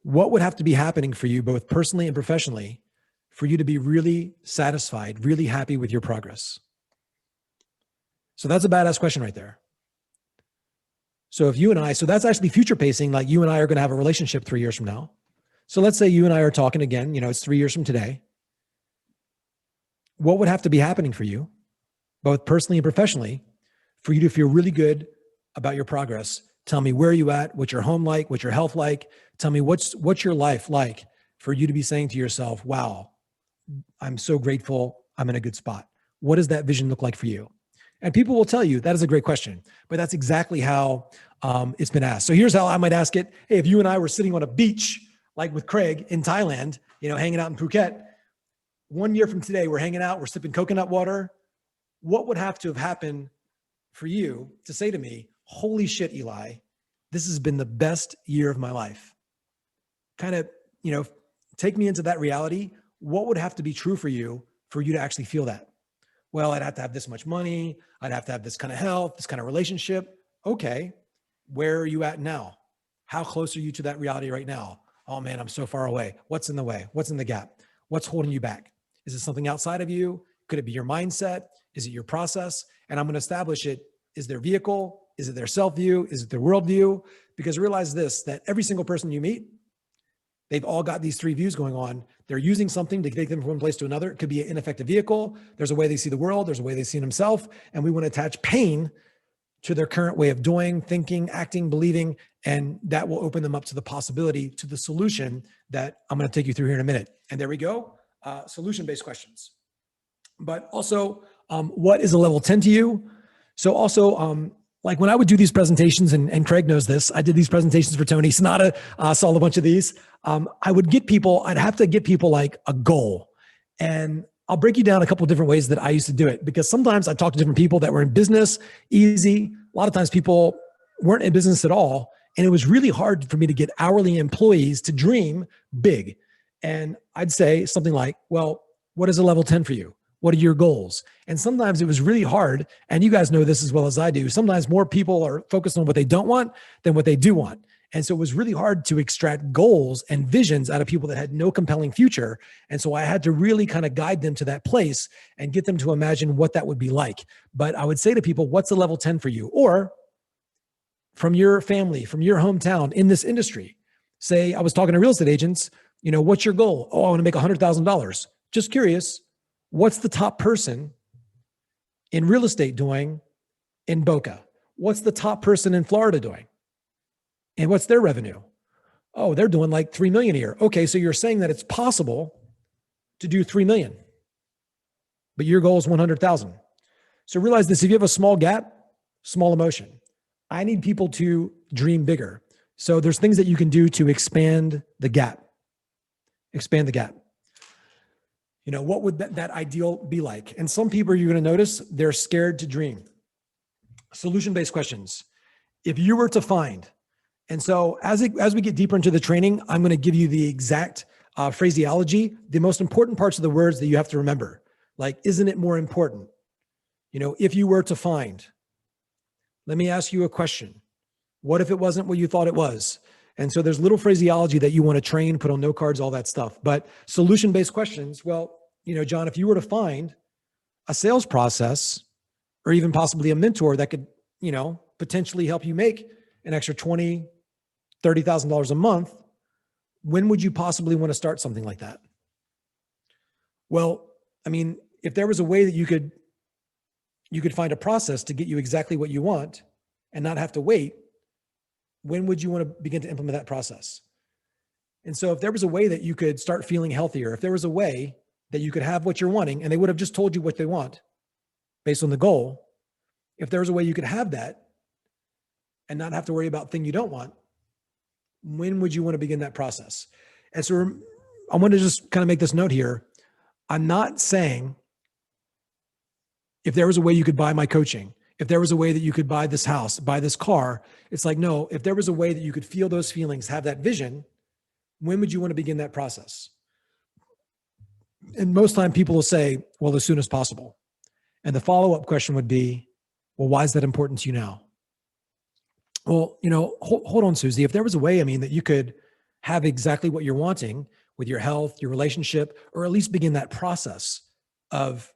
Speaker 5: what would have to be happening for you, both personally and professionally, for you to be really satisfied, really happy with your progress? So that's a badass question right there. So if you and I, so that's actually future pacing, like you and I are going to have a relationship 3 years from now. So let's say you and I are talking again, it's 3 years from today. What would have to be happening for you, both personally and professionally, for you to feel really good about your progress? Tell me where you at, what's your home like, what's your health like? Tell me what's your life like for you to be saying to yourself, wow, I'm so grateful, I'm in a good spot. What does that vision look like for you? And people will tell you that is a great question, but that's exactly how it's been asked. So here's how I might ask it. Hey, if you and I were sitting on a beach, like with Craig in Thailand, hanging out in Phuket, 1 year from today, we're hanging out, we're sipping coconut water. What would have to have happened for you to say to me, holy shit, Eli, this has been the best year of my life? Kind of, take me into that reality. What would have to be true for you to actually feel that? Well, I'd have to have this much money. I'd have to have this kind of health, this kind of relationship. Okay. Where are you at now? How close are you to that reality right now? Oh man, I'm so far away. What's in the way? What's in the gap? What's holding you back? Is it something outside of you? Could it be your mindset? Is it your process? And I'm going to establish it. Is their vehicle? Is it their self-view? Is it their worldview? Because realize this, that every single person you meet, they've all got these three views going on. They're using something to take them from one place to another. It could be an ineffective vehicle. There's a way they see the world. There's a way they see themselves. And we want to attach pain to their current way of doing, thinking, acting, believing, and that will open them up to the possibility, to the solution that I'm going to take you through here in a minute. And there we go. Solution-based questions. But also, what is a level 10 to you? So also, like when I would do these presentations, and Craig knows this, I did these presentations for Tony Sonata, saw a bunch of these. I'd have to get people like a goal. And I'll break you down a couple of different ways that I used to do it, because sometimes I talked to different people that were in business, easy. A lot of times people weren't in business at all. And it was really hard for me to get hourly employees to dream big. And I'd say something like, well, what is a level 10 for you? What are your goals? And sometimes it was really hard. And you guys know this as well as I do. Sometimes more people are focused on what they don't want than what they do want. And so it was really hard to extract goals and visions out of people that had no compelling future. And so I had to really kind of guide them to that place and get them to imagine what that would be like. But I would say to people, what's a level 10 for you? Or from your family, from your hometown in this industry. Say, I was talking to real estate agents, what's your goal? Oh, I want to make $100,000. Just curious, what's the top person in real estate doing in Boca? What's the top person in Florida doing? And what's their revenue? Oh, they're doing like 3 million a year. Okay, so you're saying that it's possible to do 3 million, but your goal is 100,000. So realize this, if you have a small gap, small emotion. I need people to dream bigger. So there's things that you can do to expand the gap. Expand the gap. What would that ideal be like? And some people, you're going to notice, they're scared to dream. Solution-based questions. If you were to find, and so as we get deeper into the training, I'm going to give you the exact phraseology, the most important parts of the words that you have to remember. Like, isn't it more important? If you were to find, let me ask you a question. What if it wasn't what you thought it was? And so there's little phraseology that you want to train, put on note cards, all that stuff. But solution-based questions, well, John, if you were to find a sales process or even possibly a mentor that could, potentially help you make an extra $20,000, $30,000 a month, when would you possibly want to start something like that? Well, if there was a way that you could find a process to get you exactly what you want and not have to wait, when would you want to begin to implement that process? And so if there was a way that you could start feeling healthier, if there was a way that you could have what you're wanting, and they would have just told you what they want based on the goal, if there was a way you could have that and not have to worry about thing you don't want, when would you want to begin that process? And so I want to just kind of make this note here. I'm not saying if there was a way you could buy my coaching, if there was a way that you could buy this house, buy this car, it's like, no, if there was a way that you could feel those feelings, have that vision, when would you want to begin that process? And most time people will say, well, as soon as possible. And the follow-up question would be, well, why is that important to you now? Well, hold on, Susie. If there was a way, that you could have exactly what you're wanting with your health, your relationship, or at least begin that process of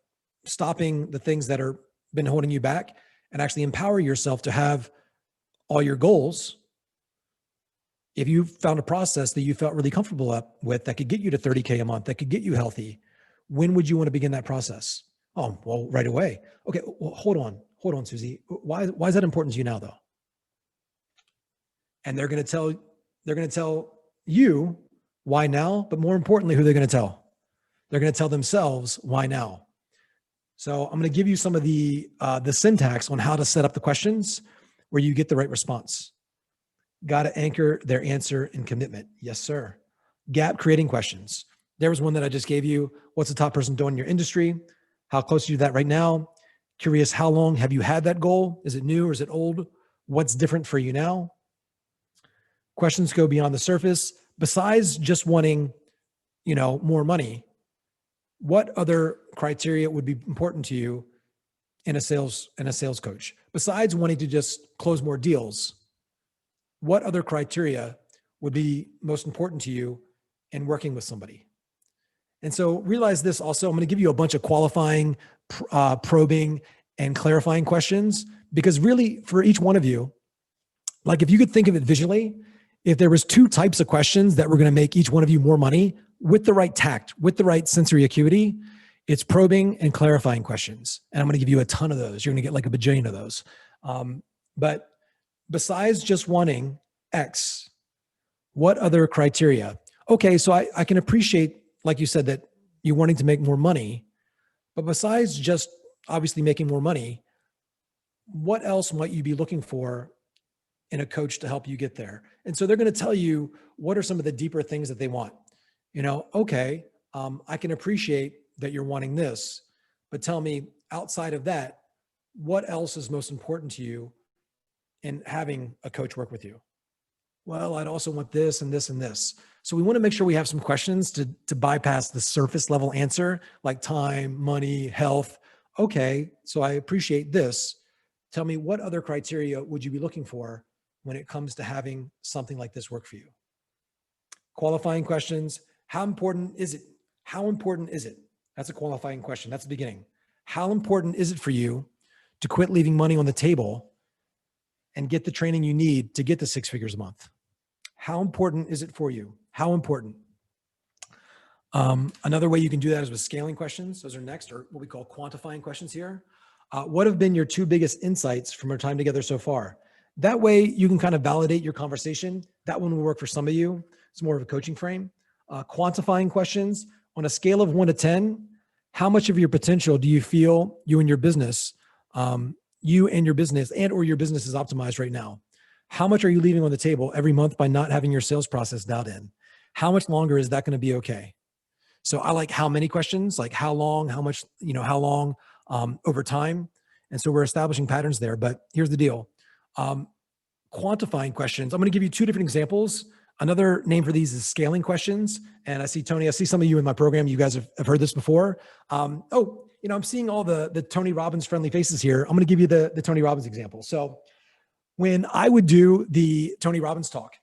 Speaker 5: stopping the things that are been holding you back and actually empower yourself to have all your goals. If you found a process that you felt really comfortable with that could get you to 30K a month, that could get you healthy, when would you want to begin that process? Oh, well, right away. Okay, well, hold on, Susie. Why is that important to you now, though? And they're going to tell you why now, but more importantly, who they're going to tell. They're going to tell themselves why now. So I'm going to give you some of the syntax on how to set up the questions where you get the right response. Got to anchor their answer in commitment. Yes, sir. Gap creating questions. There was one that I just gave you. What's the top person doing in your industry? How close are you to that right now? Curious, how long have you had that goal? Is it new or is it old? What's different for you now? Questions go beyond the surface. Besides just wanting, more money, what other criteria would be important to you in a sales coach? Besides wanting to just close more deals, what other criteria would be most important to you in working with somebody? And so realize this also, I'm going to give you a bunch of qualifying, probing, and clarifying questions, because really for each one of you, like if you could think of it visually, if there was 2 types of questions that were going to make each one of you more money with the right tact, with the right sensory acuity, it's probing and clarifying questions. And I'm going to give you a ton of those. You're going to get like a bajillion of those. But besides just wanting X, what other criteria? Okay, so I can appreciate, like you said, that you're wanting to make more money, but besides just obviously making more money, what else might you be looking for in a coach to help you get there? And so they're going to tell you what are some of the deeper things that they want. Okay, I can appreciate that you're wanting this, but tell me outside of that, what else is most important to you in having a coach work with you? Well, I'd also want this and this and this. So we want to make sure we have some questions to bypass the surface level answer, like time, money, health. Okay, so I appreciate this. Tell me, what other criteria would you be looking for when it comes to having something like this work for you? Qualifying questions. How important is it? How important is it? That's a qualifying question. That's the beginning. How important is it for you to quit leaving money on the table and get the training you need to get to 6 figures a month? How important is it for you? How important? Another way you can do that is with scaling questions. Those are next, or what we call quantifying questions here. What have been your 2 biggest insights from our time together so far? That way you can kind of validate your conversation. That one will work for some of you. It's more of a coaching frame. Quantifying questions on a scale of 1 to 10, how much of your potential do you feel you and your business and or your business is optimized right now? How much are you leaving on the table every month by not having your sales process dialed in? How much longer is that going to be okay? So I like how many questions, like how long, how much, how long over time. And so we're establishing patterns there, but here's the deal. Quantifying questions. I'm going to give you 2 different examples. Another name for these is scaling questions. And I see, Tony, I see some of you in my program. You guys have heard this before. I'm seeing all the Tony Robbins friendly faces here. I'm going to give you the Tony Robbins example. So when I would do the Tony Robbins talk,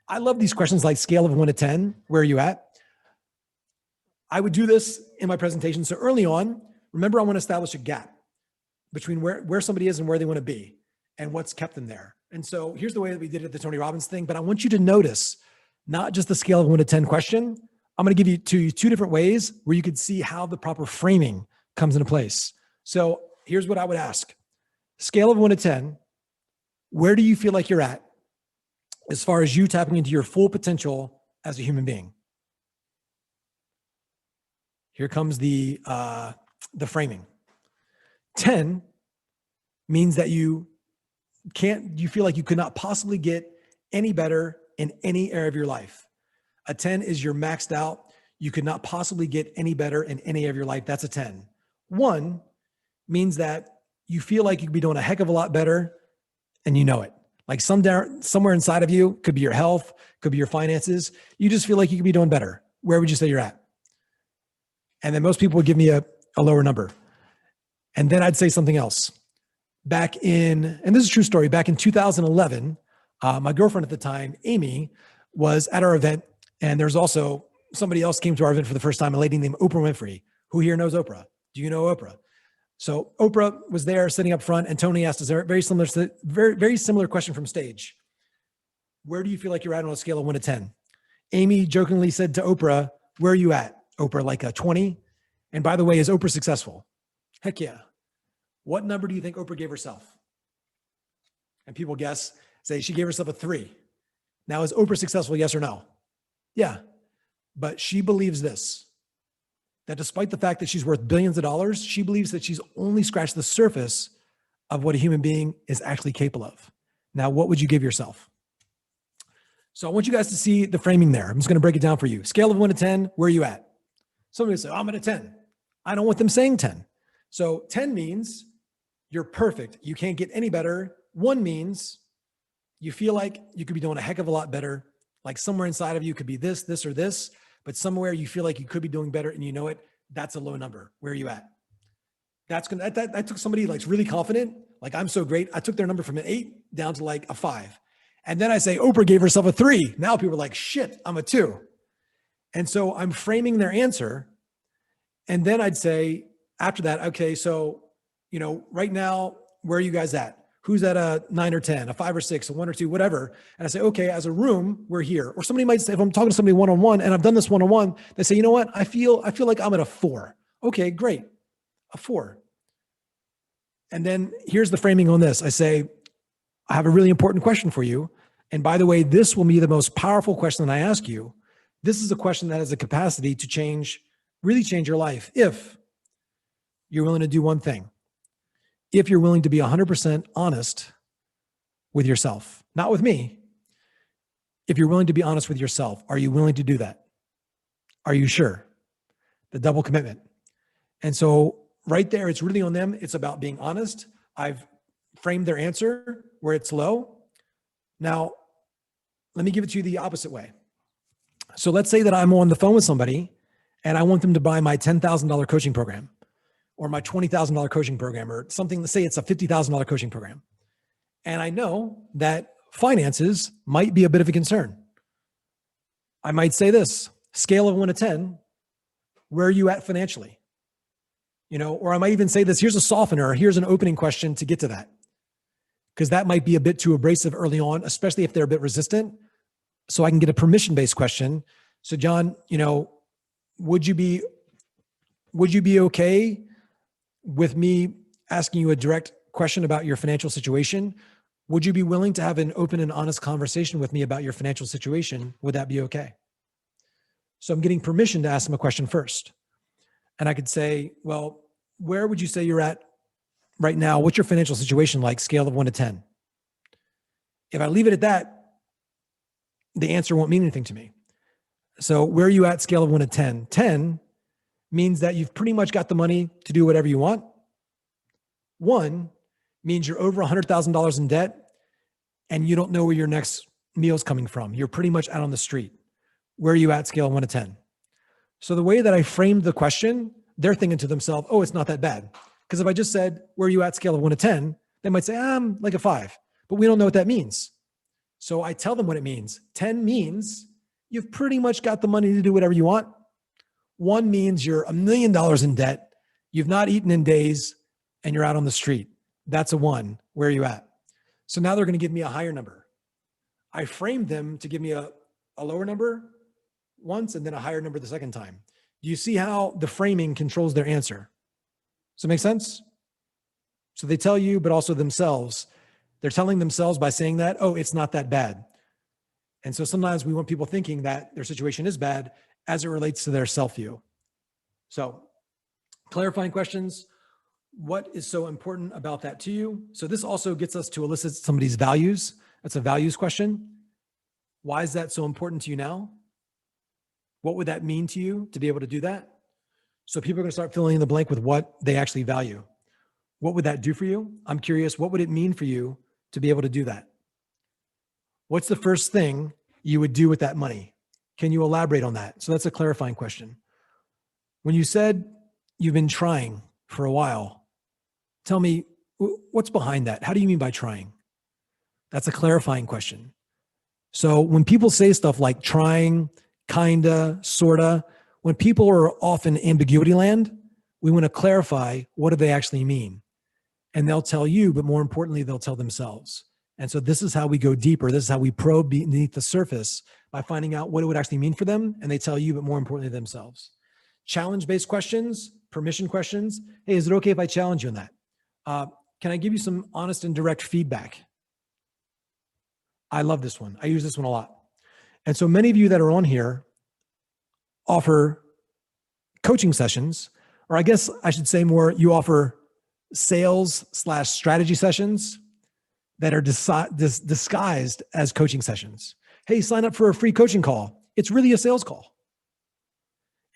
Speaker 5: I love these questions like scale of 1 to 10, where are you at? I would do this in my presentation. So early on, remember, I want to establish a gap between where somebody is and where they want to be and what's kept them there. And so here's the way that we did it at the Tony Robbins thing, but I want you to notice not just the scale of 1 to 10 question. I'm going to give you 2 different ways where you could see how the proper framing comes into place. So here's what I would ask. Scale of 1 to 10, where do you feel like you're at as far as you tapping into your full potential as a human being? Here comes the framing. 10 means that you feel like you could not possibly get any better in any area of your life. A 10 is you're maxed out. You could not possibly get any better in any area of your life. That's a 10. 1 means that you feel like you could be doing a heck of a lot better and you know it. Like somewhere inside of you, could be your health, could be your finances. You just feel like you could be doing better. Where would you say you're at? And then most people would give me a lower number. And then I'd say something else. And this is a true story, back in 2011, my girlfriend at the time, Amy, was at our event. And there's also somebody else came to our event for the first time, a lady named Oprah Winfrey. Who here knows Oprah? Do you know Oprah? So Oprah was there sitting up front, and Tony asked us a very similar question from stage. Where do you feel like you're at on a scale of 1 to 10? Amy jokingly said to Oprah, where are you at? Oprah, like a 20. And by the way, is Oprah successful? Heck yeah. What number do you think Oprah gave herself? And people say she gave herself a 3. Now, is Oprah successful? Yes or no? Yeah. But she believes this, that despite the fact that she's worth billions of dollars, she believes that she's only scratched the surface of what a human being is actually capable of. Now, what would you give yourself? So I want you guys to see the framing there. I'm just going to break it down for you. Scale of 1 to 10, where are you at? Somebody would say, I'm at a 10. I don't want them saying 10. So 10 means you're perfect. You can't get any better. 1 means you feel like you could be doing a heck of a lot better. Like somewhere inside of you could be this, this, or this, but somewhere you feel like you could be doing better and you know it. That's a low number. Where are you at? That took somebody like really confident. Like, I'm so great. I took their number from an 8 down to like a 5. And then I say, Oprah gave herself a 3. Now people are like, shit, I'm a 2. And so I'm framing their answer. And then I'd say after that, okay, so, right now, where are you guys at? Who's at a 9 or 10, a 5 or 6, a 1 or 2, whatever. And I say, okay, as a room, we're here. Or somebody might say, if I'm talking to somebody one-on-one and I've done this one-on-one, they say, you know what? I feel like I'm at a 4. Okay, great. A 4. And then here's the framing on this. I say, I have a really important question for you. And by the way, this will be the most powerful question that I ask you. This is a question that has the capacity to really change your life if you're willing to do one thing. If you're willing to be 100% honest with yourself, not with me. If you're willing to be honest with yourself, are you willing to do that? Are you sure? The double commitment. And so right there, it's really on them. It's about being honest. I've framed their answer where it's low. Now, let me give it to you the opposite way. So let's say that I'm on the phone with somebody and I want them to buy my $10,000 coaching program or my $20,000 coaching program or something. Let's say it's a $50,000 coaching program. And I know that finances might be a bit of a concern. I might say this, scale of 1 to 10, where are you at financially? Or I might even say this, here's a softener, here's an opening question to get to that. because that might be a bit too abrasive early on, especially if they're a bit resistant. So I can get a permission-based question. So John, would you be okay with me asking you a direct question about your financial situation? Would you be willing to have an open and honest conversation with me about your financial situation? Would that be okay? So I'm getting permission to ask them a question first. And I could say, well, where would you say you're at right now? What's your financial situation like, scale of 1 to 10? If I leave it at that, the answer won't mean anything to me. So where are you at, scale of 1 to 10? 10 means that you've pretty much got the money to do whatever you want. 1 means you're over $100,000 in debt and you don't know where your next meal's coming from. You're pretty much out on the street. Where are you at, scale of 1 to 10? So the way that I framed the question, they're thinking to themselves, oh, it's not that bad. Because if I just said, where are you at, scale of 1 to 10? They might say, I'm like a 5, but we don't know what that means. So I tell them what it means. 10 means you've pretty much got the money to do whatever you want. 1 means you're $1 million in debt. You've not eaten in days and you're out on the street. That's a 1. Where are you at? So now they're going to give me a higher number. I framed them to give me a lower number once and then a higher number the second time. Do you see how the framing controls their answer? Does that make sense? So they tell you, but also themselves. They're telling themselves by saying that, oh, it's not that bad. And so sometimes we want people thinking that their situation is bad as it relates to their self-view. So clarifying questions. What is so important about that to you? So this also gets us to elicit somebody's values. That's a values question. Why is that so important to you now? What would that mean to you to be able to do that? So people are going to start filling in the blank with what they actually value. What would that do for you? I'm curious, what would it mean for you to be able to do that? What's the first thing you would do with that money? Can you elaborate on that? So that's a clarifying question. When you said you've been trying for a while, tell me what's behind that? How do you mean by trying? That's a clarifying question. So when people say stuff like trying, kinda, sorta, when people are off in ambiguity land, we want to clarify what do they actually mean? And they'll tell you, but more importantly, they'll tell themselves. And so this is how we go deeper. This is how we probe beneath the surface by finding out what it would actually mean for them. And they tell you, but more importantly, themselves. Challenge-based questions, permission questions. Hey, is it okay if I challenge you on that? Can I give you some honest and direct feedback? I love this one. I use this one a lot. And so many of you that are on here offer coaching sessions, or I guess I should say more, you offer sales/strategy sessions that are disguised as coaching sessions. Hey, sign up for a free coaching call. It's really a sales call.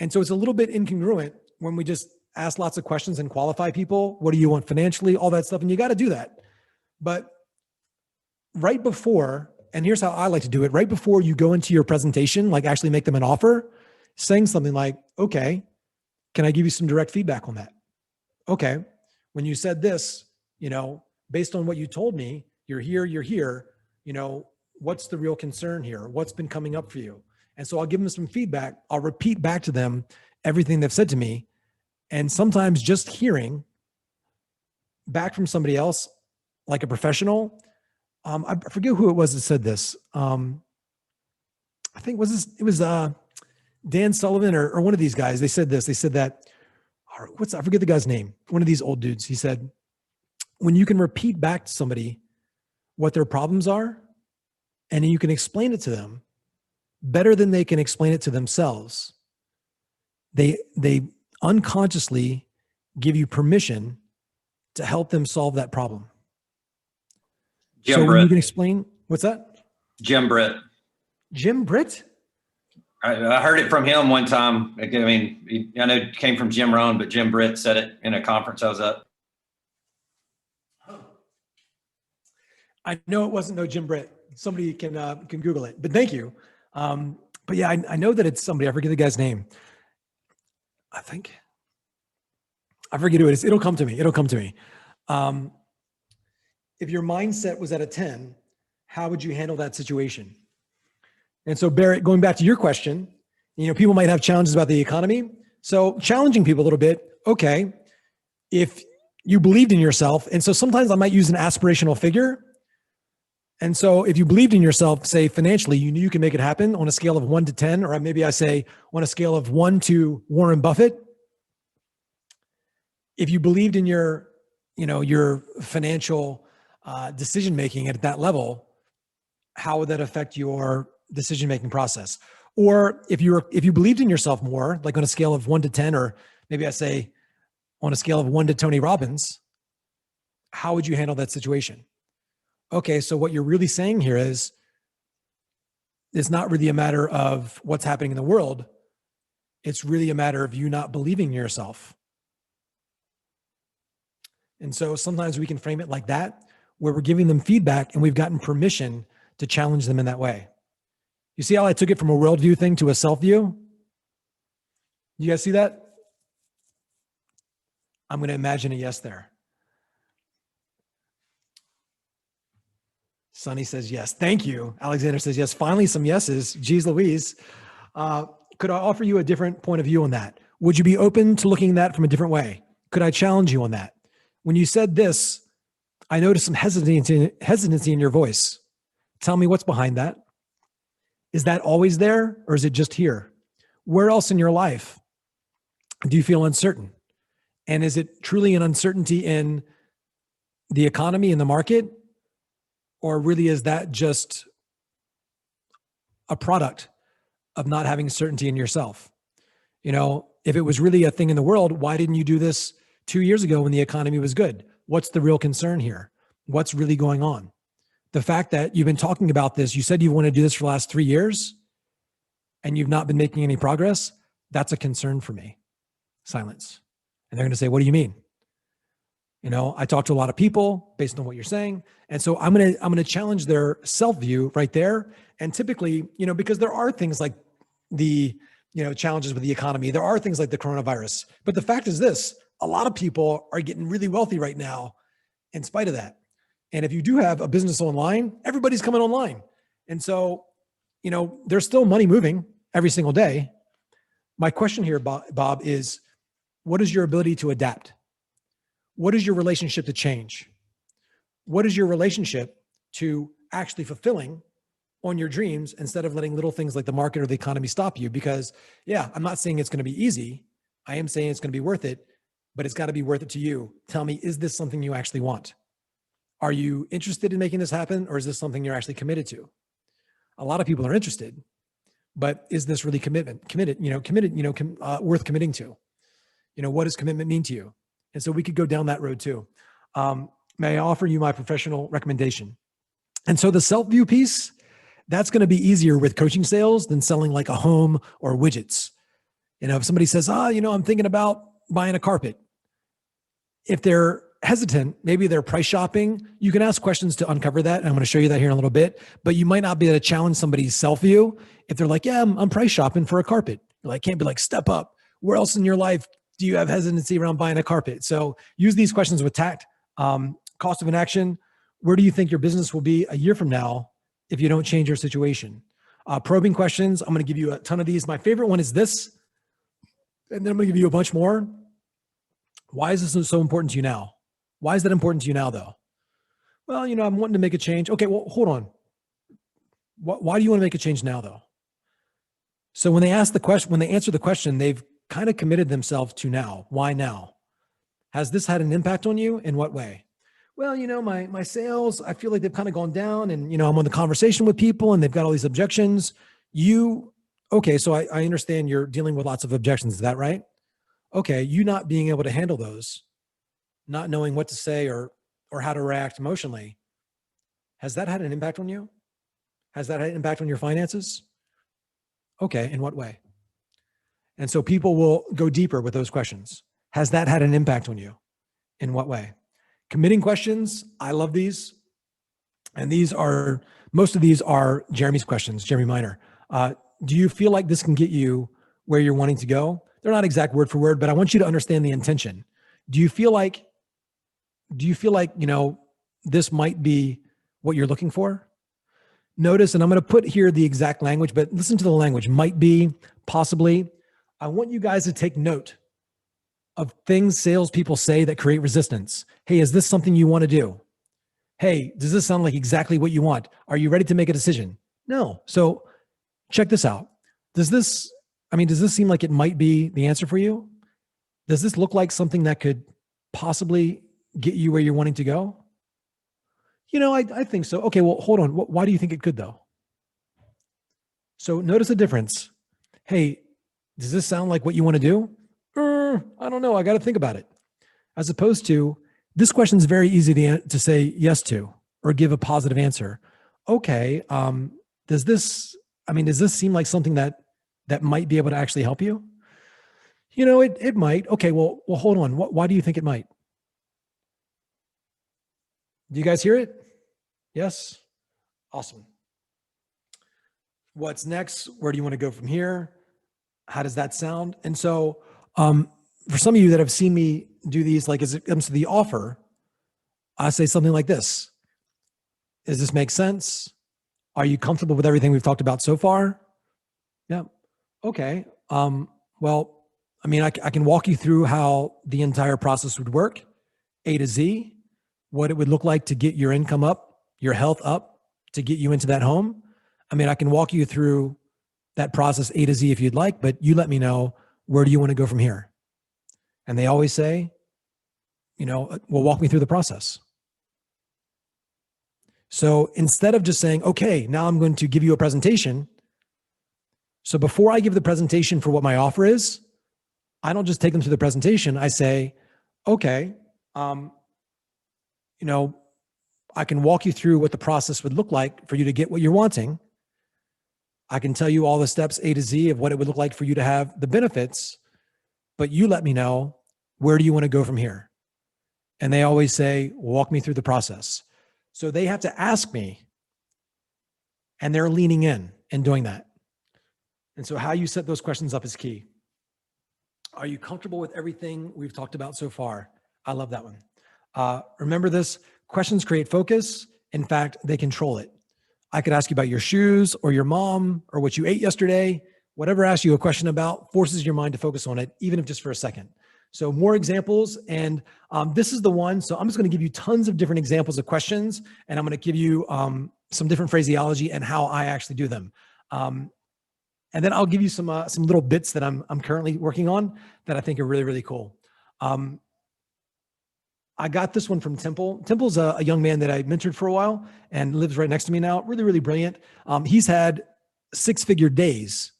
Speaker 5: And so it's a little bit incongruent when we just ask lots of questions and qualify people. What do you want financially? All that stuff. And you got to do that. But right before, and here's how I like to do it, right before you go into your presentation, like actually make them an offer, saying something like, okay, can I give you some direct feedback on that? Okay, when you said this, based on what you told me, you're here, what's the real concern here? What's been coming up for you? And so I'll give them some feedback. I'll repeat back to them everything they've said to me. And sometimes just hearing back from somebody else, like a professional, I forget who it was that said this. I think it was Dan Sullivan or one of these guys. They said this. They said that, I forget the guy's name. One of these old dudes. He said, when you can repeat back to somebody what their problems are, and you can explain it to them better than they can explain it to themselves, they unconsciously give you permission to help them solve that problem.
Speaker 3: Jim
Speaker 5: When you
Speaker 3: Britt.
Speaker 5: can explain, what's that?
Speaker 3: Jim Britt.
Speaker 5: Jim Britt?
Speaker 3: I heard it from him one time. I know it came from Jim Rohn, but Jim Britt said it in a conference I was at.
Speaker 5: I know it wasn't Jim Britt. Somebody can Google it, but thank you. But yeah, I know that it's somebody. I forget the guy's name. I forget who it is. It'll come to me. If your mindset was at a 10, how would you handle that situation? And so Barrett, going back to your question, people might have challenges about the economy. So challenging people a little bit. Okay, if you believed in yourself, and so sometimes I might use an aspirational figure. And so if you believed in yourself, say financially, you knew you can make it happen on a scale of 1 to 10, or maybe I say on a scale of 1 to Warren Buffett. If you believed in your, your financial decision-making at that level, how would that affect your decision-making process? Or if you believed in yourself more, like on a scale of 1 to 10, or maybe I say on a scale of 1 to Tony Robbins, how would you handle that situation? Okay, so what you're really saying here is it's not really a matter of what's happening in the world. It's really a matter of you not believing in yourself. And so sometimes we can frame it like that, where we're giving them feedback and we've gotten permission to challenge them in that way. You see how I took it from a worldview thing to a self view? You guys see that? I'm going to imagine a yes there. Sonny says yes. Thank you. Alexander says yes. Finally, some yeses. Geez Louise. Could I offer you a different point of view on that? Would you be open to looking at that from a different way? Could I challenge you on that? When you said this, I noticed some hesitancy in your voice. Tell me what's behind that. Is that always there, or is it just here? Where else in your life do you feel uncertain? And is it truly an uncertainty in the economy, in the market? Or really is that just a product of not having certainty in yourself? If it was really a thing in the world, why didn't you do this 2 years ago when the economy was good? What's the real concern here? What's really going on? The fact that you've been talking about this, you said you want to do this for the last 3 years and you've not been making any progress, that's a concern for me. Silence. And they're going to say, what do you mean? I talk to a lot of people based on what you're saying. And so I'm going to challenge their self-view right there. And typically, because there are things like the, challenges with the economy, there are things like the coronavirus. But the fact is this, a lot of people are getting really wealthy right now in spite of that. And if you do have a business online, everybody's coming online. And so, there's still money moving every single day. My question here, Bob, is what is your ability to adapt? What is your relationship to change? What is your relationship to actually fulfilling on your dreams instead of letting little things like the market or the economy stop you? Because I'm not saying it's going to be easy. I am saying it's going to be worth it, but it's got to be worth it to you. Tell me, is this something you actually want? Are you interested in making this happen? Or is this something you're actually committed to? A lot of people are interested, but is this really committed, worth committing to? What does commitment mean to you? And so we could go down that road too. May I offer you my professional recommendation? And so the self-view piece, that's going to be easier with coaching sales than selling like a home or widgets. If somebody says, I'm thinking about buying a carpet. If they're hesitant, maybe they're price shopping, you can ask questions to uncover that. And I'm going to show you that here in a little bit, but you might not be able to challenge somebody's self-view. If they're like, I'm price shopping for a carpet. Can't be like, step up. Where else in your life do you have hesitancy around buying a carpet? So use these questions with tact. Cost of inaction. Where do you think your business will be a year from now if you don't change your situation? Probing questions. I'm going to give you a ton of these. My favorite one is this. And then I'm going to give you a bunch more. Why is this so important to you now? Why is that important to you now though? Well, I'm wanting to make a change. Okay, well, hold on. Why do you want to make a change now though? So when they ask the question, when they answer the question, they've kind of committed themselves to now. Why now? Has this had an impact on you? In what way? Well, my sales, I feel like they've kind of gone down and, I'm on the conversation with people and they've got all these objections. Okay, so I understand you're dealing with lots of objections. Is that right? Okay, you not being able to handle those, not knowing what to say or how to react emotionally. Has that had an impact on you? Has that had an impact on your finances? Okay, in what way? And so people will go deeper with those questions. Has that had an impact on you? In what way? Committing questions, I love these. And most of these are Jeremy's questions, Jeremy Miner. Do you feel like this can get you where you're wanting to go? They're not exact word for word, but I want you to understand the intention. Do you feel like, this might be what you're looking for? Notice, and I'm going to put here the exact language, but listen to the language. Might be, possibly. I want you guys to take note of things salespeople say that create resistance. Hey, is this something you want to do? Hey, does this sound like exactly what you want? Are you ready to make a decision? No. So check this out. Does this seem like it might be the answer for you? Does this look like something that could possibly get you where you're wanting to go? I think so. Okay, well, hold on. Why do you think it could though? So notice the difference. Hey, does this sound like what you want to do? I don't know. I got to think about it. As opposed to, this question is very easy to say yes to or give a positive answer. Okay. Does this seem like something that might be able to actually help you? It might. Okay. Well, hold on. Why do you think it might? Do you guys hear it? Yes. Awesome. What's next? Where do you want to go from here? How does that sound? And so, for some of you that have seen me do these, like as it comes to the offer, I say something like this. Does this make sense? Are you comfortable with everything we've talked about so far? Yeah. Okay. Well, I can walk you through how the entire process would work, A to Z, what it would look like to get your income up, your health up, to get you into that home. I can walk you through that process A to Z if you'd like, but you let me know, where do you want to go from here? And they always say, well, walk me through the process. So instead of just saying, okay, now I'm going to give you a presentation. So before I give the presentation for what my offer is, I don't just take them through the presentation. I say, okay, I can walk you through what the process would look like for you to get what you're wanting. I can tell you all the steps A to Z of what it would look like for you to have the benefits, but you let me know, where do you want to go from here? And they always say, walk me through the process. So they have to ask me, and they're leaning in and doing that. And so how you set those questions up is key. Are you comfortable with everything we've talked about so far? I love that one. Remember this, questions create focus. In fact, they control it. I could ask you about your shoes or your mom or what you ate yesterday. Whatever I ask you a question about forces your mind to focus on it, even if just for a second. So more examples. And this is the one. So I'm just going to give you tons of different examples of questions, and I'm going to give you some different phraseology and how I actually do them. And then I'll give you some little bits that I'm currently working on that I think are really, really cool. I got this one from Temple. Temple's a young man that I mentored for a while and lives right next to me now. Really, really brilliant. He's had 6-figure days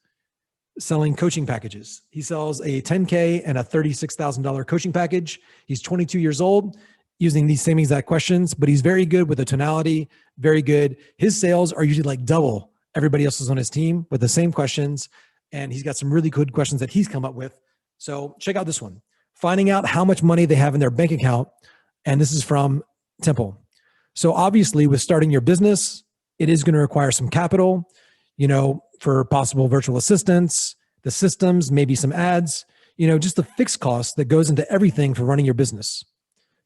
Speaker 5: selling coaching packages. He sells a $10K and a $36,000 coaching package. He's 22 years old, using these same exact questions, but he's very good with the tonality, very good. His sales are usually like double everybody else's on his team with the same questions. And he's got some really good questions that he's come up with. So check out this one. Finding out how much money they have in their bank account. And this is from Temple. So obviously with starting your business, it is going to require some capital, for possible virtual assistants, the systems, maybe some ads, just the fixed cost that goes into everything for running your business.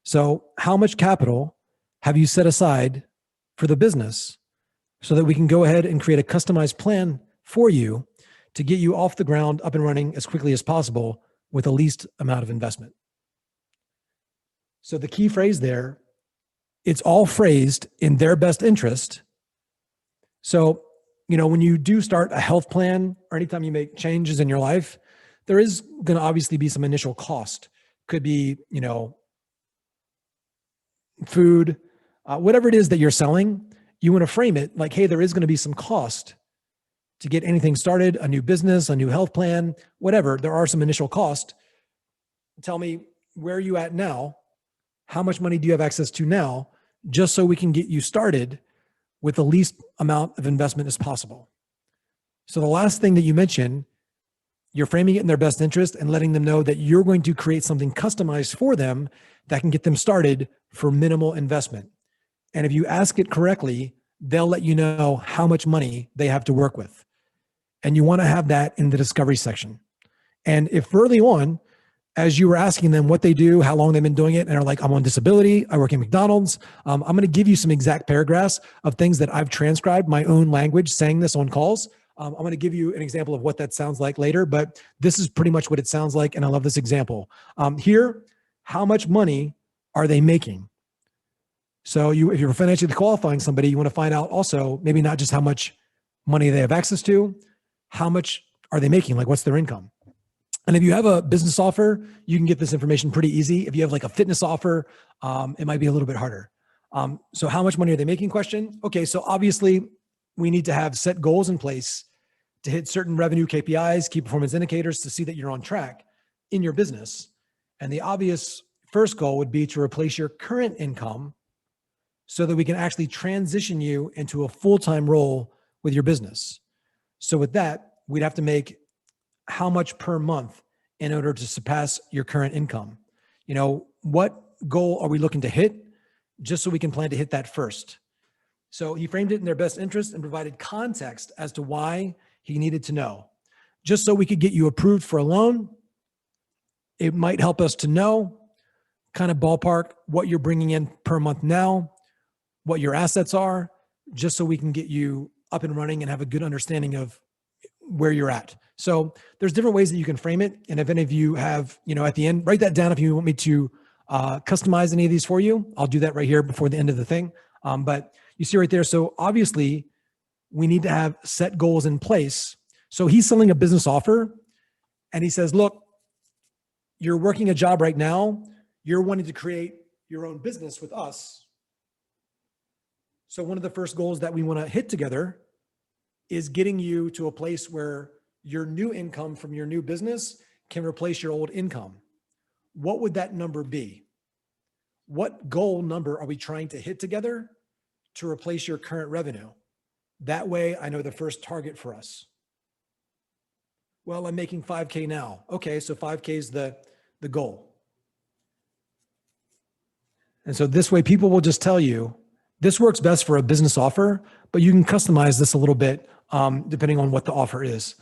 Speaker 5: So how much capital have you set aside for the business so that we can go ahead and create a customized plan for you to get you off the ground, up and running as quickly as possible with the least amount of investment? So the key phrase there, it's all phrased in their best interest. So, when you do start a health plan or anytime you make changes in your life, there is going to obviously be some initial cost. Could be, food, whatever it is that you're selling, you want to frame it like, hey, there is going to be some cost to get anything started, a new business, a new health plan, whatever. There are some initial costs. Tell me, where are you at now? How much money do you have access to now? Just so we can get you started with the least amount of investment as possible. So the last thing that you mentioned, you're framing it in their best interest and letting them know that you're going to create something customized for them that can get them started for minimal investment. And if you ask it correctly, they'll let you know how much money they have to work with. And you want to have that in the discovery section. And if early on, as you were asking them what they do, how long they've been doing it, and are like, I'm on disability, I work in McDonald's, I'm going to give you some exact paragraphs of things that I've transcribed my own language saying this on calls. I'm going to give you an example of what that sounds like later, but this is pretty much what it sounds like. And I love this example. Here, how much money are they making? So if you're financially qualifying somebody, you want to find out also maybe not just how much money they have access to, how much are they making? Like what's their income? And if you have a business offer, you can get this information pretty easy. If you have like a fitness offer, it might be a little bit harder. So how much money are they making question? Okay, so obviously we need to have set goals in place to hit certain revenue KPIs, key performance indicators to see that you're on track in your business. And the obvious first goal would be to replace your current income so that we can actually transition you into a full-time role with your business. So with that, we'd have to make how much per month in order to surpass your current income. You know, what goal are we looking to hit just so we can plan to hit that first? So he framed it in their best interest and provided context as to why he needed to know. Just so we could get you approved for a loan, it might help us to know kind of ballpark what you're bringing in per month now, what your assets are, just so we can get you up and running and have a good understanding of where you're at. So there's different ways that you can frame it. And if any of you have, you know, at the end, write that down if you want me to customize any of these for you. I'll do that right here before the end of the thing. But you see right there. So obviously we need to have set goals in place. So he's selling a business offer and he says, look, you're working a job right now. You're wanting to create your own business with us. So one of the first goals that we want to hit together is getting you to a place where your new income from your new business can replace your old income. What would that number be? What goal number are we trying to hit together to replace your current revenue? That way I know the first target for us. Well, I'm making 5K now. Okay, so 5K is the goal. And so this way people will just tell you, this works best for a business offer, but you can customize this a little bit depending on what the offer is.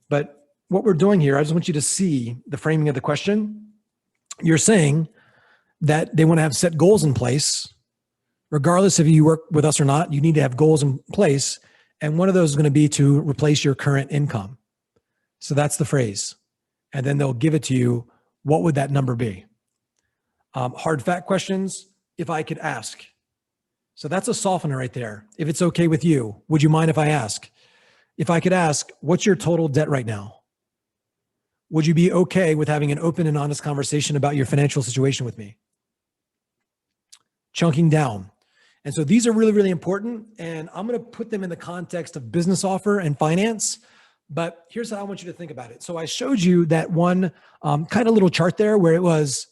Speaker 5: But what we're doing here, I just want you to see the framing of the question. You're saying that they want to have set goals in place. Regardless if you work with us or not, you need to have goals in place. And one of those is going to be to replace your current income. So that's the phrase. And then they'll give it to you. What would that number be? Hard fact questions, if I could ask. So that's a softener right there. If it's okay with you, would you mind if I ask? If I could ask, what's your total debt right now? Would you be okay with having an open and honest conversation about your financial situation with me? Chunking down. And so these are really, really important. And I'm going to put them in the context of business offer and finance. But here's how I want you to think about it. So I showed you that one kind of little chart there where it was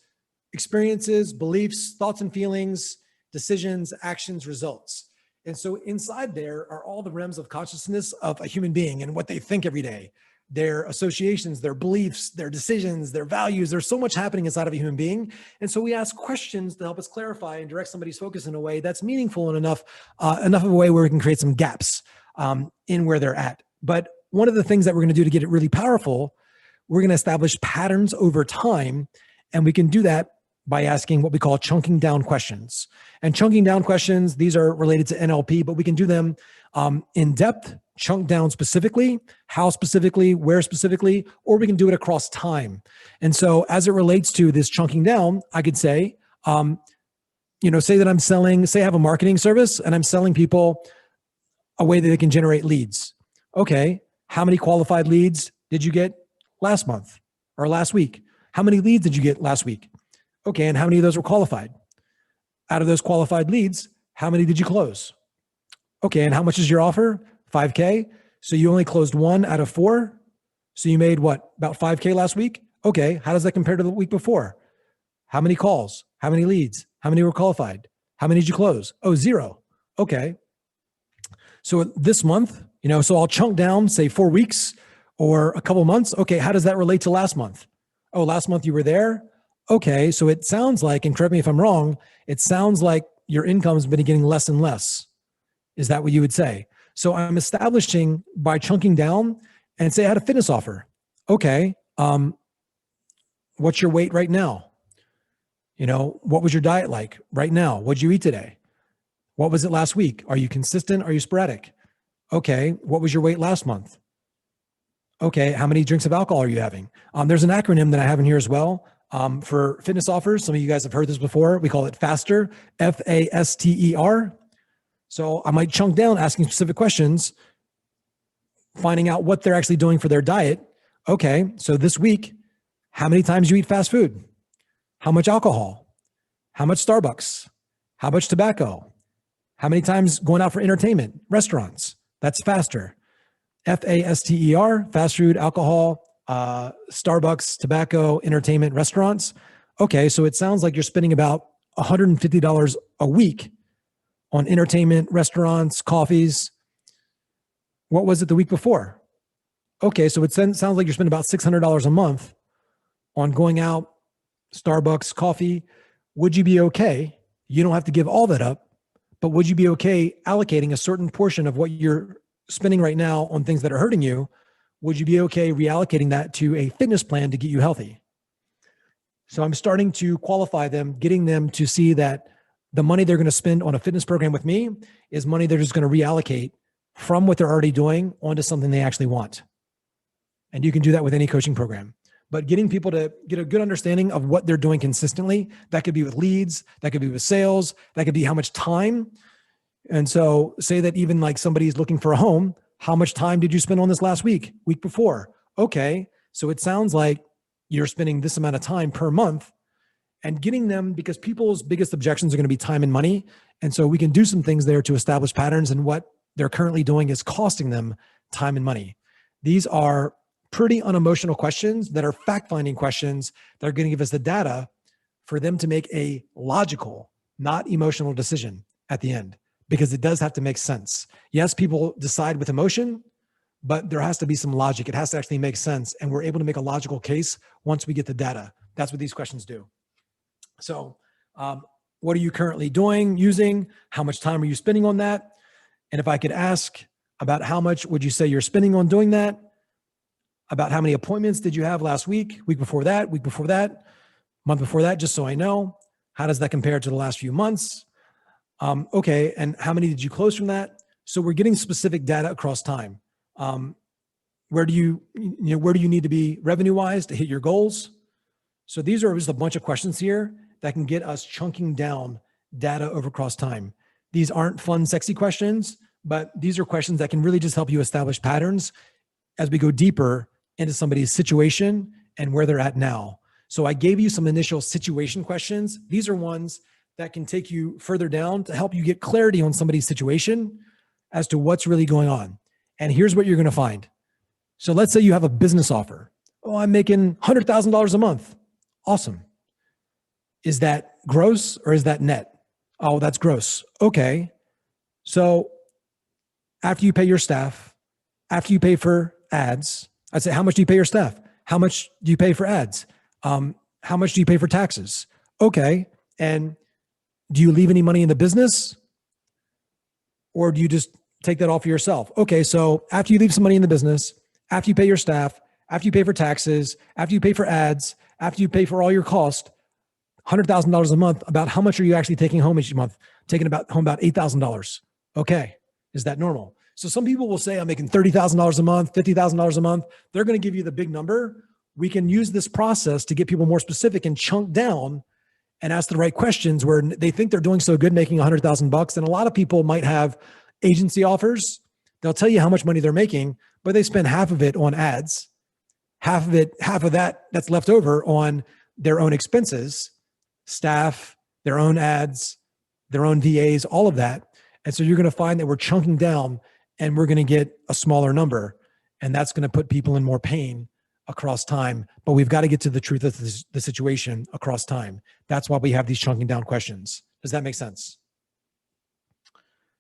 Speaker 5: experiences, beliefs, thoughts and feelings, decisions, actions, results. And so inside there are all the realms of consciousness of a human being and what they think every day, their associations, their beliefs, their decisions, their values. There's so much happening inside of a human being. And so we ask questions to help us clarify and direct somebody's focus in a way that's meaningful and enough of a way where we can create some gaps in where they're at. But one of the things that we're going to do to get it really powerful, we're going to establish patterns over time. And we can do that by asking what we call chunking down questions. And chunking down questions, these are related to NLP, but we can do them in depth, chunk down specifically, how specifically, where specifically, or we can do it across time. And so as it relates to this chunking down, I could say, say that I'm selling, say I have a marketing service and I'm selling people a way that they can generate leads. Okay, how many qualified leads did you get last month or last week? How many leads did you get last week? Okay, and how many of those were qualified? Out of those qualified leads, how many did you close? Okay, and how much is your offer? 5K. So you only closed 1 out of 4. So you made what, about 5K last week? Okay, how does that compare to the week before? How many calls? How many leads? How many were qualified? How many did you close? Oh, 0. Okay. So this month, so I'll chunk down, say 4 weeks or a couple months. Okay, how does that relate to last month? Oh, last month you were there? Okay, so it sounds like, and correct me if I'm wrong, it sounds like your income has been getting less and less. Is that what you would say? So I'm establishing by chunking down and say I had a fitness offer. Okay, what's your weight right now? What was your diet like right now? What'd you eat today? What was it last week? Are you consistent? Are you sporadic? Okay, what was your weight last month? Okay, how many drinks of alcohol are you having? There's an acronym that I have in here as well. For fitness offers, some of you guys have heard this before. We call it FASTER, FASTER. So I might chunk down asking specific questions, finding out what they're actually doing for their diet. Okay, so this week, how many times you eat fast food? How much alcohol? How much Starbucks? How much tobacco? How many times going out for entertainment, restaurants? That's FASTER. FASTER, fast food, alcohol, Starbucks, tobacco, entertainment, restaurants. Okay, so it sounds like you're spending about $150 a week on entertainment, restaurants, coffees. What was it the week before? Okay, so it sounds like you're spending about $600 a month on going out, Starbucks, coffee. Would you be okay? You don't have to give all that up, but would you be okay allocating a certain portion of what you're spending right now on things that are hurting you? Would you be okay reallocating that to a fitness plan to get you healthy? So I'm starting to qualify them, getting them to see that the money they're going to spend on a fitness program with me is money they're just going to reallocate from what they're already doing onto something they actually want. And you can do that with any coaching program. But getting people to get a good understanding of what they're doing consistently, that could be with leads, that could be with sales, that could be how much time. And so say that even like somebody's looking for a home, how much time did you spend on this last week before? Okay, so it sounds like you're spending this amount of time per month, and getting them, because people's biggest objections are going to be time and money. And so we can do some things there to establish patterns, and what they're currently doing is costing them time and money. These are pretty unemotional questions that are fact-finding questions that are going to give us the data for them to make a logical, not emotional decision at the end, because it does have to make sense. Yes, people decide with emotion, but there has to be some logic. It has to actually make sense. And we're able to make a logical case once we get the data. That's what these questions do. So what are you currently doing, using? How much time are you spending on that? And if I could ask about how much would you say you're spending on doing that? About how many appointments did you have last week before that, month before that, just so I know. How does that compare to the last few months? Okay, and how many did you close from that? So we're getting specific data across time. Where do you need to be revenue-wise to hit your goals? So these are just a bunch of questions here that can get us chunking down data over across time. These aren't fun, sexy questions, but these are questions that can really just help you establish patterns as we go deeper into somebody's situation and where they're at now. So I gave you some initial situation questions. These are ones that can take you further down to help you get clarity on somebody's situation as to what's really going on. And here's what you're going to find. So let's say you have a business offer. Oh, I'm making $100,000 a month. Awesome. Is that gross or is that net? Oh, that's gross. Okay. So after you pay your staff, after you pay for ads, I'd say, how much do you pay your staff? How much do you pay for ads? How much do you pay for taxes? Okay. And do you leave any money in the business, or do you just take that all for yourself? Okay. So after you leave some money in the business, after you pay your staff, after you pay for taxes, after you pay for ads, after you pay for all your cost, $100,000 a month, about how much are you actually taking home each month? Taking home about $8,000. Okay. Is that normal? So some people will say, I'm making $30,000 a month, $50,000 a month. They're going to give you the big number. We can use this process to get people more specific and chunk down and ask the right questions where they think they're doing so good, making $100,000. And a lot of people might have agency offers. They'll tell you how much money they're making, but they spend half of it on ads, half of that that's left over on their own expenses, staff, their own ads, their own VAs, all of that. And so you're going to find that we're chunking down and we're going to get a smaller number. And that's going to put people in more pain across time. But we've got to get to the truth of the situation across time. That's why we have these chunking down questions. Does that make sense?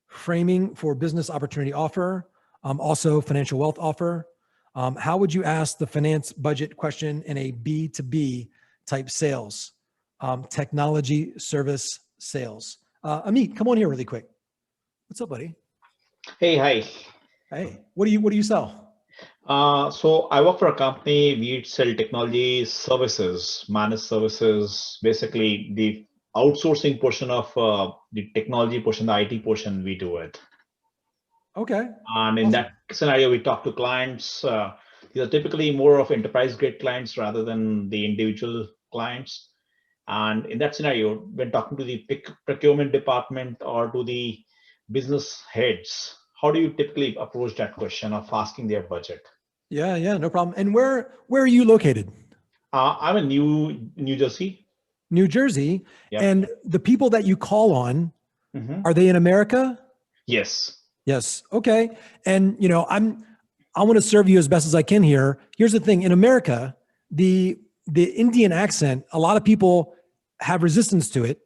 Speaker 5: Framing for business opportunity offer, also financial wealth offer. How would you ask the finance budget question in a B2B type sales? Technology service sales. Amit, come on here really quick. What's up, buddy?
Speaker 6: Hey, hi.
Speaker 5: Hey, what do you sell?
Speaker 6: So I work for a company. We sell technology services, managed services, basically the outsourcing portion of the technology portion, the IT portion, we do it.
Speaker 5: Okay.
Speaker 6: And in that scenario, we talk to clients. These are typically more of enterprise grade clients rather than the individual clients. And in that scenario, when talking to the procurement department or to the business heads, how do you typically approach that question of asking their budget?
Speaker 5: Yeah, no problem. And where are you located?
Speaker 6: I'm in New Jersey.
Speaker 5: New Jersey.
Speaker 6: Yep.
Speaker 5: And the people that you call on, are they in America?
Speaker 6: Yes.
Speaker 5: Yes. Okay. And I want to serve you as best as I can here. Here's the thing. In America, the Indian accent, a lot of people have resistance to it.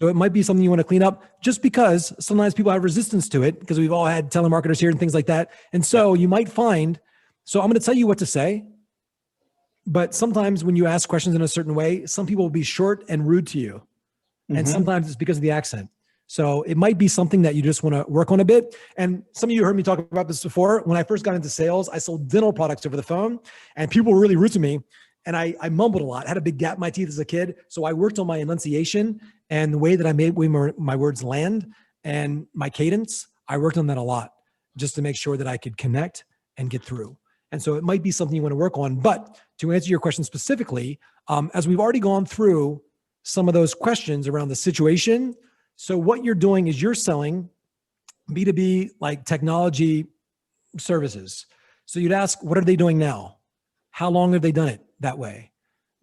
Speaker 5: So it might be something you want to clean up, just because sometimes people have resistance to it because we've all had telemarketers here and things like that. And so you might find, so I'm going to tell you what to say, but sometimes when you ask questions in a certain way, some people will be short and rude to you. And sometimes it's because of the accent. So it might be something that you just want to work on a bit. And some of you heard me talk about this before. When I first got into sales, I sold dental products over the phone, and people were really rude to me. And I mumbled a lot. I had a big gap in my teeth as a kid. So I worked on my enunciation and the way that I made my words land and my cadence. I worked on that a lot just to make sure that I could connect and get through. And so it might be something you want to work on. But to answer your question specifically, as we've already gone through some of those questions around the situation. So what you're doing is you're selling B2B, like technology services. So you'd ask, what are they doing now? How long have they done it that way?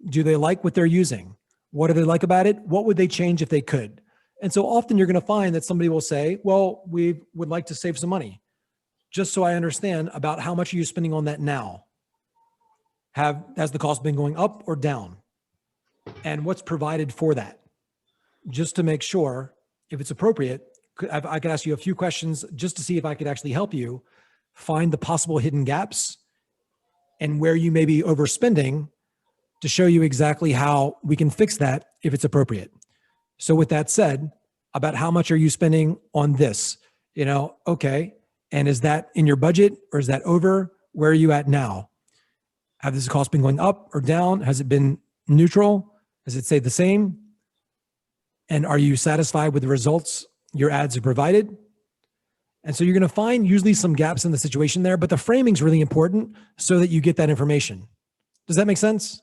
Speaker 5: Do they like what they're using? What do they like about it? What would they change if they could? And so often you're going to find that somebody will say, well, we would like to save some money. Just so I understand, about how much are you spending on that now? Has the cost been going up or down? And what's provided for that? Just to make sure, if it's appropriate, I could ask you a few questions just to see if I could actually help you find the possible hidden gaps and where you may be overspending, to show you exactly how we can fix that if it's appropriate. So with that said, about how much are you spending on this? Okay. And is that in your budget or is that over? Where are you at now? Have this cost been going up or down? Has it been neutral? Does it stay the same? And are you satisfied with the results your ads have provided? And so you're going to find usually some gaps in the situation there, but the framing is really important so that you get that information. Does that make sense?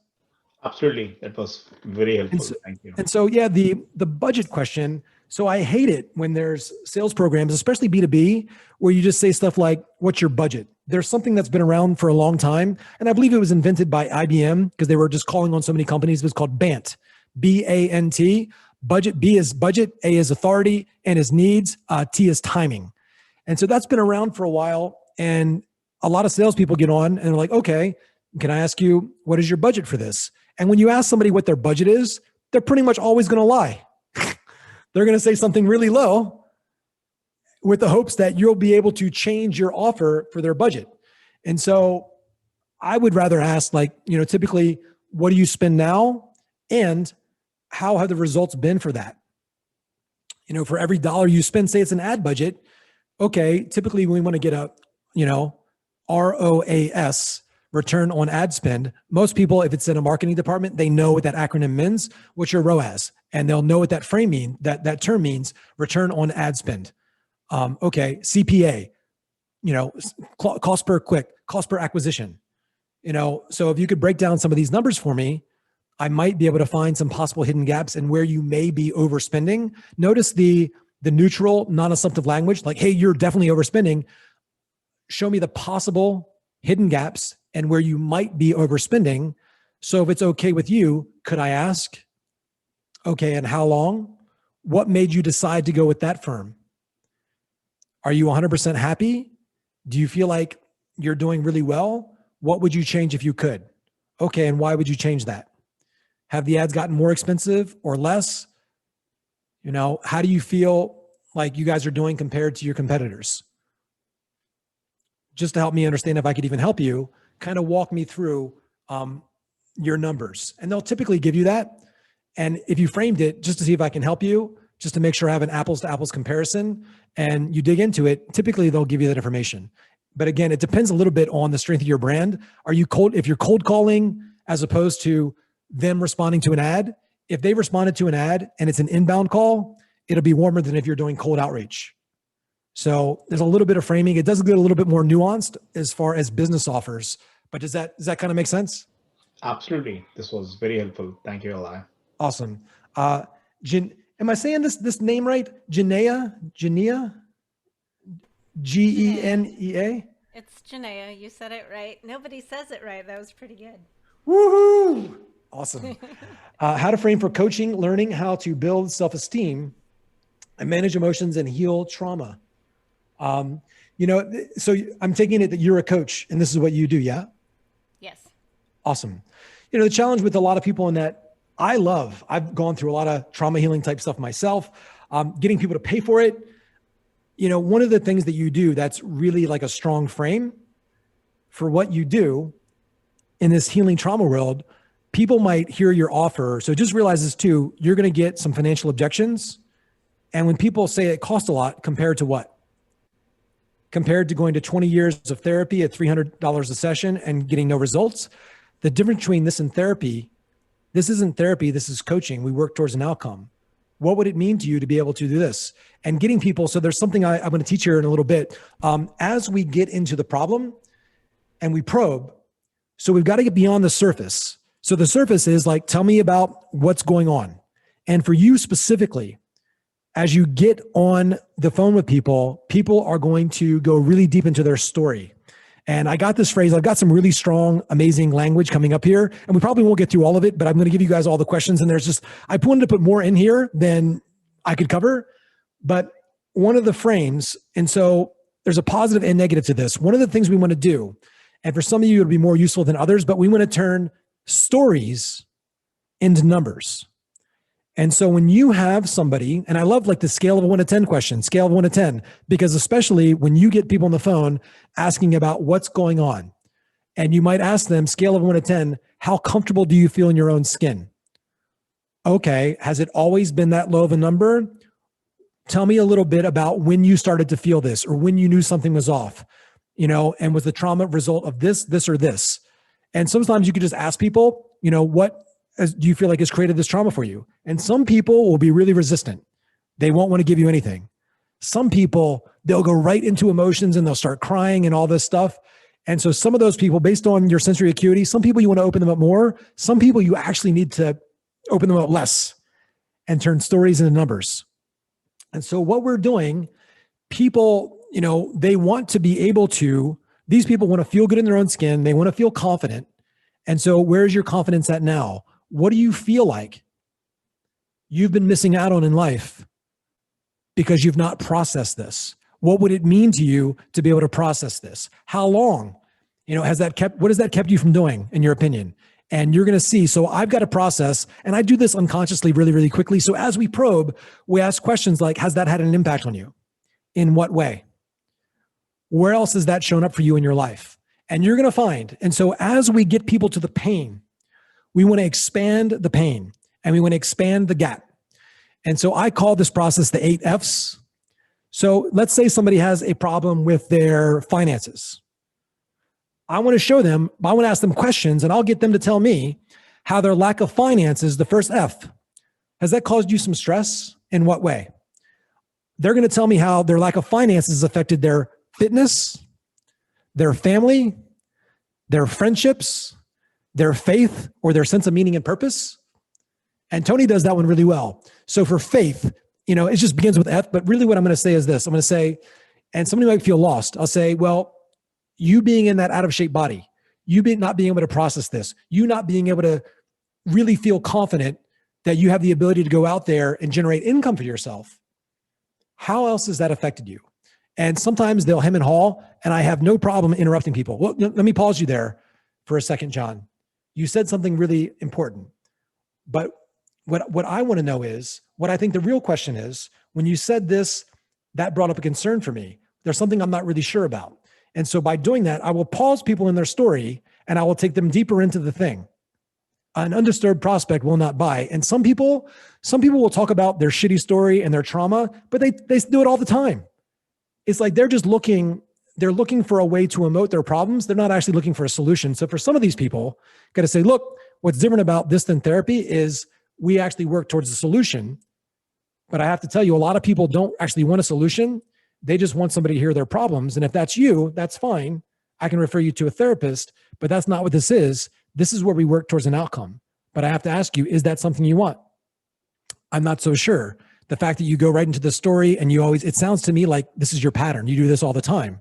Speaker 6: Absolutely. That was very helpful. Thank you.
Speaker 5: And so, yeah, the budget question. So I hate it when there's sales programs, especially B2B, where you just say stuff like, what's your budget? There's something that's been around for a long time. And I believe it was invented by IBM because they were just calling on so many companies. It was called BANT, B-A-N-T. Budget, B is budget, A is authority, N is needs, T is timing. And so that's been around for a while. And a lot of salespeople get on and they're like, okay, can I ask you, what is your budget for this? And when you ask somebody what their budget is, they're pretty much always going to lie. They're going to say something really low with the hopes that you'll be able to change your offer for their budget. And so I would rather ask, typically, what do you spend now? And how have the results been for that? For every dollar you spend, say it's an ad budget. Okay, typically we want to get a, ROAS, return on ad spend. Most people, if it's in a marketing department, they know what that acronym means. What's your ROAS? And they'll know what that that term means, return on ad spend. Okay, CPA, cost per click, cost per acquisition. So if you could break down some of these numbers for me, I might be able to find some possible hidden gaps and where you may be overspending. Notice the neutral, non-assumptive language, like, hey, you're definitely overspending. Show me the possible hidden gaps and where you might be overspending. So if it's okay with you, could I ask, okay, and how long? What made you decide to go with that firm? Are you 100% happy? Do you feel like you're doing really well? What would you change if you could? Okay, and why would you change that? Have the ads gotten more expensive or less? How do you feel like you guys are doing compared to your competitors? Just to help me understand if I could even help you, kind of walk me through your numbers. And they'll typically give you that. And if you framed it, just to see if I can help you, just to make sure I have an apples to apples comparison, and you dig into it, typically they'll give you that information. But again, it depends a little bit on the strength of your brand. If you're cold calling as opposed to them responding to an ad, if they responded to an ad and it's an inbound call, it'll be warmer than if you're doing cold outreach. So there's a little bit of framing. It does get a little bit more nuanced as far as business offers, but does that kind of make sense?
Speaker 6: Absolutely. This was very helpful. Thank you, Eli.
Speaker 5: Awesome. Am I saying this name right? Genea? Genea?
Speaker 4: It's Janaea. You said it right. Nobody says it right. That was pretty good.
Speaker 5: Woohoo! Awesome. How to frame for coaching, learning how to build self-esteem and manage emotions and heal trauma. So I'm taking it that you're a coach and this is what you do, yeah?
Speaker 4: Yes.
Speaker 5: Awesome. The challenge with a lot of people in that I've gone through a lot of trauma healing type stuff myself, getting people to pay for it. One of the things that you do that's really like a strong frame for what you do in this healing trauma world, people might hear your offer. So just realize this too, you're going to get some financial objections. And when people say it costs a lot compared to what? Compared to going to 20 years of therapy at $300 a session and getting no results, the difference between this and therapy, this isn't therapy, this is coaching. We work towards an outcome. What would it mean to you to be able to do this? And getting people, so there's something I'm going to teach here in a little bit. As we get into the problem and we probe, so we've got to get beyond the surface. So the surface is like, tell me about what's going on. And for you specifically, as you get on the phone with people, people are going to go really deep into their story. And I got this phrase, I've got some really strong, amazing language coming up here, and we probably won't get through all of it, but I'm going to give you guys all the questions. And I wanted to put more in here than I could cover, but one of the frames, and so there's a positive and negative to this. One of the things we want to do, and for some of you, it'll be more useful than others, but we want to turn stories into numbers. And so when you have somebody, and I love like the scale of a 1 to 10 question, scale of 1 to 10, because especially when you get people on the phone asking about what's going on, and you might ask them, scale of 1 to 10, how comfortable do you feel in your own skin? Okay, has it always been that low of a number? Tell me a little bit about when you started to feel this, or when you knew something was off, and was the trauma result of this, or this? And sometimes you could just ask people, what do you feel like has created this trauma for you? And some people will be really resistant. They won't want to give you anything. Some people, they'll go right into emotions and they'll start crying and all this stuff. And so some of those people, based on your sensory acuity, some people you want to open them up more. Some people you actually need to open them up less and turn stories into numbers. And so what we're doing, people, they want to be able to, these people want to feel good in their own skin. They want to feel confident. And so where's your confidence at now? What do you feel like you've been missing out on in life because you've not processed this? What would it mean to you to be able to process this? How long, what has that kept you from doing, in your opinion? And you're going to see, so I've got a process, and I do this unconsciously really, really quickly. So as we probe, we ask questions like, has that had an impact on you? In what way? Where else has that shown up for you in your life? And you're going to find, and so as we get people to the pain, we want to expand the pain and we want to expand the gap. And so I call this process the 8 F's. So let's say somebody has a problem with their finances. I want to show them, I want to ask them questions, and I'll get them to tell me how their lack of finances, the first F, has that caused you some stress? In what way? They're going to tell me how their lack of finances affected their fitness, their family, their friendships, their faith, or their sense of meaning and purpose. And Tony does that one really well. So for faith, it just begins with F, but really what I'm going to say is this. I'm going to say, and somebody might feel lost. I'll say, well, you being in that out of shape body, not being able to process this, you not being able to really feel confident that you have the ability to go out there and generate income for yourself. How else has that affected you? And sometimes they'll hem and haw, and I have no problem interrupting people. Well, let me pause you there for a second, John. You said something really important, but what I want to know is, what I think the real question is, when you said this, that brought up a concern for me. There's something I'm not really sure about. And so by doing that, I will pause people in their story and I will take them deeper into the thing. An undisturbed prospect will not buy. And some people will talk about their shitty story and their trauma, but they do it all the time. It's like they're looking for a way to emote their problems. They're not actually looking for a solution. So for some of these people, got to say, look, what's different about this than therapy is we actually work towards a solution. But I have to tell you, a lot of people don't actually want a solution. They just want somebody to hear their problems. And if that's you, that's fine. I can refer you to a therapist, but that's not what this is. this is where we work towards an outcome. But I have to ask you, is that something you want? I'm not so sure. The fact that you go right into the story and it sounds to me like this is your pattern. You do this all the time.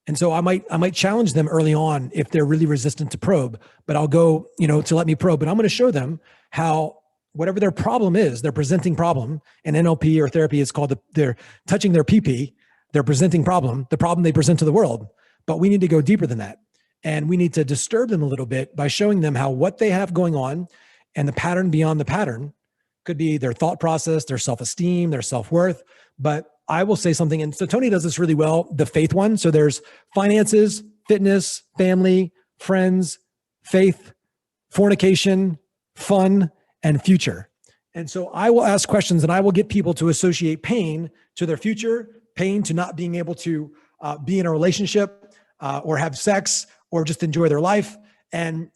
Speaker 5: And so I might challenge them early on if they're really resistant to probe, but I'll go, to let me probe, but I'm going to show them how whatever their problem is, their presenting problem, and NLP or therapy is called they're touching their PP, their presenting problem, the problem they present to the world. But we need to go deeper than that. And we need to disturb them a little bit by showing them how what they have going on and the pattern beyond the pattern could be their thought process, their self-esteem, their self-worth. But I will say something, and so Tony does this really well, the faith one. So there's finances, fitness, family, friends, faith, fornication, fun, and future. And so I will ask questions and I will get people to associate pain to their future, pain to not being able to be in a relationship or have sex or just enjoy their life. And,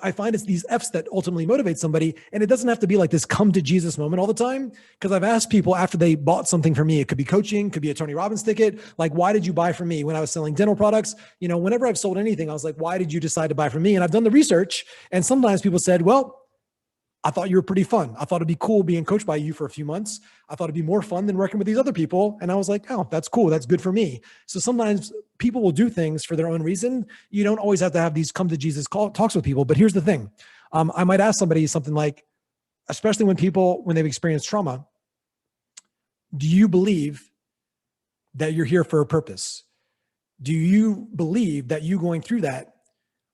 Speaker 5: I find it's these F's that ultimately motivate somebody. And it doesn't have to be like this come to Jesus moment all the time. Because I've asked people after they bought something from me, it could be coaching, could be a Tony Robbins ticket. Like, why did you buy from me when I was selling dental products? Whenever I've sold anything, I was like, why did you decide to buy from me? And I've done the research. And sometimes people said, well, I thought you were pretty fun. I thought it'd be cool being coached by you for a few months. I thought it'd be more fun than working with these other people. And I was like, oh, that's cool. That's good for me. So sometimes people will do things for their own reason. You don't always have to have these come to Jesus talks with people. But here's the thing. I might ask somebody something like, especially when they've experienced trauma, do you believe that you're here for a purpose? Do you believe that you going through that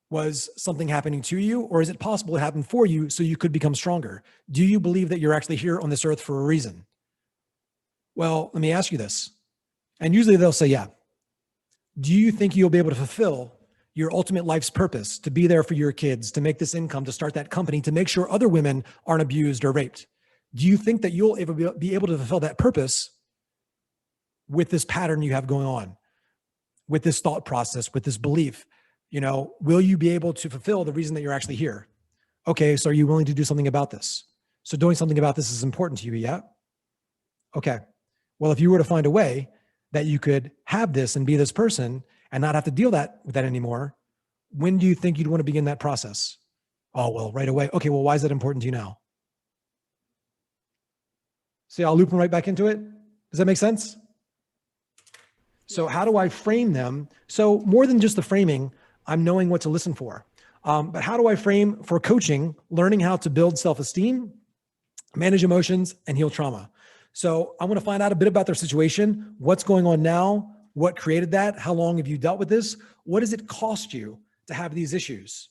Speaker 5: was something happening to you, or is it possible it happened for you so you could become stronger? Do you believe that you're actually here on this earth for a reason? Well, let me ask you this. And usually they'll say, yeah. Do you think you'll be able to fulfill your ultimate life's purpose, to be there for your kids, to make this income, to start that company, to make sure other women aren't abused or raped? Do you think that you'll ever be able to fulfill that purpose with this pattern you have going on, with this thought process, with this belief? Will you be able to fulfill the reason that you're actually here? Okay, so are you willing to do something about this? So doing something about this is important to you, yeah? Okay. Well, if you were to find a way that you could have this and be this person and not have to deal with that anymore, when do you think you'd want to begin that process? Oh, well, right away. Okay, well, why is that important to you now? See, I'll loop them right back into it. Does that make sense? So how do I frame them? So more than just the framing, I'm knowing what to listen for. But how do I frame for coaching, learning how to build self-esteem, manage emotions, and heal trauma? So I want to find out a bit about their situation, what's going on now, what created that, how long have you dealt with this, what does it cost you to have these issues?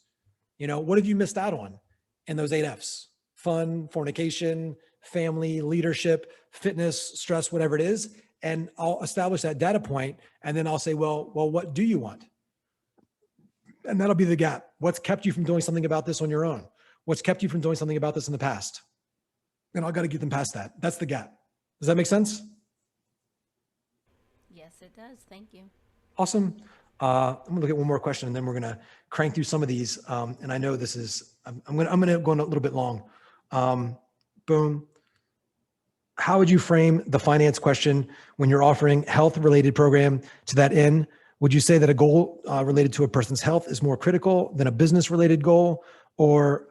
Speaker 5: What have you missed out on in those 8 F's? Fun, fornication, family, leadership, fitness, stress, whatever it is. And I'll establish that data point, and then I'll say, well, what do you want? And that'll be the gap. What's kept you from doing something about this on your own? What's kept you from doing something about this in the past? And I've got to get them past that. That's the gap. Does that make sense?
Speaker 4: Yes, it does. Thank you.
Speaker 5: Awesome. I'm gonna look at one more question and then we're gonna crank through some of these. And I know this is, I'm gonna go on a little bit long. Boom. How would you frame the finance question when you're offering health-related program to that end? Would you say that a goal related to a person's health is more critical than a business-related goal? Or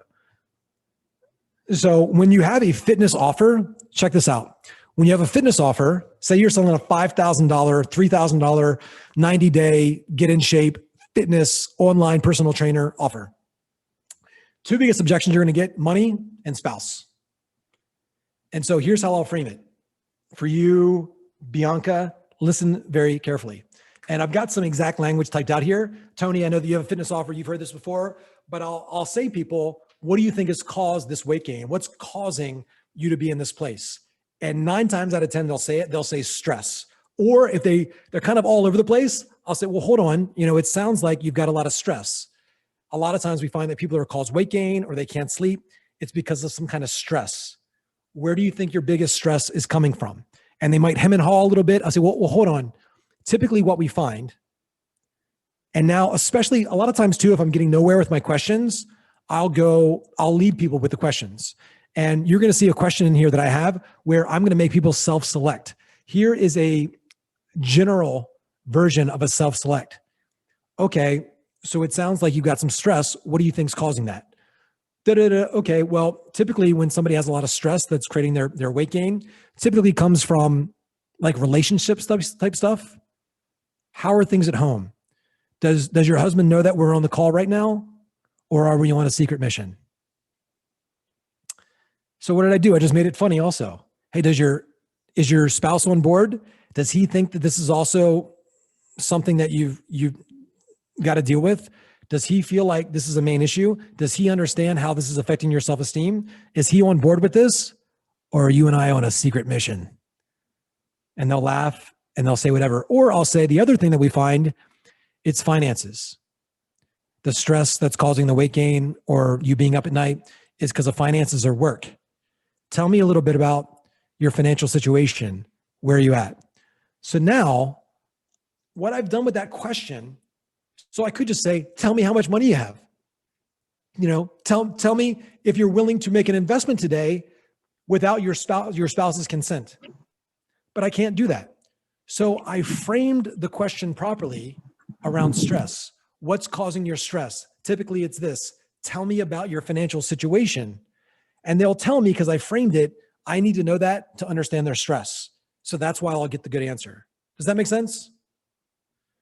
Speaker 5: so when you have a fitness offer, check this out. When you have a fitness offer, say you're selling a $5,000, $3,000, 90-day get in shape fitness online personal trainer offer. 2 biggest objections you're going to get: money and spouse. And so here's how I'll frame it. For you, Bianca, listen very carefully. And I've got some exact language typed out here. Tony, I know that you have a fitness offer. You've heard this before, but I'll say, people, what do you think has caused this weight gain? What's causing you to be in this place? And 9 times out of 10, they'll say stress. Or if they're kind of all over the place, I'll say, well, hold on. It sounds like you've got a lot of stress. A lot of times we find that people are caused weight gain or they can't sleep. It's because of some kind of stress. Where do you think your biggest stress is coming from? And they might hem and haw a little bit. I'll say, well, hold on. Typically what we find, and now especially a lot of times too, if I'm getting nowhere with my questions, I'll lead people with the questions. And you're going to see a question in here that I have where I'm going to make people self-select. Here is a general version of a self-select. Okay, So it sounds like you've got some stress. What do you think's causing that? Okay, well, typically when somebody has a lot of stress that's creating their weight gain, typically comes from like relationships type stuff. How are things at home? Does your husband know that we're on the call right now, or are we on a secret mission? So what did I do? I just made it funny also. Hey, is your spouse on board? Does he think that this is also something that you've got to deal with? Does he feel like this is a main issue? Does he understand how this is affecting your self-esteem? Is he on board with this? Or are you and I on a secret mission? And they'll laugh and they'll say whatever. Or I'll say the other thing that we find, it's finances. The stress that's causing the weight gain or you being up at night is because of finances or work. Tell me a little bit about your financial situation. Where are you at? So now what I've done with that question, so I could just say, tell me how much money you have. You know, tell me if you're willing to make an investment today without your spouse's consent. But I can't do that. So I framed the question properly around stress. What's causing your stress? Typically it's this. Tell me about your financial situation. And they'll tell me because I framed it, I need to know that to understand their stress. So that's why I'll get the good answer. Does that make sense?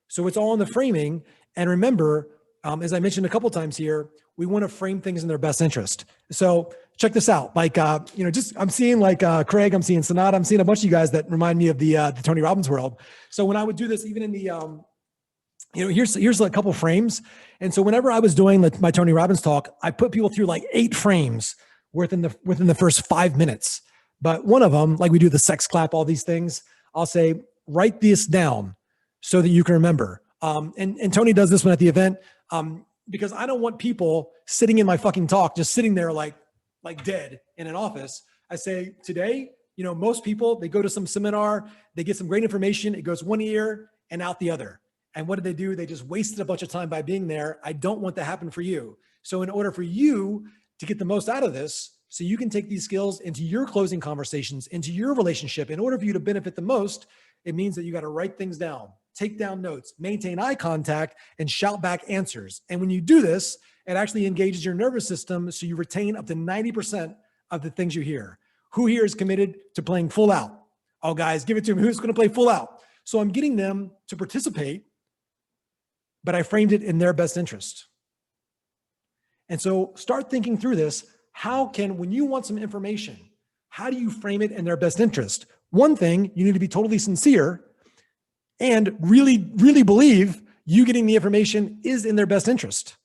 Speaker 5: So it's all in the framing. And remember, as I mentioned a couple of times here, we want to frame things in their best interest. So check this out. Like, I'm seeing like Craig, I'm seeing Sanat, I'm seeing a bunch of you guys that remind me of the Tony Robbins world. So when I would do this, even in the, here's a couple frames. And so whenever I was doing my Tony Robbins talk, I put people through like 8 frames within the first 5 minutes. But one of them, like we do the sex clap, all these things, I'll say, write this down so that you can remember. And Tony does this one at the event because I don't want people sitting in my fucking talk, just sitting there like dead in an office. I say today, most people, they go to some seminar, they get some great information. It goes one ear and out the other. And what did they do? They just wasted a bunch of time by being there. I don't want that to happen for you. So in order for you to get the most out of this, so you can take these skills into your closing conversations, into your relationship, in order for you to benefit the most, it means that you got to write things down. Take down notes, maintain eye contact, and shout back answers. And when you do this, it actually engages your nervous system so you retain up to 90% of the things you hear. Who here is committed to playing full out? Oh, guys, give it to me. Who's going to play full out? So I'm getting them to participate, but I framed it in their best interest. And so start thinking through this. When you want some information, how do you frame it in their best interest? One thing, you need to be totally sincere and really, really believe you getting the information is in their best interest.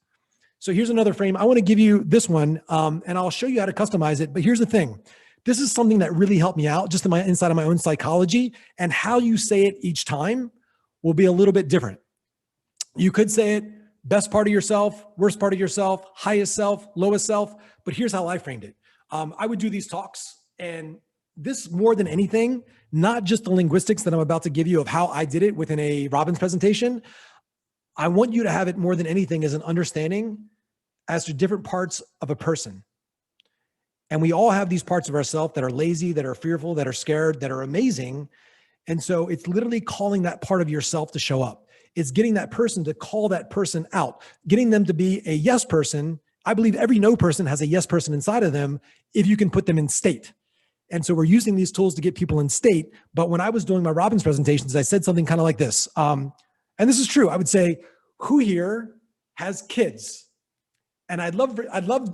Speaker 5: So here's another frame. I want to give you this one, and I'll show you how to customize it. But here's the thing. This is something that really helped me out just inside of my own psychology, and how you say it each time will be a little bit different. You could say it best part of yourself, worst part of yourself, highest self, lowest self. But here's how I framed it. I would do these talks, and this more than anything, not just the linguistics that I'm about to give you of how I did it within a Robbins presentation. I want you to have it more than anything as an understanding as to different parts of a person. And we all have these parts of ourselves that are lazy, that are fearful, that are scared, that are amazing. And so it's literally calling that part of yourself to show up. It's getting that person to call that person out, getting them to be a yes person. I believe every no person has a yes person inside of them if you can put them in state. And so we're using these tools to get people in state. But when I was doing my Robbins presentations, I said something kind of like this. And this is true. I would say, who here has kids? And I'd love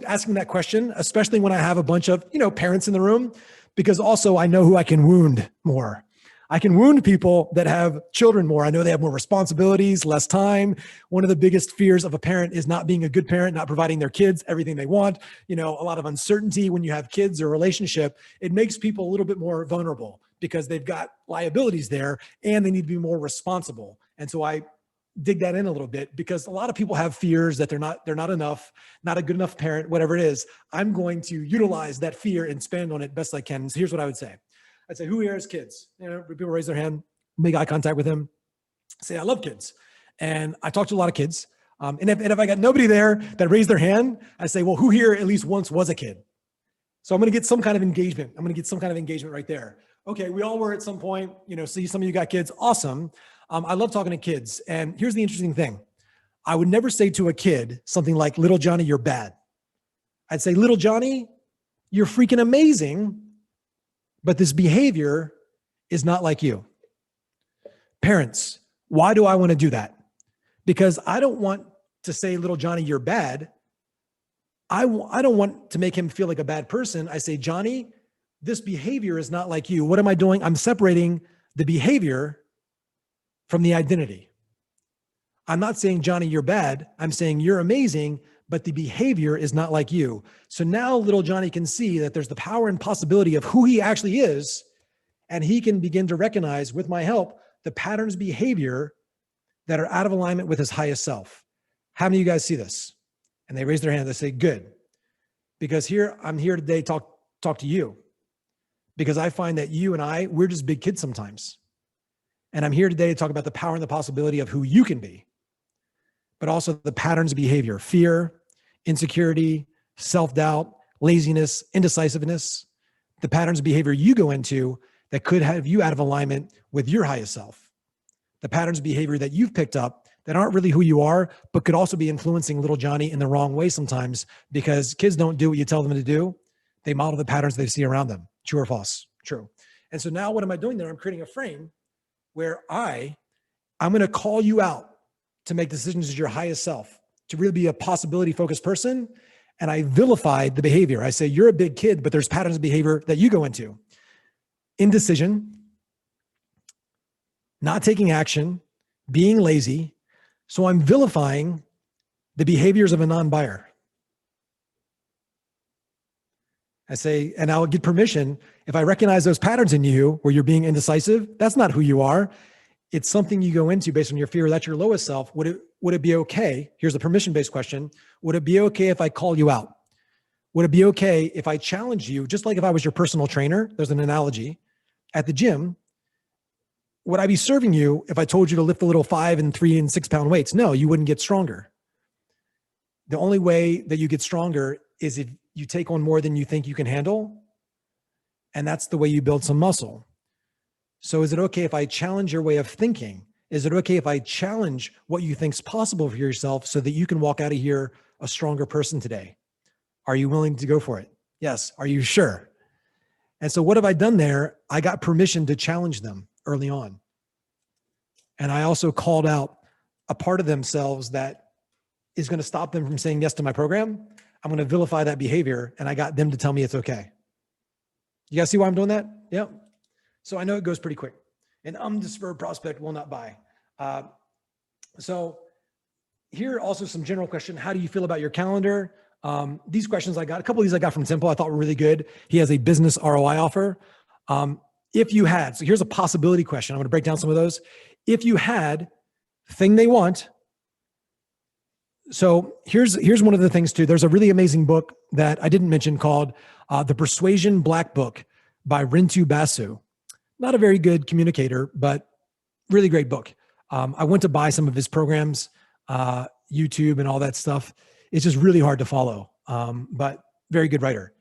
Speaker 5: asking that question, especially when I have a bunch of, parents in the room, because also I know who I can wound more. I can wound people that have children more. I know they have more responsibilities, less time. One of the biggest fears of a parent is not being a good parent, not providing their kids everything they want. A lot of uncertainty when you have kids or relationship. It makes people a little bit more vulnerable because they've got liabilities there and they need to be more responsible. And so I dig that in a little bit because a lot of people have fears that they're not enough, not a good enough parent, whatever it is. I'm going to utilize that fear and spend on it best I can. So here's what I would say. I'd say, who here has kids? People raise their hand, make eye contact with them, say, I love kids. And I talk to a lot of kids. And if I got nobody there that raised their hand, I say, well, who here at least once was a kid? So I'm going to get some kind of engagement. I'm going to get some kind of engagement right there. Okay, we all were at some point, see, some of you got kids. Awesome. I love talking to kids. And here's the interesting thing. I would never say to a kid something like, little Johnny, you're bad. I'd say, little Johnny, you're freaking amazing, but this behavior is not like you. Parents, why do I want to do that? Because I don't want to say, little Johnny, you're bad. I don't want to make him feel like a bad person. I say, Johnny, this behavior is not like you. What am I doing? I'm separating the behavior from the identity. I'm not saying, Johnny, you're bad. I'm saying you're amazing, but the behavior is not like you. So now little Johnny can see that there's the power and possibility of who he actually is, and he can begin to recognize, with my help, the patterns of behavior that are out of alignment with his highest self. How many of you guys see this? And they raise their hand. They say, good. Because I'm here today to talk to you. Because I find that you and we're just big kids sometimes. And I'm here today to talk about the power and the possibility of who you can be, but also the patterns of behavior: fear, insecurity, self-doubt, laziness, indecisiveness, the patterns of behavior you go into that could have you out of alignment with your highest self, the patterns of behavior that you've picked up that aren't really who you are, but could also be influencing little Johnny in the wrong way sometimes, because kids don't do what you tell them to do. They model the patterns they see around them. True or false? True. And so now what am I doing there? I'm creating a frame where I'm going to call you out to make decisions as your highest self, to really be a possibility focused person. And I vilified the behavior. I say, you're a big kid, but there's patterns of behavior that you go into: indecision, not taking action, being lazy. So I'm vilifying the behaviors of a non-buyer. I say, and I'll get permission. If I recognize those patterns in you where you're being indecisive, that's not who you are. It's something you go into based on your fear. That's your lowest self. Would it be okay? Here's a permission-based question. Would it be okay if I call you out? Would it be okay if I challenge you, just like if I was your personal trainer? There's an analogy at the gym. Would I be serving you if I told you to lift a little 5 and 3 and 6 pound weights? No, you wouldn't get stronger. The only way that you get stronger is if you take on more than you think you can handle. And that's the way you build some muscle. So is it okay if I challenge your way of thinking? Is it okay if I challenge what you think is possible for yourself so that you can walk out of here a stronger person today? Are you willing to go for it? Yes. Are you sure? And so what have I done there? I got permission to challenge them early on. And I also called out a part of themselves that is going to stop them from saying yes to my program. I'm going to vilify that behavior, and I got them to tell me it's okay. You guys see why I'm doing that? Yeah. So I know it goes pretty quick. An undispersed prospect will not buy. So here are also some general questions. How do you feel about your calendar? These questions I got, a couple of these I got from Temple, I thought were really good. He has a business ROI offer. If you had, so here's a possibility question. I'm going to break down some of those. If you had thing they want. So here's one of the things too. There's a really amazing book that I didn't mention called The Persuasion Black Book by Rintu Basu. Not a very good communicator, but really great book. I went to buy some of his programs, YouTube and all that stuff. It's just really hard to follow, but very good writer.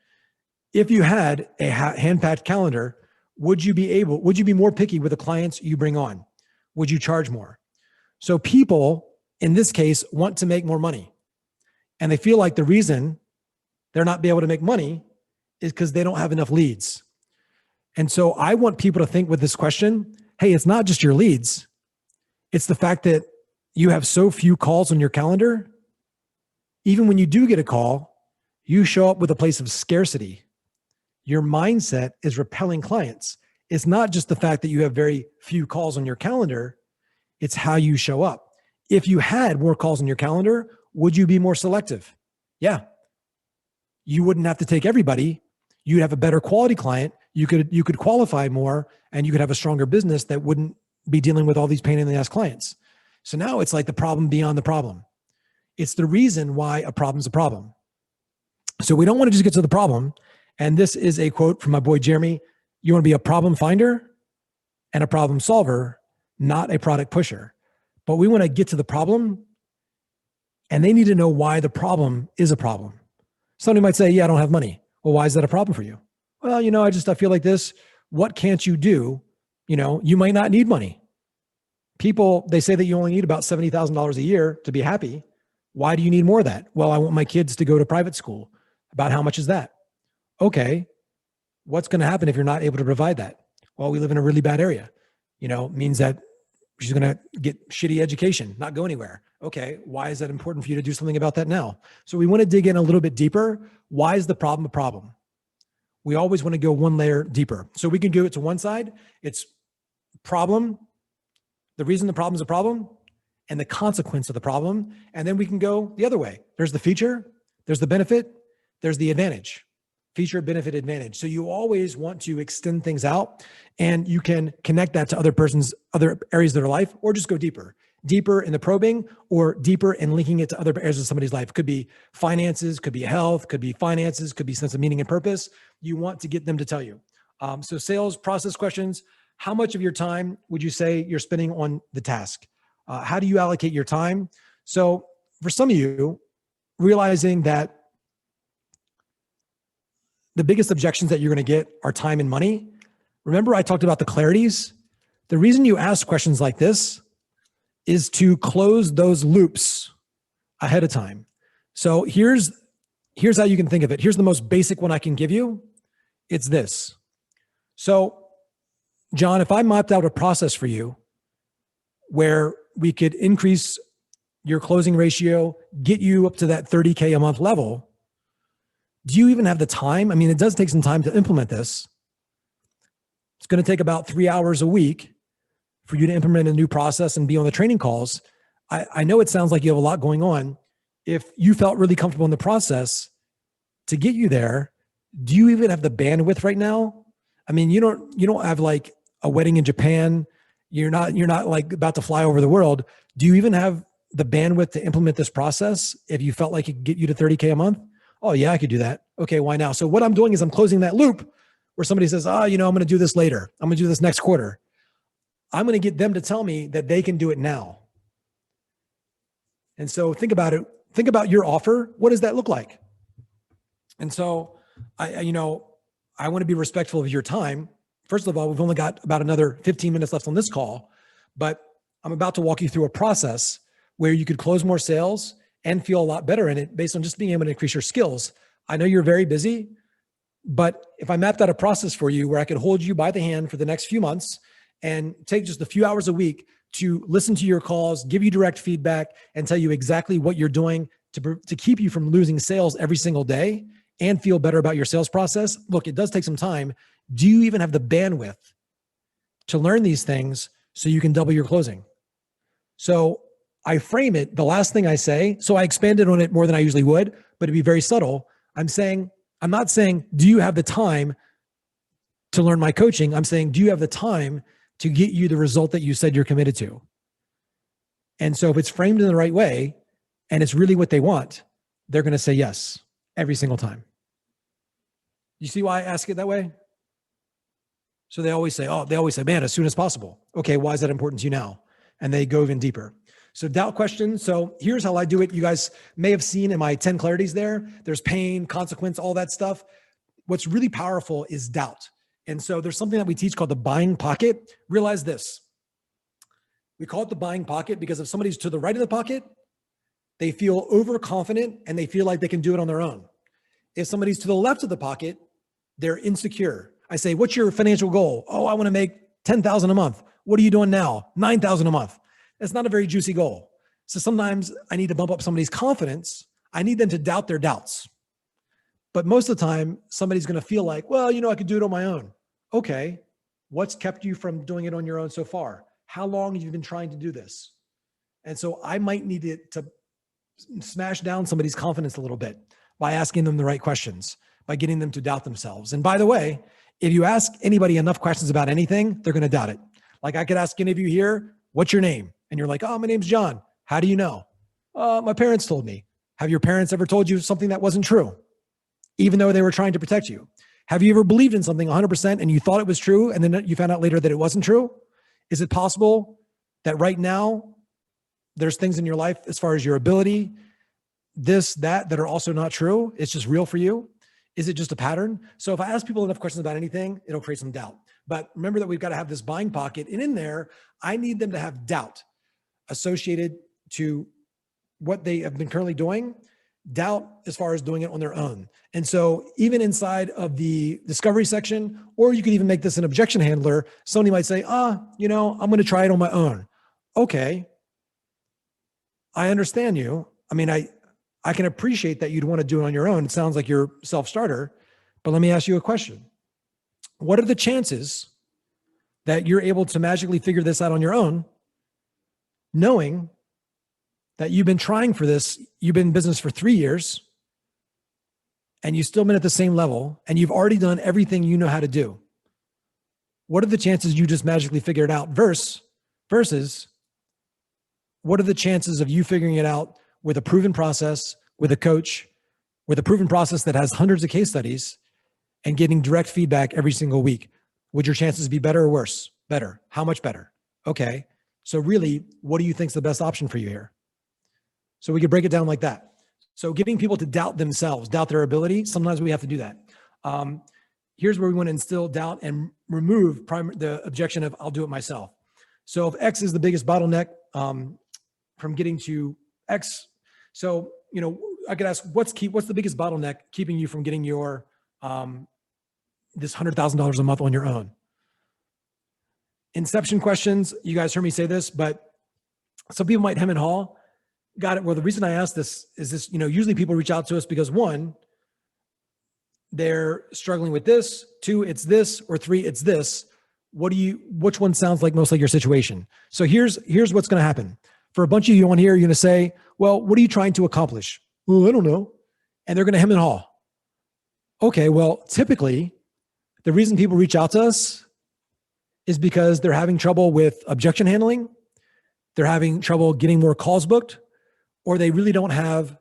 Speaker 5: If you had a hand-packed calendar, would you be more picky with the clients you bring on? Would you charge more? So people, in this case, want to make more money. And they feel like the reason they're not be able to make money is because they don't have enough leads. And so I want people to think with this question, hey, it's not just your leads. It's the fact that you have so few calls on your calendar. Even when you do get a call, you show up with a place of scarcity. Your mindset is repelling clients. It's not just the fact that you have very few calls on your calendar. It's how you show up. If you had more calls on your calendar, would you be more selective? Yeah. You wouldn't have to take everybody. You'd have a better quality client. You could qualify more, and you could have a stronger business that wouldn't be dealing with all these pain in the ass clients. So now it's like the problem beyond the problem. It's the reason why a problem's a problem. So we don't want to just get to the problem. And this is a quote from my boy, Jeremy. You want to be a problem finder and a problem solver, not a product pusher. But we want to get to the problem, and they need to know why the problem is a problem. Somebody might say, yeah, I don't have money. Well, why is that a problem for you? Well, I feel like this. What can't you do? You might not need money. People, they say that you only need about $70,000 a year to be happy. Why do you need more of that? Well, I want my kids to go to private school. About how much is that? Okay. What's going to happen if you're not able to provide that? Well, we live in a really bad area. Means that she's going to get shitty education, not go anywhere. Okay. Why is that important for you to do something about that now? So we want to dig in a little bit deeper. Why is the problem a problem? We always want to go one layer deeper. So we can go to one side. It's problem, the reason the problem is a problem, and the consequence of the problem. And then we can go the other way. There's the feature, there's the benefit, there's the advantage. Feature, benefit, advantage. So you always want to extend things out, and you can connect that to other areas of their life, or just go deeper in the probing, or deeper in linking it to other areas of somebody's life. Could be finances, could be health, could be finances, could be sense of meaning and purpose. You want to get them to tell you. So sales process questions. How much of your time would you say you're spending on the task? How do you allocate your time? So for some of you, realizing that the biggest objections that you're going to get are time and money. Remember, I talked about the clarities. The reason you ask questions like this is to close those loops ahead of time. So here's how you can think of it. Here's the most basic one I can give you. It's this. So, John, if I mapped out a process for you where we could increase your closing ratio, get you up to that 30K a month level, do you even have the time? I mean, it does take some time to implement this. It's going to take about 3 hours a week for you to implement a new process and be on the training calls. I know it sounds like you have a lot going on. If you felt really comfortable in the process to get you there, do you even have the bandwidth right now? I mean, you don't have like a wedding in Japan. You're not like about to fly over the world. Do you even have the bandwidth to implement this process if you felt like it could get you to 30K a month? Oh yeah, I could do that. Okay, why now? So what I'm doing is I'm closing that loop where somebody says, I'm going to do this later. I'm going to do this next quarter. I'm going to get them to tell me that they can do it now. And so think about it. Think about your offer. What does that look like? And so I want to be respectful of your time. First of all, we've only got about another 15 minutes left on this call, but I'm about to walk you through a process where you could close more sales and feel a lot better in it based on just being able to increase your skills. I know you're very busy, but if I mapped out a process for you where I could hold you by the hand for the next few months and take just a few hours a week to listen to your calls, give you direct feedback, and tell you exactly what you're doing to keep you from losing sales every single day and feel better about your sales process. Look, it does take some time. Do you even have the bandwidth to learn these things so you can double your closing? So I frame it, the last thing I say, so I expanded on it more than I usually would, but to be very subtle, I'm not saying, do you have the time to learn my coaching? I'm saying, do you have the time to get you the result that you said you're committed to? And so if it's framed in the right way and it's really what they want, they're going to say yes every single time. You see why I ask it that way? So they always say, man, as soon as possible. Okay, why is that important to you now? And they go even deeper. So doubt question. So here's how I do it. You guys may have seen in my 10 clarities there, there's pain, consequence, all that stuff. What's really powerful is doubt. And so there's something that we teach called the buying pocket. Realize this. We call it the buying pocket because if somebody's to the right of the pocket, they feel overconfident and they feel like they can do it on their own. If somebody's to the left of the pocket, they're insecure. I say, what's your financial goal? Oh, I want to make 10,000 a month. What are you doing now? 9,000 a month. That's not a very juicy goal. So sometimes I need to bump up somebody's confidence. I need them to doubt their doubts. But most of the time, somebody's going to feel like, well, I could do it on my own. Okay. What's kept you from doing it on your own so far? How long have you been trying to do this? And so I might need to smash down somebody's confidence a little bit by asking them the right questions, by getting them to doubt themselves. And by the way, if you ask anybody enough questions about anything, they're going to doubt it. Like I could ask any of you here, what's your name? And you're like, oh, my name's John. How do you know? My parents told me. Have your parents ever told you something that wasn't true, even though they were trying to protect you? Have you ever believed in something 100% and you thought it was true and then you found out later that it wasn't true? Is it possible that right now there's things in your life as far as your ability, that are also not true? It's just real for you. Is it just a pattern? So if I ask people enough questions about anything, it'll create some doubt. But remember that we've got to have this buying pocket. And in there, I need them to have doubt associated to what they have been currently doing, doubt as far as doing it on their own. And so even inside of the discovery section, or you could even make this an objection handler, somebody might say, I'm going to try it on my own. Okay. I understand you. I mean, I can appreciate that you'd want to do it on your own. It sounds like you're self-starter, but let me ask you a question. What are the chances that you're able to magically figure this out on your own, knowing that you've been trying for this, you've been in business for 3 years, and you've still been at the same level, and you've already done everything you know how to do? What are the chances you just magically figure it out versus what are the chances of you figuring it out with a proven process, with a coach, with a proven process that has hundreds of case studies and getting direct feedback every single week? Would your chances be better or worse? Better. How much better? Okay. So really, what do you think is the best option for you here? So we could break it down like that. So getting people to doubt themselves, doubt their ability, sometimes we have to do that. Here's where we want to instill doubt and remove the objection of I'll do it myself. So if X is the biggest bottleneck from getting to X, so I could ask, what's the biggest bottleneck keeping you from getting your this $100,000 a month on your own? Inception questions. You guys heard me say this, but some people might hem and haw. Got it. Well, the reason I ask this is this, usually people reach out to us because 1, they're struggling with this, 2, it's this, or 3, it's this. Which one sounds like most like your situation? So here's what's going to happen. For a bunch of you on here, you're going to say, well, what are you trying to accomplish? Well, I don't know. And they're going to hem and haw. Okay. Well, typically the reason people reach out to us is because they're having trouble with objection handling. They're having trouble getting more calls booked, or they really don't have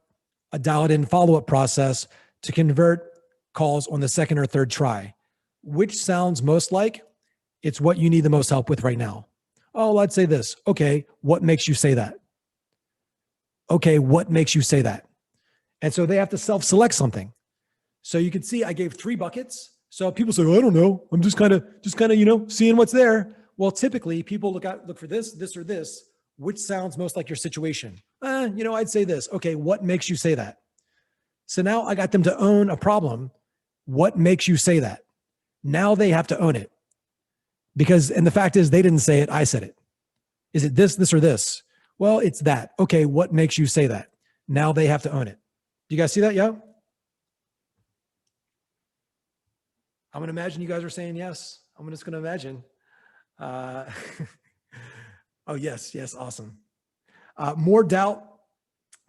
Speaker 5: a dialed-in follow-up process to convert calls on the second or third try. Which sounds most like it's what you need the most help with right now? Oh, I'd say this. Okay, what makes you say that? Okay, what makes you say that? And so they have to self-select something. So you can see I gave 3 buckets. So people say, well, I don't know. I'm just kind of, seeing what's there. Well, typically people look for this, or this. Which sounds most like your situation? I'd say this. Okay, what makes you say that? So now I got them to own a problem. What makes you say that? Now they have to own it. And the fact is they didn't say it, I said it. Is it this, or this? Well, it's that. Okay, what makes you say that? Now they have to own it. Do you guys see that? Yeah? I'm going to imagine you guys are saying yes. I'm just going to imagine. Oh, yes. Awesome. More doubt.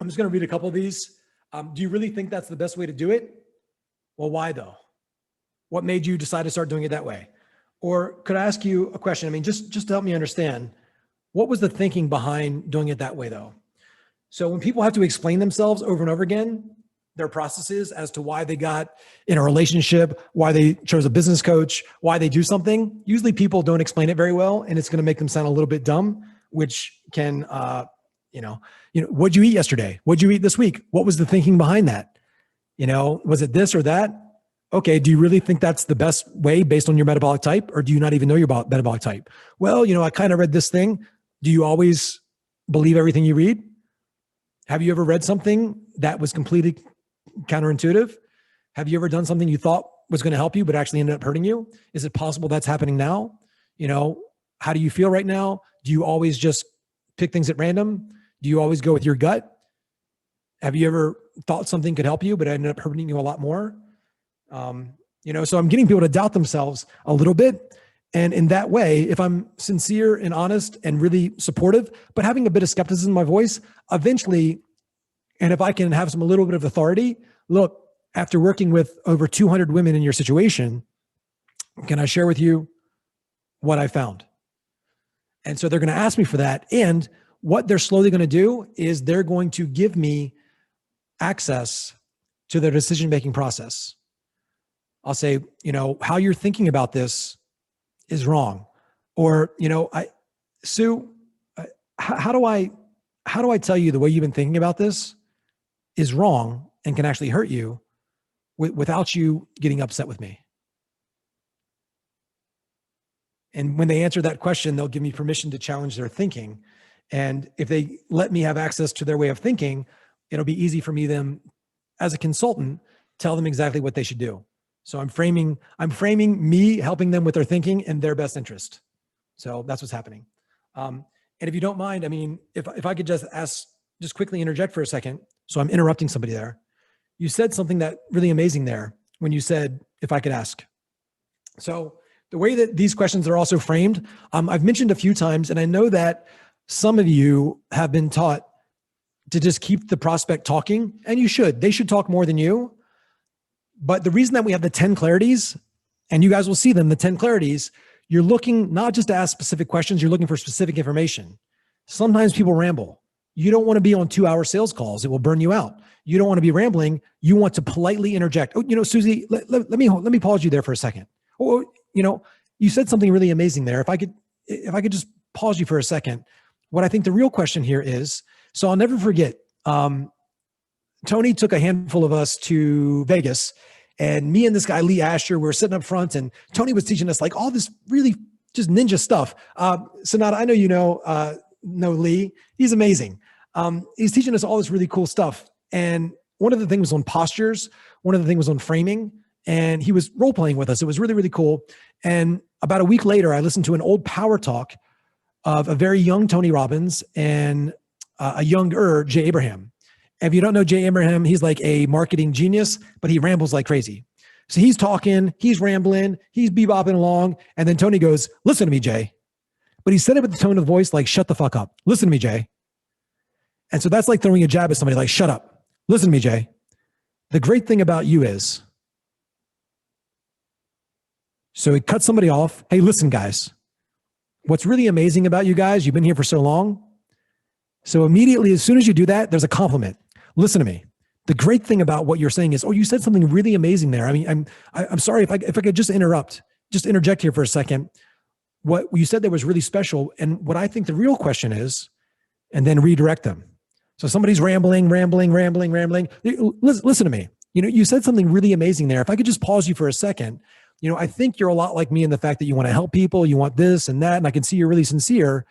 Speaker 5: I'm just going to read a couple of these. Do you really think that's the best way to do it? Well, why though? What made you decide to start doing it that way? Or could I ask you a question? I mean, just to help me understand, what was the thinking behind doing it that way though? So when people have to explain themselves over and over again, their processes as to why they got in a relationship, why they chose a business coach, why they do something, usually people don't explain it very well, and it's going to make them sound a little bit dumb, which can, what'd you eat yesterday? What'd you eat this week? What was the thinking behind that? Was it this or that? Okay. Do you really think that's the best way based on your metabolic type? Or do you not even know your metabolic type? Well, I kind of read this thing. Do you always believe everything you read? Have you ever read something that was completely counterintuitive? Have you ever done something you thought was going to help you, but actually ended up hurting you? Is it possible that's happening now? How do you feel right now? Do you always just pick things at random? Do you always go with your gut? Have you ever thought something could help you, but ended up hurting you a lot more? So I'm getting people to doubt themselves a little bit. And in that way, if I'm sincere and honest and really supportive, but having a bit of skepticism in my voice, eventually, and if I can have a little bit of authority, look, after working with over 200 women in your situation, can I share with you what I found? And so they're going to ask me for that. And what they're slowly going to do is they're going to give me access to their decision-making process. I'll say, how you're thinking about this is wrong. Or, Sue, how do I tell you the way you've been thinking about this is wrong and can actually hurt you without you getting upset with me? And when they answer that question, they'll give me permission to challenge their thinking. And if they let me have access to their way of thinking, it'll be easy for me then, as a consultant, tell them exactly what they should do. So I'm framing me helping them with their thinking in their best interest. So that's what's happening. And if you don't mind, I mean, if I could just quickly interject for a second. So I'm interrupting somebody there. You said something that really amazing there when you said, if I could ask. So the way that these questions are also framed, I've mentioned a few times, and I know that some of you have been taught to just keep the prospect talking, and you should. They should talk more than you. But the reason that we have the 10 clarities, and you guys will see them, the 10 clarities, you're looking not just to ask specific questions, you're looking for specific information. Sometimes people ramble. You don't want to be on 2-hour sales calls. It will burn you out. You don't want to be rambling. You want to politely interject. Oh, Susie, let me pause you there for a second. Or, you said something really amazing there. If I could just pause you for a second. What I think the real question here is, so I'll never forget, Tony took a handful of us to Vegas, and me and this guy, Lee Asher, we were sitting up front, and Tony was teaching us like all this really just ninja stuff. Sonata, I know you know Lee. He's amazing. He's teaching us all this really cool stuff. And one of the things was on postures. One of the things was on framing. And he was role-playing with us. It was really, really cool. And about a week later, I listened to an old power talk of a very young Tony Robbins and a younger Jay Abraham. And if you don't know Jay Abraham, he's like a marketing genius, but he rambles like crazy. So he's talking, he's rambling, he's bebopping along. And then Tony goes, listen to me, Jay. But he said it with the tone of voice like, shut the fuck up. Listen to me, Jay. And so that's like throwing a jab at somebody like, shut up. Listen to me, Jay. The great thing about you is, so he cut somebody off. Hey, listen, guys. What's really amazing about you guys, you've been here for so long. So immediately, as soon as you do that, there's a compliment. Listen to me. The great thing about what you're saying is, oh, you said something really amazing there. I mean, I'm sorry if I could just interject here for a second. What you said there was really special. And what I think the real question is, and then redirect them. So somebody's rambling. Listen to me. You said something really amazing there. If I could just pause you for a second, I think you're a lot like me in the fact that you want to help people, you want this and that, and I can see you're really sincere.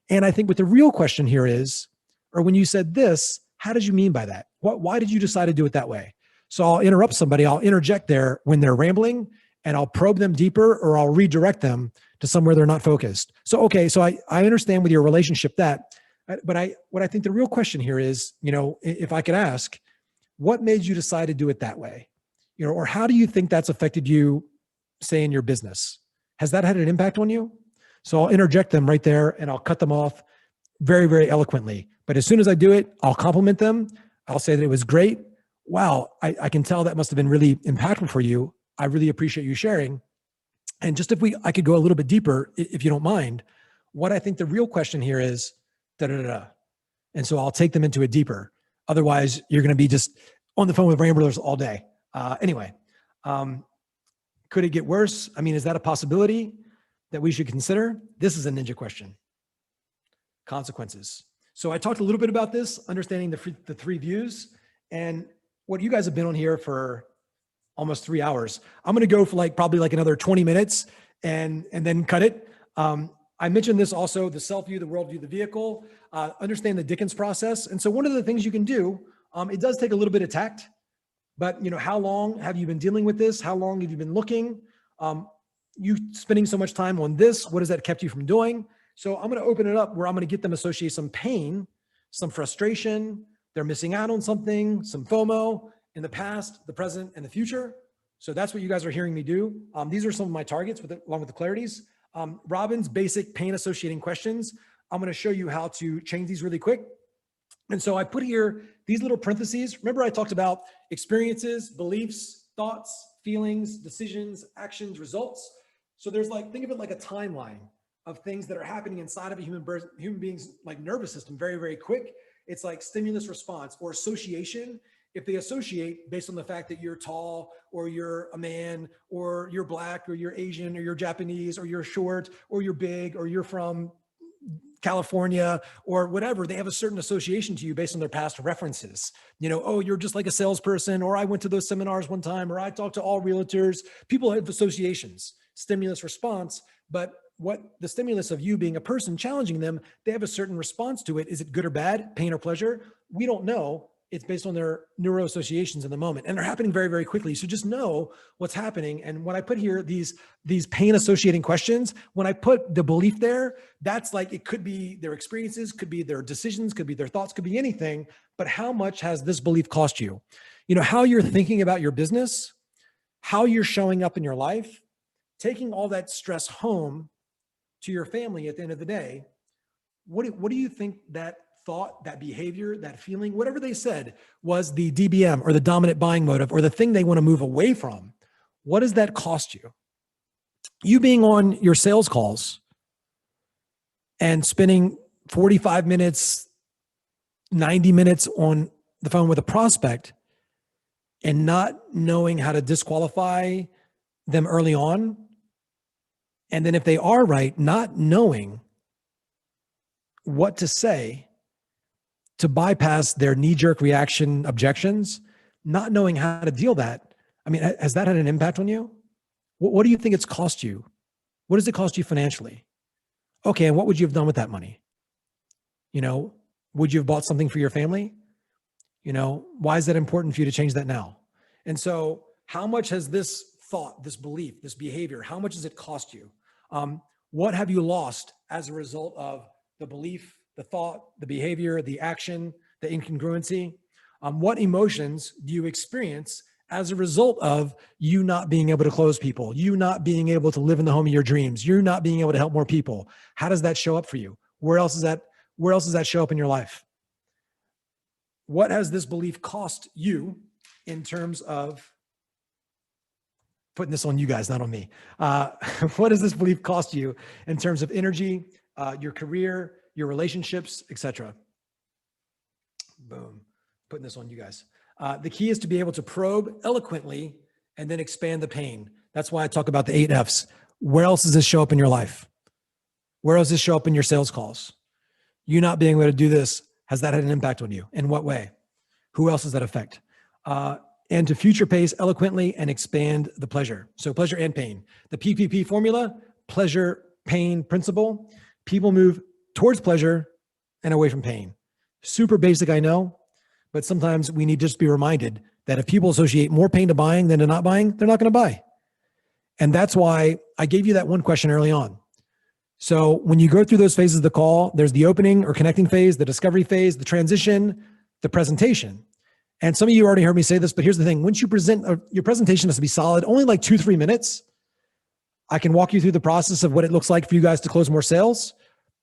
Speaker 5: And I think what the real question here is, or when you said this, how did you mean by that? Why did you decide to do it that way? So I'll interrupt somebody, I'll interject there when they're rambling, and I'll probe them deeper, or I'll redirect them to somewhere they're not focused. So, okay, so I understand with your relationship that, but what I think the real question here is, if I could ask, what made you decide to do it that way? Or how do you think that's affected you, say, in your business? Has that had an impact on you? So I'll interject them right there and I'll cut them off very, very eloquently. But as soon as I do it, I'll compliment them. I'll say that it was great. Wow, I can tell that must have been really impactful for you. I really appreciate you sharing. And just I could go a little bit deeper, if you don't mind, what I think the real question here is, da-da-da-da. And so I'll take them into it deeper. Otherwise, you're going to be just on the phone with ramblers all day. Anyway, could it get worse? I mean, is that a possibility that we should consider? This is a ninja question. Consequences. So I talked a little bit about this, understanding the 3 views, and what you guys have been on here for almost 3 hours. I'm going to go for probably another 20 minutes and then cut it. I mentioned this also, the self view, the world view, the vehicle, understand the Dickens process. And so one of the things you can do, it does take a little bit of tact, but how long have you been dealing with this? How long have you been looking? You spending so much time on this, what has that kept you from doing? So I'm going to open it up where I'm going to get them associate some pain, some frustration. They're missing out on something, some FOMO in the past, the present, and the future. So that's what you guys are hearing me do. These are some of my targets along with the clarities. Robin's basic pain associating questions. I'm going to show you how to change these really quick. And so I put here these little parentheses. Remember I talked about experiences, beliefs, thoughts, feelings, decisions, actions, results. So there's think of it like a timeline of things that are happening inside of a human being's nervous system very, very quick. It's like stimulus response or association. If they associate based on the fact that you're tall or you're a man or you're black or you're Asian or you're Japanese or you're short or you're big or you're from California or whatever, they have a certain association to you based on their past references. Oh, you're just like a salesperson, or I went to those seminars one time, or I talked to all realtors. People have associations, stimulus response, but what the stimulus of you being a person challenging them, they have a certain response to it. Is it good or bad, pain or pleasure? We don't know. It's based on their neuro associations in the moment, and they're happening very, very quickly. So just know what's happening. And when I put here these pain associating questions, when I put the belief there, that's like, it could be their experiences, could be their decisions, could be their thoughts, could be anything. But how much has this belief cost you? You know, how you're thinking about your business, how you're showing up in your life, taking all that stress home to your family at the end of the day. What do you think that thought, that behavior, that feeling, whatever they said was the DBM or the dominant buying motive or the thing they want to move away from? What does that cost you? You being on your sales calls and spending 45 minutes, 90 minutes on the phone with a prospect and not knowing how to disqualify them early on. And then if they are right, not knowing what to say to bypass their knee-jerk reaction objections, not knowing how to deal that. I mean, has that had an impact on you? What do you think it's cost you? What does it cost you financially? Okay, and what would you have done with that money? You know, would you have bought something for your family? You know, why is that important for you to change that now? And so how much has this thought, this belief, this behavior, how much does it cost you? What have you lost as a result of the belief, the thought, the behavior, the action, the incongruency? What emotions do you experience as a result of you not being able to close people, you not being able to live in the home of your dreams, you not being able to help more people? How does that show up for you? Where else does that show up in your life? What has this belief cost you in terms of, putting this on you guys, not on me. What does this belief cost you in terms of energy, your career, your relationships, etc.? Boom. Putting this on you guys. The key is to be able to probe eloquently and then expand the pain. That's why I talk about the 8 F's. Where else does this show up in your life? Where else does this show up in your sales calls? You not being able to do this, has that had an impact on you? In what way? Who else does that affect? And to future pace eloquently and expand the pleasure. So pleasure and pain. The PPP formula, pleasure, pain principle. People move towards pleasure and away from pain. Super basic, I know, but sometimes we need to just be reminded that if people associate more pain to buying than to not buying, they're not going to buy. And that's why I gave you that one question early on. So when you go through those phases of the call, there's the opening or connecting phase, the discovery phase, the transition, the presentation. And some of you already heard me say this, but here's the thing. Once you present, your presentation has to be solid, only like 2-3 minutes. I can walk you through the process of what it looks like for you guys to close more sales,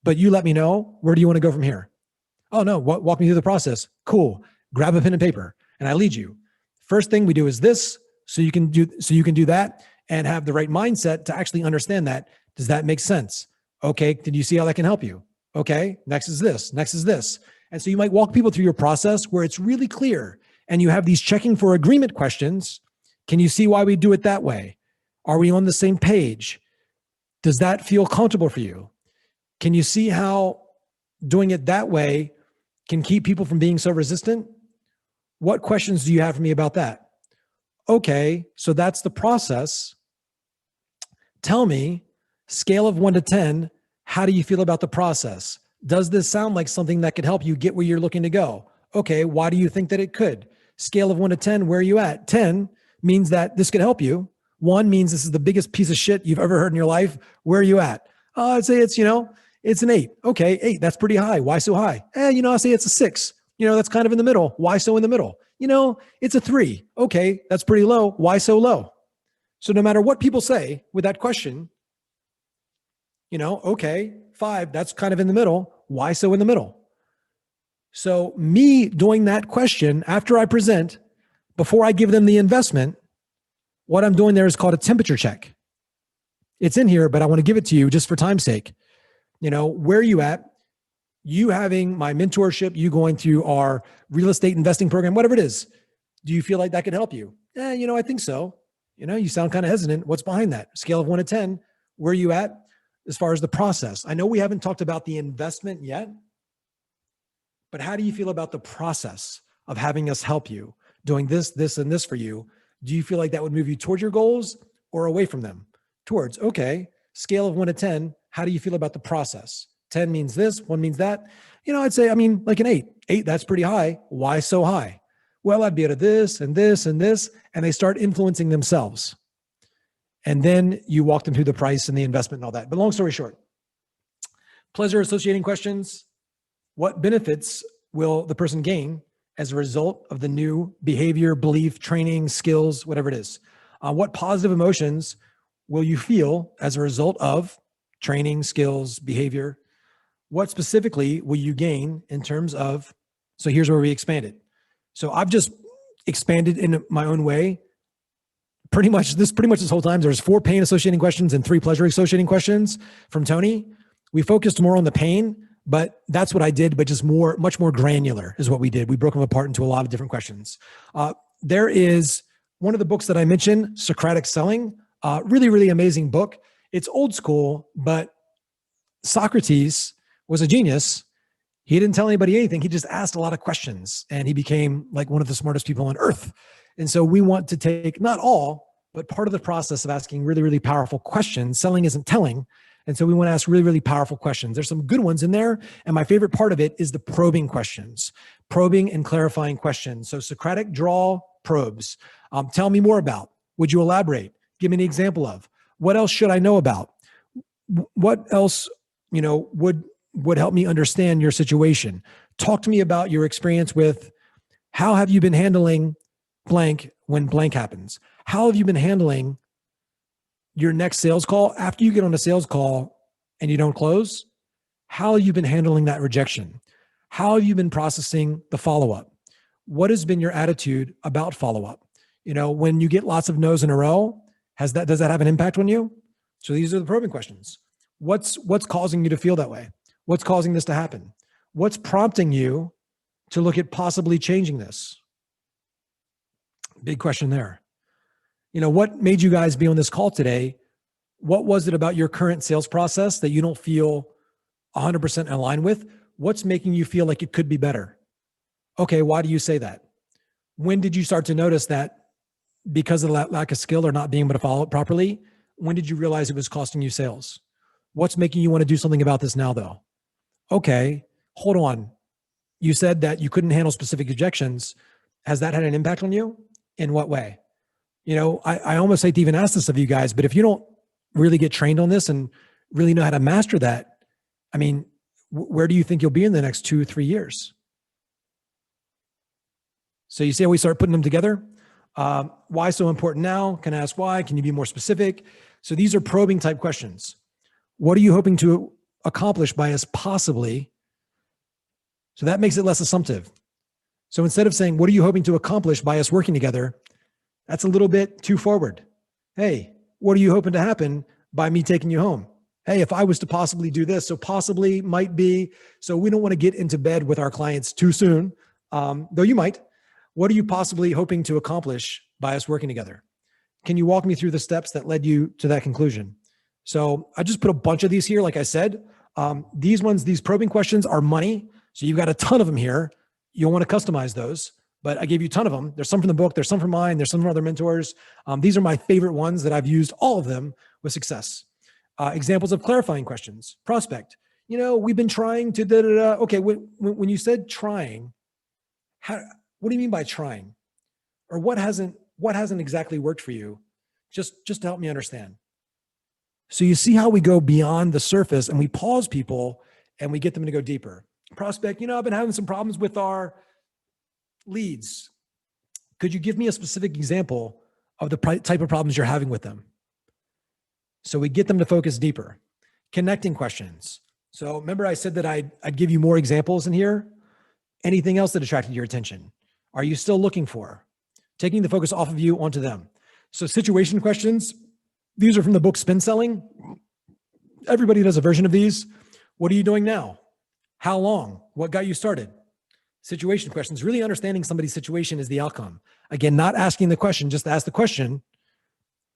Speaker 5: but you let me know, where do you want to go from here? Oh no, walk me through the process. Cool. Grab a pen and paper and I lead you. First thing we do is this, so you can do that and have the right mindset to actually understand that. Does that make sense? Okay. Did you see how that can help you? Okay. Next is this, next is this. And so you might walk people through your process where it's really clear and you have these checking for agreement questions. Can you see why we do it that way? Are we on the same page? Does that feel comfortable for you? Can you see how doing it that way can keep people from being so resistant? What questions do you have for me about that? Okay, so that's the process. Tell me, scale of 1 to 10, how do you feel about the process? Does this sound like something that could help you get where you're looking to go? Okay, why do you think that it could? Scale of 1 to 10, where are you at? 10 means that this could help you. 1 means this is the biggest piece of shit you've ever heard in your life. Where are you at? I'd say it's, it's an 8. Okay, 8, that's pretty high. Why so high? I say it's a 6. That's kind of in the middle. Why so in the middle? It's a 3. Okay, that's pretty low. Why so low? So no matter what people say with that question, okay, 5, that's kind of in the middle. Why so in the middle? So me doing that question after I present, before I give them the investment, what I'm doing there is called a temperature check. It's in here, but I want to give it to you just for time's sake. Where are you at? You having my mentorship, you going through our real estate investing program, whatever it is. Do you feel like that could help you? I think so. You sound kind of hesitant. What's behind that? Scale of 1 to 10. Where are you at as far as the process? I know we haven't talked about the investment yet, but how do you feel about the process of having us help you doing this, this, and this for you? Do you feel like that would move you towards your goals or away from them? Towards, okay, scale of 1 to 10. How do you feel about the process? 10 means this, 1 means that. I'd say, like an 8. 8, that's pretty high. Why so high? Well, I'd be out of this and this and this, and they start influencing themselves. And then you walk them through the price and the investment and all that. But long story short, pleasure associating questions. What benefits will the person gain as a result of the new behavior, belief, training, skills, whatever it is? What positive emotions will you feel as a result of training, skills, behavior? What specifically will you gain in terms of, so here's where we expanded. So I've just expanded in my own way. Pretty much this whole time, there's 4 pain associating questions and 3 pleasure associating questions from Tony. We focused more on the pain, but that's what I did, but just much more granular is what we did. We broke them apart into a lot of different questions. There is one of the books that I mentioned, Socratic Selling, really, really amazing book. It's old school, but Socrates was a genius. He didn't tell anybody anything. He just asked a lot of questions and he became like one of the smartest people on earth. And so we want to take not all, but part of the process of asking really, really powerful questions. Selling isn't telling. And so we want to ask really, really powerful questions. There's some good ones in there. And my favorite part of it is the probing questions, probing and clarifying questions. So Socratic draw probes. Tell me more about. Would you elaborate? Give me an example of. What else should I know about? What else, would help me understand your situation? Talk to me about your experience with how have you been handling blank when blank happens? How have you been handling your next sales call after you get on a sales call and you don't close? How have you been handling that rejection? How have you been processing the follow-up? What has been your attitude about follow-up? When you get lots of no's in a row, does that have an impact on you? So these are the probing questions. What's causing you to feel that way? What's causing this to happen? What's prompting you to look at possibly changing this? Big question there. What made you guys be on this call today? What was it about your current sales process that you don't feel 100% aligned with? What's making you feel like it could be better? Okay, why do you say that? When did you start to notice that because of the lack of skill or not being able to follow it properly? When did you realize it was costing you sales? What's making you want to do something about this now though? Okay, hold on. You said that you couldn't handle specific objections. Has that had an impact on you? In what way? I almost hate to even ask this of you guys, but if you don't really get trained on this and really know how to master that, where do you think you'll be in the next 2-3 years? So you see how we start putting them together? Why so important now? Can I ask why? Can you be more specific? So these are probing type questions. What are you hoping to accomplish by us possibly? So that makes it less assumptive. So instead of saying, what are you hoping to accomplish by us working together? That's a little bit too forward. Hey, what are you hoping to happen by me taking you home? Hey, if I was to possibly do this, so possibly might be, so we don't want to get into bed with our clients too soon, though you might. What are you possibly hoping to accomplish by us working together? Can you walk me through the steps that led you to that conclusion? So I just put a bunch of these here. Like I said, these probing questions are money. So you've got a ton of them here. You'll want to customize those, but I gave you a ton of them. There's some from the book. There's some from mine. There's some from other mentors. These are my favorite ones that I've used, all of them with success. Examples of clarifying questions. Prospect. We've been trying to da-da-da. Okay, when you said trying, what do you mean by trying? Or what hasn't exactly worked for you? Just to help me understand. So you see how we go beyond the surface and we pause people and we get them to go deeper. Prospect, I've been having some problems with our leads. Could you give me a specific example of the type of problems you're having with them? So we get them to focus deeper. Connecting questions. So remember I said that I'd give you more examples in here. Anything else that attracted your attention? Are you still looking for? Taking the focus off of you onto them. So situation questions. These are from the book Spin Selling. Everybody does a version of these. What are you doing now? How long? What got you started? Situation questions. Really understanding somebody's situation is the outcome. Again, not asking the question, just ask the question.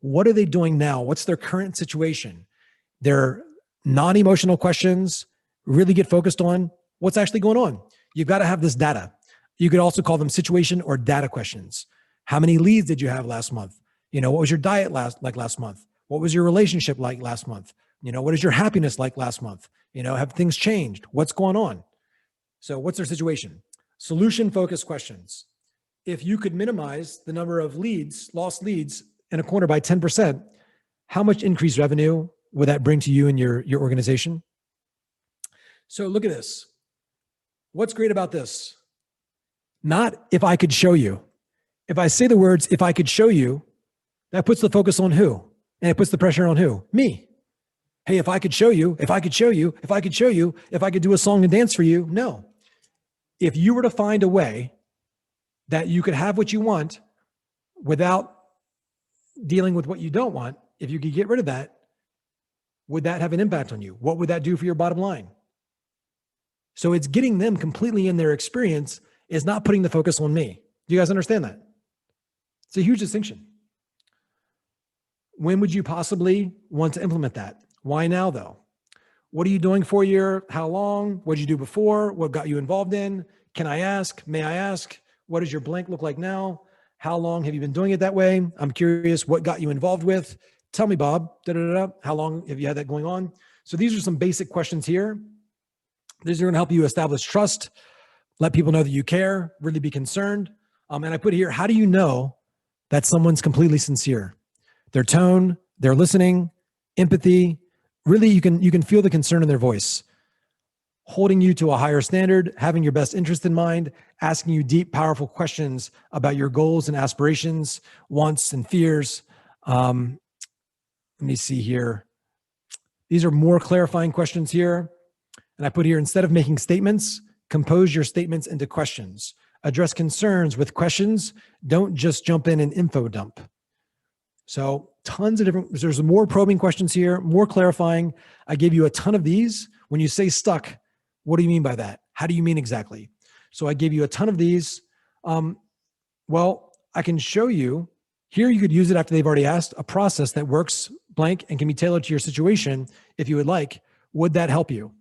Speaker 5: What are they doing now? What's their current situation? They're non-emotional questions. Really get focused on what's actually going on. You've got to have this data. You could also call them situation or data questions. How many leads did you have last month? What was your diet like last month? What was your relationship like last month? What is your happiness like last month? Have things changed? What's going on? So what's their situation? Solution focused questions. If you could minimize the number of lost leads in a quarter by 10%, how much increased revenue would that bring to you and your organization? So look at this. What's great about this? Not if I could show you. If I say the words, if I could show you, that puts the focus on who? And it puts the pressure on who? Me. Hey, if I could show you, if I could show you, if I could show you, if I could do a song and dance for you. No. If you were to find a way that you could have what you want without dealing with what you don't want, if you could get rid of that, would that have an impact on you? What would that do for your bottom line? So it's getting them completely in their experience, is not putting the focus on me. Do you guys understand that? It's a huge distinction. When would you possibly want to implement that? Why now though? What are you doing for a year? How long? What did you do before? What got you involved in? Can I ask? May I ask? What does your blank look like now? How long have you been doing it that way? I'm curious, what got you involved with? Tell me, Bob. How long have you had that going on? So these are some basic questions here. These are going to help you establish trust, let people know that you care, really be concerned. And I put here, how do you know that someone's completely sincere? Their tone, their listening, empathy. Really, you can feel the concern in their voice. Holding you to a higher standard, having your best interest in mind, asking you deep, powerful questions about your goals and aspirations, wants and fears. Let me see here. These are more clarifying questions here. And I put here, instead of making statements, compose your statements into questions. Address concerns with questions. Don't just jump in and info dump. So tons of different, there's more probing questions here, more clarifying. I gave you a ton of these. When you say stuck, what do you mean by that? How do you mean exactly? So I gave you a ton of these. Well, I can show you here. You could use it after they've already asked, a process that works blank and can be tailored to your situation. If you would like, would that help you?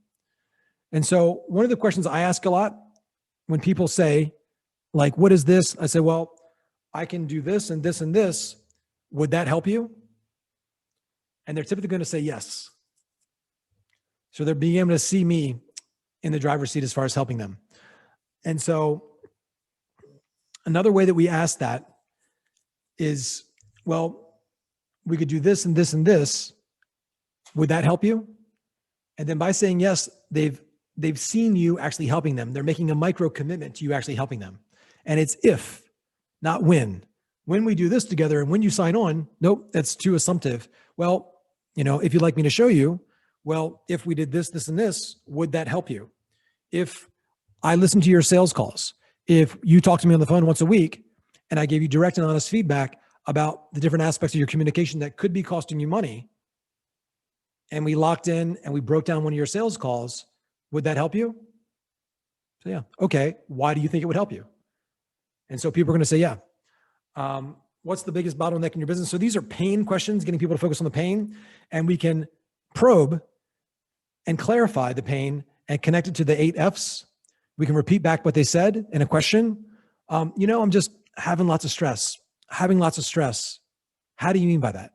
Speaker 5: And so one of the questions I ask a lot when people say, like, what is this? I say, well, I can do this and this and this. Would that help you? And they're typically going to say yes. So they're being able to see me in the driver's seat as far as helping them. And so another way that we ask that is, well, we could do this and this and this. Would that help you? And then by saying yes, they've seen you actually helping them. They're making a micro commitment to you actually helping them. And it's if, not when. When we do this together and when you sign on, nope, that's too assumptive. Well, if you'd like me to show you, well, if we did this, this, and this, would that help you? If I listen to your sales calls, if you talk to me on the phone once a week and I gave you direct and honest feedback about the different aspects of your communication that could be costing you money, and we locked in and we broke down one of your sales calls, would that help you? So yeah, okay, why do you think it would help you? And so people are going to say, yeah. What's the biggest bottleneck in your business? So these are pain questions, getting people to focus on the pain, and we can probe and clarify the pain and connect it to the 8 F's. We can repeat back what they said in a question. I'm just having lots of stress, having lots of stress. How do you mean by that?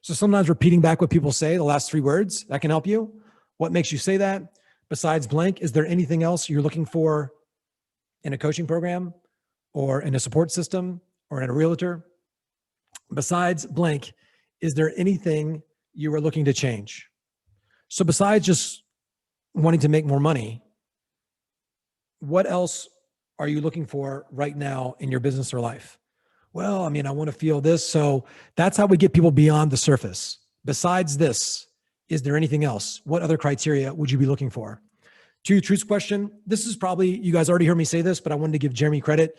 Speaker 5: So sometimes repeating back what people say, the last 3 words, that can help you. What makes you say that? Besides blank, is there anything else you're looking for in a coaching program or in a support system or in a realtor? Besides blank, is there anything you are looking to change? So besides just wanting to make more money, what else are you looking for right now in your business or life? Well, I want to feel this. So that's how we get people beyond the surface. Besides this, is there anything else? What other criteria would you be looking for? 2 truths question. This is probably, you guys already heard me say this, but I wanted to give Jeremy credit.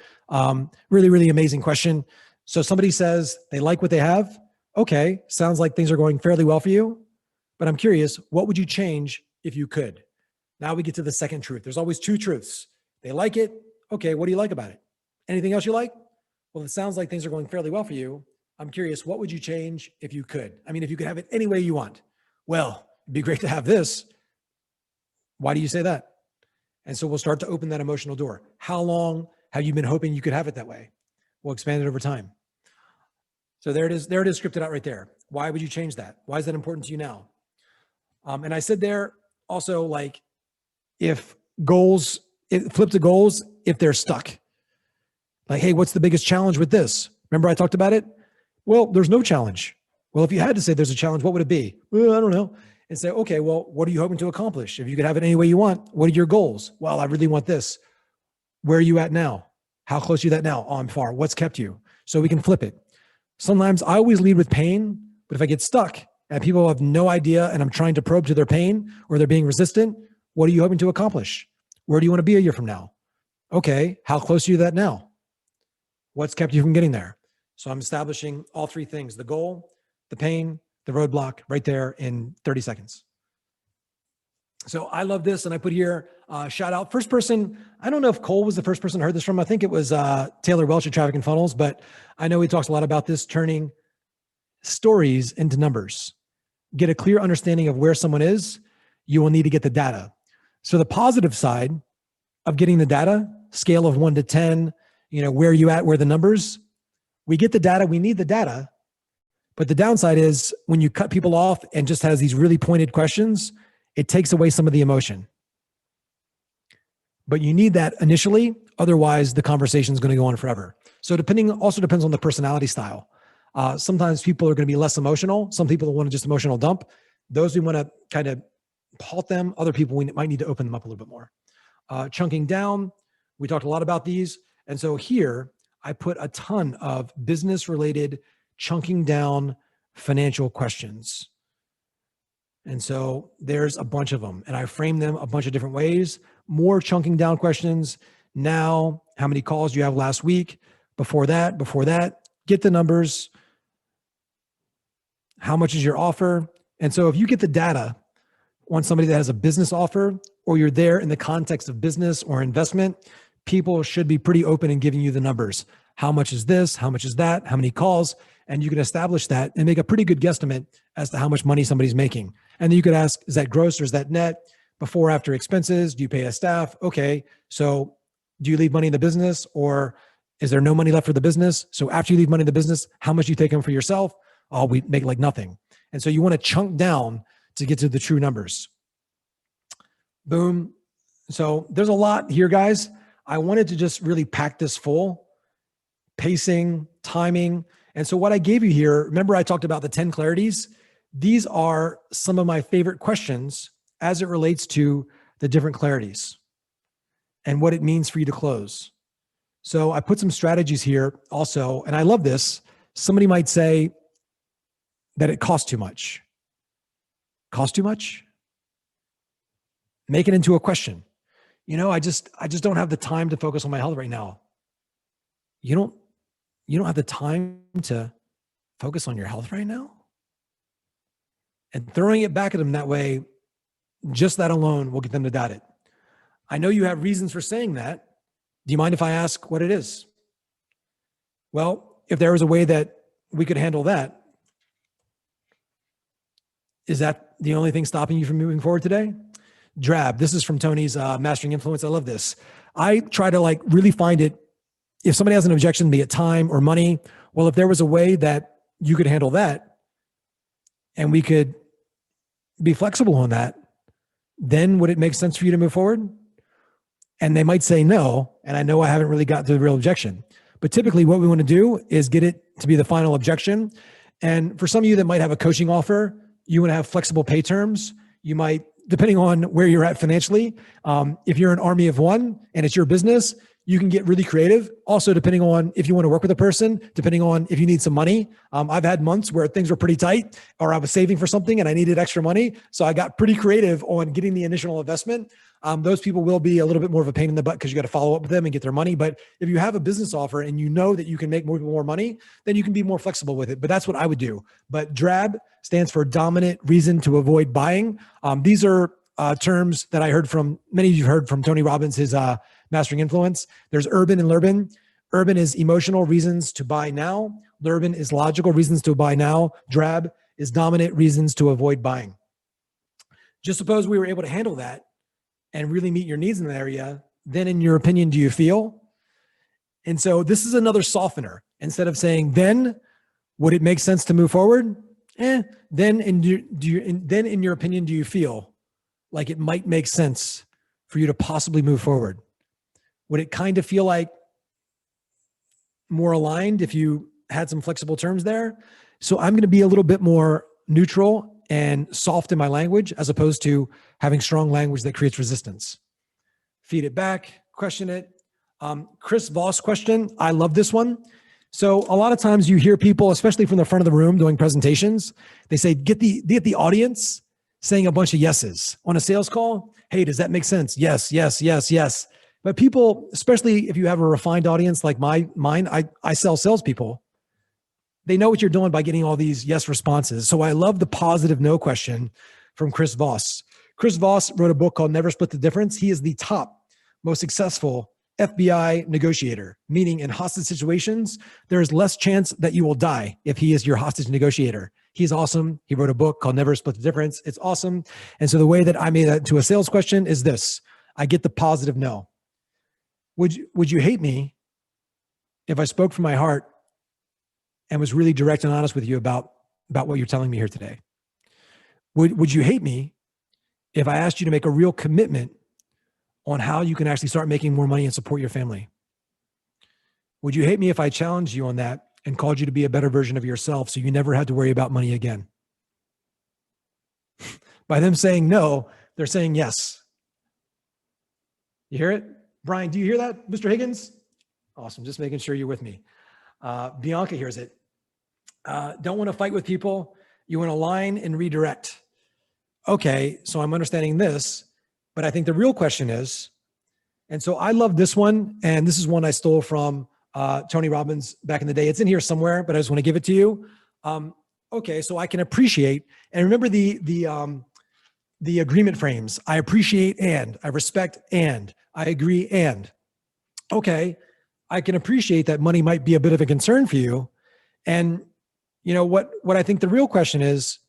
Speaker 5: Really, really amazing question. So somebody says they like what they have. Okay, sounds like things are going fairly well for you, but I'm curious, what would you change if you could? Now we get to the second truth. There's always 2 truths. They like it. Okay, what do you like about it? Anything else you like? Well, it sounds like things are going fairly well for you. I'm curious, what would you change if you could? If you could have it any way you want. Well, it'd be great to have this. Why do you say that? And so we'll start to open that emotional door. How long have you been hoping you could have it that way? We'll expand it over time. So there it is scripted out right there. Why would you change that? Why is that important to you now? And I said there also, like, if goals, flip to goals if they're stuck. Like, hey, what's the biggest challenge with this? Remember I talked about it? Well, there's no challenge. Well, if you had to say there's a challenge, what would it be? Well, I don't know. And say, okay, well, what are you hoping to accomplish? If you could have it any way you want, what are your goals? Well, I really want this. Where are you at now? How close are you at now? Oh, I'm far. What's kept you? So we can flip it. Sometimes I always lead with pain, but if I get stuck and people have no idea and I'm trying to probe to their pain or they're being resistant, what are you hoping to accomplish? Where do you want to be a year from now? Okay, how close are you to that now? What's kept you from getting there? So I'm establishing all three things: the goal, the pain, the roadblock, right there in 30 seconds. So I love this. And I put here, shout out, first person. I don't know if Cole was the first person I heard this from. I think it was Taylor Welch at Traffic and Funnels, but I know he talks a lot about this, turning stories into numbers. Get a clear understanding of where someone is. You will need to get the data. So the positive side of getting the data, scale of 1 to 10, where are you at, where are the numbers? We get the data, we need the data. But the downside is when you cut people off and just has these really pointed questions, it takes away some of the emotion. But you need that initially, otherwise the conversation is going to go on forever. So also depends on the personality style. Sometimes people are going to be less emotional. Some people want to just emotional dump. Those we want to kind of halt them. Other people, we might need to open them up a little bit more. Chunking down, we talked a lot about these. And so here I put a ton of business related chunking down financial questions. And so there's a bunch of them and I frame them a bunch of different ways. More chunking down questions. Now, how many calls do you have last week? Before that, get the numbers. How much is your offer? And so if you get the data on somebody that has a business offer, or you're there in the context of business or investment, people should be pretty open in giving you the numbers. How much is this? How much is that? How many calls? And you can establish that and make a pretty good guesstimate as to how much money somebody's making. And then you could ask, is that gross or is that net? Before, after expenses? Do you pay a staff? Okay. So do you leave money in the business, or is there no money left for the business? So after you leave money in the business, how much do you take home for yourself? Oh, we make like nothing. And so you want to chunk down to get to the true numbers. Boom. So there's a lot here, guys. I wanted to just really pack this full. Pacing, timing. And so what I gave you here, remember I talked about the 10 clarities? These are some of my favorite questions as it relates to the different clarities and what it means for you to close. So I put some strategies here also, and I love this. Somebody might say that it costs too much. Cost too much? Make it into a question. I just don't have the time to focus on my health right now. You don't have the time to focus on your health right now? And throwing it back at them that way, just that alone will get them to doubt it. I know you have reasons for saying that. Do you mind if I ask what it is? Well, if there was a way that we could handle that, is that the only thing stopping you from moving forward today? Drab. This is from Tony's Mastering Influence. I love this. I try to really find it. If somebody has an objection, be it time or money, well, if there was a way that you could handle that and we could be flexible on that, then would it make sense for you to move forward? And they might say no. And I know I haven't really got to the real objection, but typically what we want to do is get it to be the final objection. And for some of you that might have a coaching offer, you want to have flexible pay terms. You might, depending on where you're at financially, if you're an army of one and it's your business, you can get really creative. Also, depending on if you want to work with a person, depending on if you need some money. I've had months where things were pretty tight, or I was saving for something and I needed extra money. So I got pretty creative on getting the initial investment. Those people will be a little bit more of a pain in the butt because you got to follow up with them and get their money. But if you have a business offer and you know that you can make more money, then you can be more flexible with it. But that's what I would do. But DRAB stands for dominant reason to avoid buying. These are terms that I heard from, many of you heard from Tony Robbins, his Mastering Influence. There's urban and lurban. Urban is emotional reasons to buy now. Lurban is logical reasons to buy now. DRAB is dominant reasons to avoid buying. Just suppose we were able to handle that and really meet your needs in that area, then in your opinion, do you feel? And so this is another softener. Instead of saying, then would it make sense to move forward? then in your opinion, do you feel like it might make sense for you to possibly move forward? Would it kind of feel like more aligned if you had some flexible terms there? So I'm going to be a little bit more neutral and soft in my language, as opposed to having strong language that creates resistance. Feed it back, question it. Chris Voss question. I love this one. So a lot of times you hear people, especially from the front of the room doing presentations, they say, get the audience saying a bunch of yeses on a sales call. Hey, does that make sense? Yes, yes, yes, yes. But people, especially if you have a refined audience like mine, I sell salespeople. They know what you're doing by getting all these yes responses. So I love the positive no question from Chris Voss. Chris Voss wrote a book called Never Split the Difference. He is the top most successful FBI negotiator, meaning in hostage situations, there is less chance that you will die if he is your hostage negotiator. He's awesome. He wrote a book called Never Split the Difference. It's awesome. And so the way that I made that to a sales question is this. I get the positive no. Would you hate me if I spoke from my heart and was really direct and honest with you about what you're telling me here today? Would you hate me if I asked you to make a real commitment on how you can actually start making more money and support your family? Would you hate me if I challenged you on that and called you to be a better version of yourself so you never had to worry about money again? By them saying no, they're saying yes. You hear it? Brian, do you hear that, Mr. Higgins? Awesome, just making sure you're with me. Bianca hears it. Don't want to fight with people. You want to align and redirect. Okay, so I'm understanding this, but I think the real question is, and so I love this one, and this is one I stole from Tony Robbins back in the day. It's in here somewhere, but I just want to give it to you. Okay, so I can appreciate, and remember the agreement frames. I appreciate and, I respect and, I agree and. Okay, I can appreciate that money might be a bit of a concern for you. And you know what I think the real question is,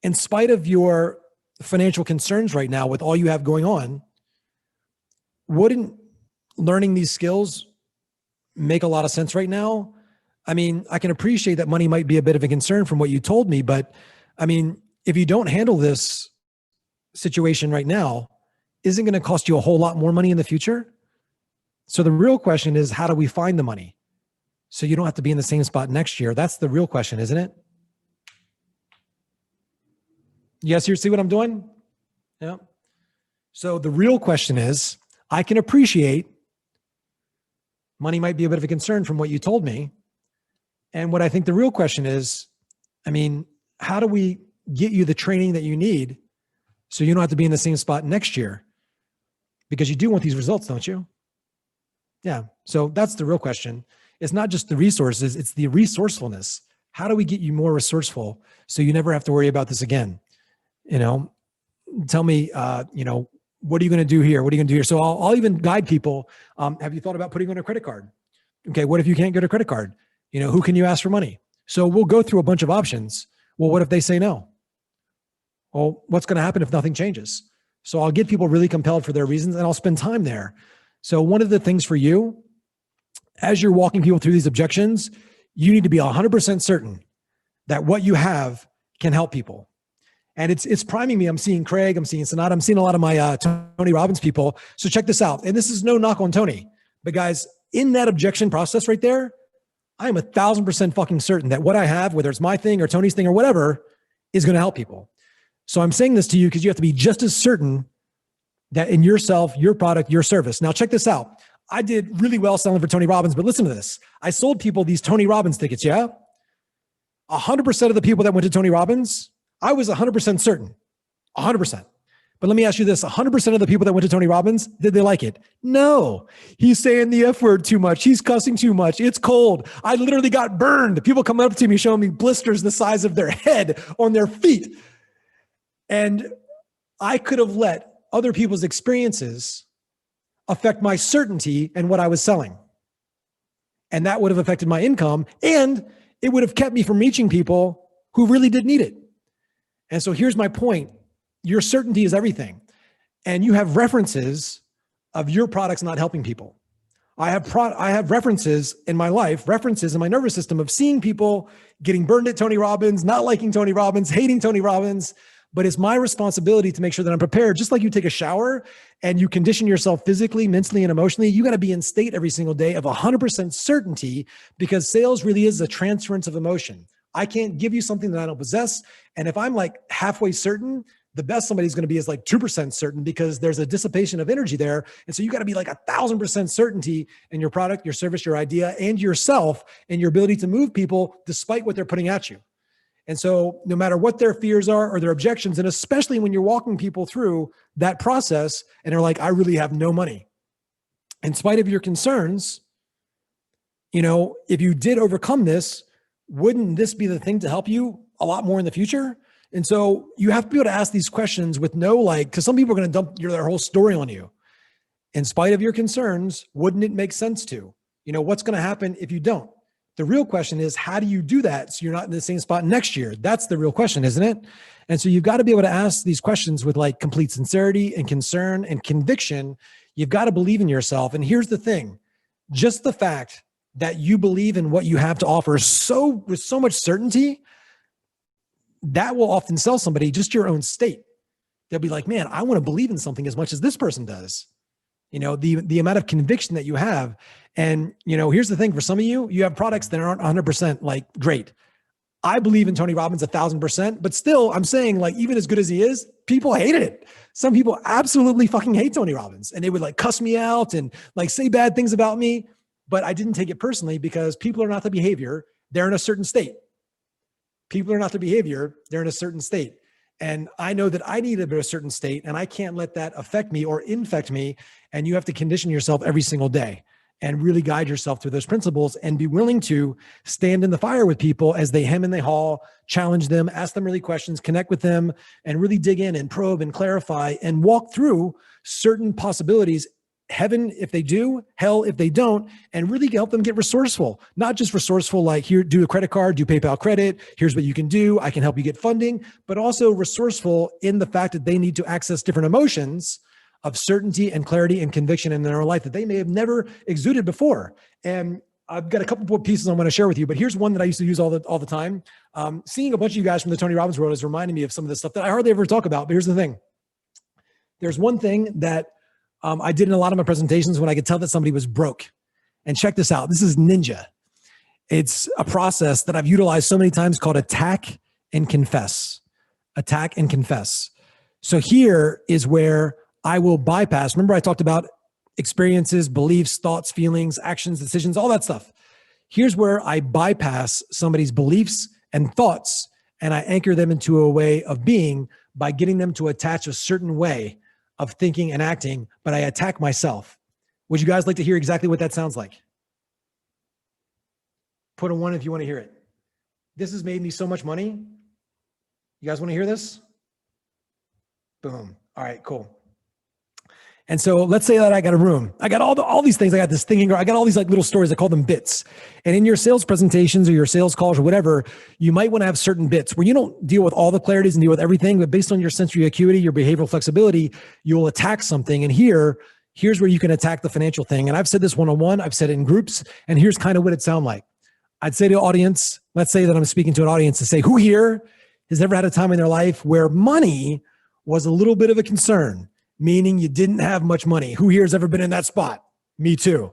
Speaker 5: in spite of your financial concerns right now with all you have going on, wouldn't learning these skills make a lot of sense right now? I mean, I can appreciate that money might be a bit of a concern from what you told me, but I mean, if you don't handle this situation right now, isn't going to cost you a whole lot more money in the future? So the real question is, how do we find the money so you don't have to be in the same spot next year? That's the real question, isn't it? Yes, you see what I'm doing? Yeah. So the real question is, I can appreciate money might be a bit of a concern from what you told me. And what I think the real question is, I mean, how do we get you the training that you need so you don't have to be in the same spot next year? Because you do want these results, don't you? Yeah. So that's the real question. It's not just the resources, it's the resourcefulness. How do we get you more resourceful so you never have to worry about this again? You know, tell me, what are you going to do here? What are you going to do here? So I'll even guide people. Have you thought about putting on a credit card? Okay. What if you can't get a credit card? You know, who can you ask for money? So we'll go through a bunch of options. Well, what if they say no? Well, what's going to happen if nothing changes? So I'll get people really compelled for their reasons and I'll spend time there. So one of the things for you, as you're walking people through these objections, you need to be 100% certain that what you have can help people. And it's priming me. I'm seeing Craig, I'm seeing Sanat, I'm seeing a lot of my Tony Robbins people. So check this out. And this is no knock on Tony, but guys, in that objection process right there, I am 1,000% fucking certain that what I have, whether it's my thing or Tony's thing or whatever, is going to help people. So I'm saying this to you because you have to be just as certain that in yourself, your product, your service. Now check this out. I did really well selling for Tony Robbins, but listen to this. I sold people these Tony Robbins tickets, yeah? 100% of the people that went to Tony Robbins, I was 100% certain, 100%. But let me ask you this, 100% of the people that went to Tony Robbins, did they like it? No. He's saying the F word too much. He's cussing too much. It's cold. I literally got burned. People come up to me showing me blisters the size of their head on their feet. And I could have let other people's experiences affect my certainty and what I was selling. And that would have affected my income, and it would have kept me from reaching people who really did need it. And so here's my point. Your certainty is everything. And you have references of your products not helping people. I have references in my life, references in my nervous system of seeing people getting burned at Tony Robbins, not liking Tony Robbins, hating Tony Robbins. But it's my responsibility to make sure that I'm prepared. Just like you take a shower and you condition yourself physically, mentally, and emotionally, you got to be in state every single day of 100% certainty, because sales really is a transference of emotion. I can't give you something that I don't possess. And if I'm like halfway certain, the best somebody's going to be is like 2% certain, because there's a dissipation of energy there. And so you got to be like 1,000% certainty in your product, your service, your idea, and yourself, and your ability to move people despite what they're putting at you. And so no matter what their fears are or their objections, and especially when you're walking people through that process and they're like, I really have no money. In spite of your concerns, if you did overcome this, wouldn't this be the thing to help you a lot more in the future? And so you have to be able to ask these questions with because some people are going to dump their whole story on you. In spite of your concerns, wouldn't it make sense to? What's going to happen if you don't? The real question is, how do you do that so you're not in the same spot next year? That's the real question, isn't it? And so you've got to be able to ask these questions with like complete sincerity and concern and conviction. You've got to believe in yourself. And here's the thing, just the fact that you believe in what you have to offer with so much certainty, that will often sell somebody just your own state. They'll be like, man, I want to believe in something as much as this person does. The amount of conviction that you have. And, here's the thing, for some of you, you have products that aren't 100% like great. I believe in Tony Robbins 1,000%, but still I'm saying, like, even as good as he is, people hated it. Some people absolutely fucking hate Tony Robbins, and they would like cuss me out and like say bad things about me. But I didn't take it personally, because people are not the behavior. They're in a certain state. People are not the behavior. They're in a certain state. And I know that I need to be a certain state, and I can't let that affect me or infect me. And you have to condition yourself every single day and really guide yourself through those principles, and be willing to stand in the fire with people as they hem and they haw, challenge them, ask them really questions, connect with them, and really dig in and probe and clarify and walk through certain possibilities. Heaven if they do, hell if they don't, and really help them get resourceful. Not just resourceful like, here, do a credit card, do PayPal credit, here's what you can do, I can help you get funding, but also resourceful in the fact that they need to access different emotions of certainty and clarity and conviction in their life that they may have never exuded before. And I've got a couple more pieces I want to share with you, but here's one that I used to use all the time. Seeing a bunch of you guys from the Tony Robbins world is reminding me of some of the stuff that I hardly ever talk about. But here's the thing. There's one thing that I did in a lot of my presentations when I could tell that somebody was broke. And check this out. This is ninja. It's a process that I've utilized so many times called attack and confess. Attack and confess. So here is where I will bypass. Remember I talked about experiences, beliefs, thoughts, feelings, actions, decisions, all that stuff. Here's where I bypass somebody's beliefs and thoughts, and I anchor them into a way of being by getting them to attach a certain way of thinking and acting, but I attack myself. Would you guys like to hear exactly what that sounds like? Put a 1 if you want to hear it. This has made me so much money. You guys want to hear this? Boom. All right, cool. And so let's say that I got a room. I got all these things. I got this thinking, I got all these like little stories. I call them bits. And in your sales presentations or your sales calls or whatever, you might want to have certain bits where you don't deal with all the clarities and deal with everything, but based on your sensory acuity, your behavioral flexibility, you will attack something. And here's where you can attack the financial thing. And I've said this one-on-one, I've said it in groups, and here's kind of what it sounds like. I'd say to the audience, let's say that I'm speaking to an audience to say, who here has ever had a time in their life where money was a little bit of a concern? Meaning you didn't have much money. Who here has ever been in that spot? Me too.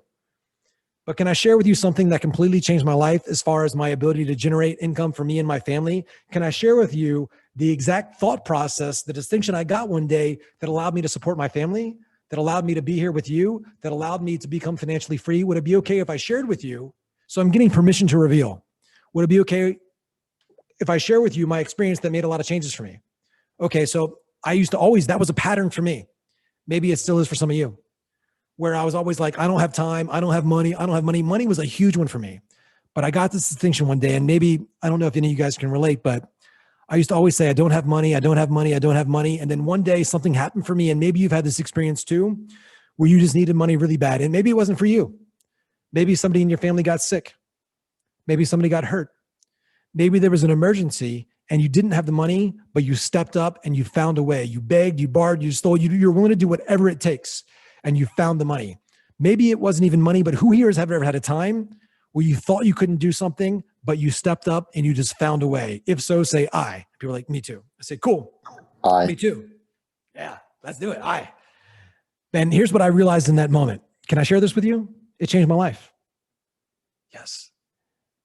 Speaker 5: But can I share with you something that completely changed my life as far as my ability to generate income for me and my family? Can I share with you the exact thought process, the distinction I got one day that allowed me to support my family, that allowed me to be here with you, that allowed me to become financially free? Would it be okay if I shared with you? So I'm getting permission to reveal. Would it be okay if I share with you my experience that made a lot of changes for me? Okay, so I used to always, that was a pattern for me. Maybe it still is for some of you, where I was always like, I don't have time. I don't have money. I don't have money. Money was a huge one for me. But I got this distinction one day, and maybe, I don't know if any of you guys can relate, but I used to always say, I don't have money. I don't have money. I don't have money. And then one day something happened for me. And maybe you've had this experience too, where you just needed money really bad. And maybe it wasn't for you. Maybe somebody in your family got sick. Maybe somebody got hurt. Maybe there was an emergency and you didn't have the money, but you stepped up and you found a way. You begged, you borrowed, you stole, you're willing to do whatever it takes, and you found the money. Maybe it wasn't even money, but who here has ever had a time where you thought you couldn't do something, but you stepped up and you just found a way? If so, say I. People are like, me too. I say, cool.
Speaker 7: I.
Speaker 5: Me too. Yeah, let's do it. I. And here's what I realized in that moment. Can I share this with you? It changed my life. Yes.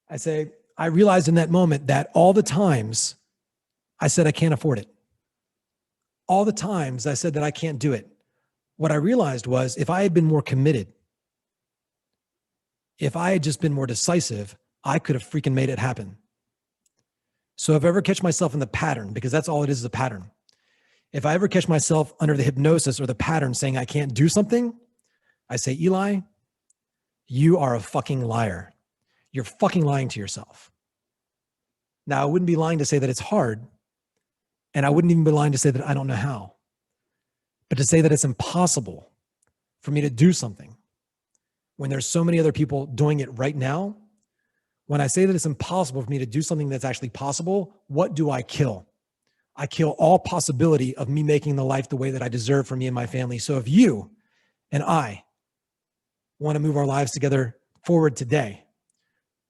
Speaker 5: I say, I realized in that moment that all the times I said I can't afford it, all the times I said that I can't do it, what I realized was if I had been more committed, if I had just been more decisive, I could have freaking made it happen. So if I ever catch myself in the pattern, because that's all it is a pattern. If I ever catch myself under the hypnosis or the pattern saying I can't do something, I say, Eli, you are a fucking liar. You're fucking lying to yourself. Now, I wouldn't be lying to say that it's hard, and I wouldn't even be lying to say that I don't know how. But to say that it's impossible for me to do something when there's so many other people doing it right now, when I say that it's impossible for me to do something that's actually possible, what do I kill? I kill all possibility of me making the life the way that I deserve for me and my family. So if you and I want to move our lives together forward today,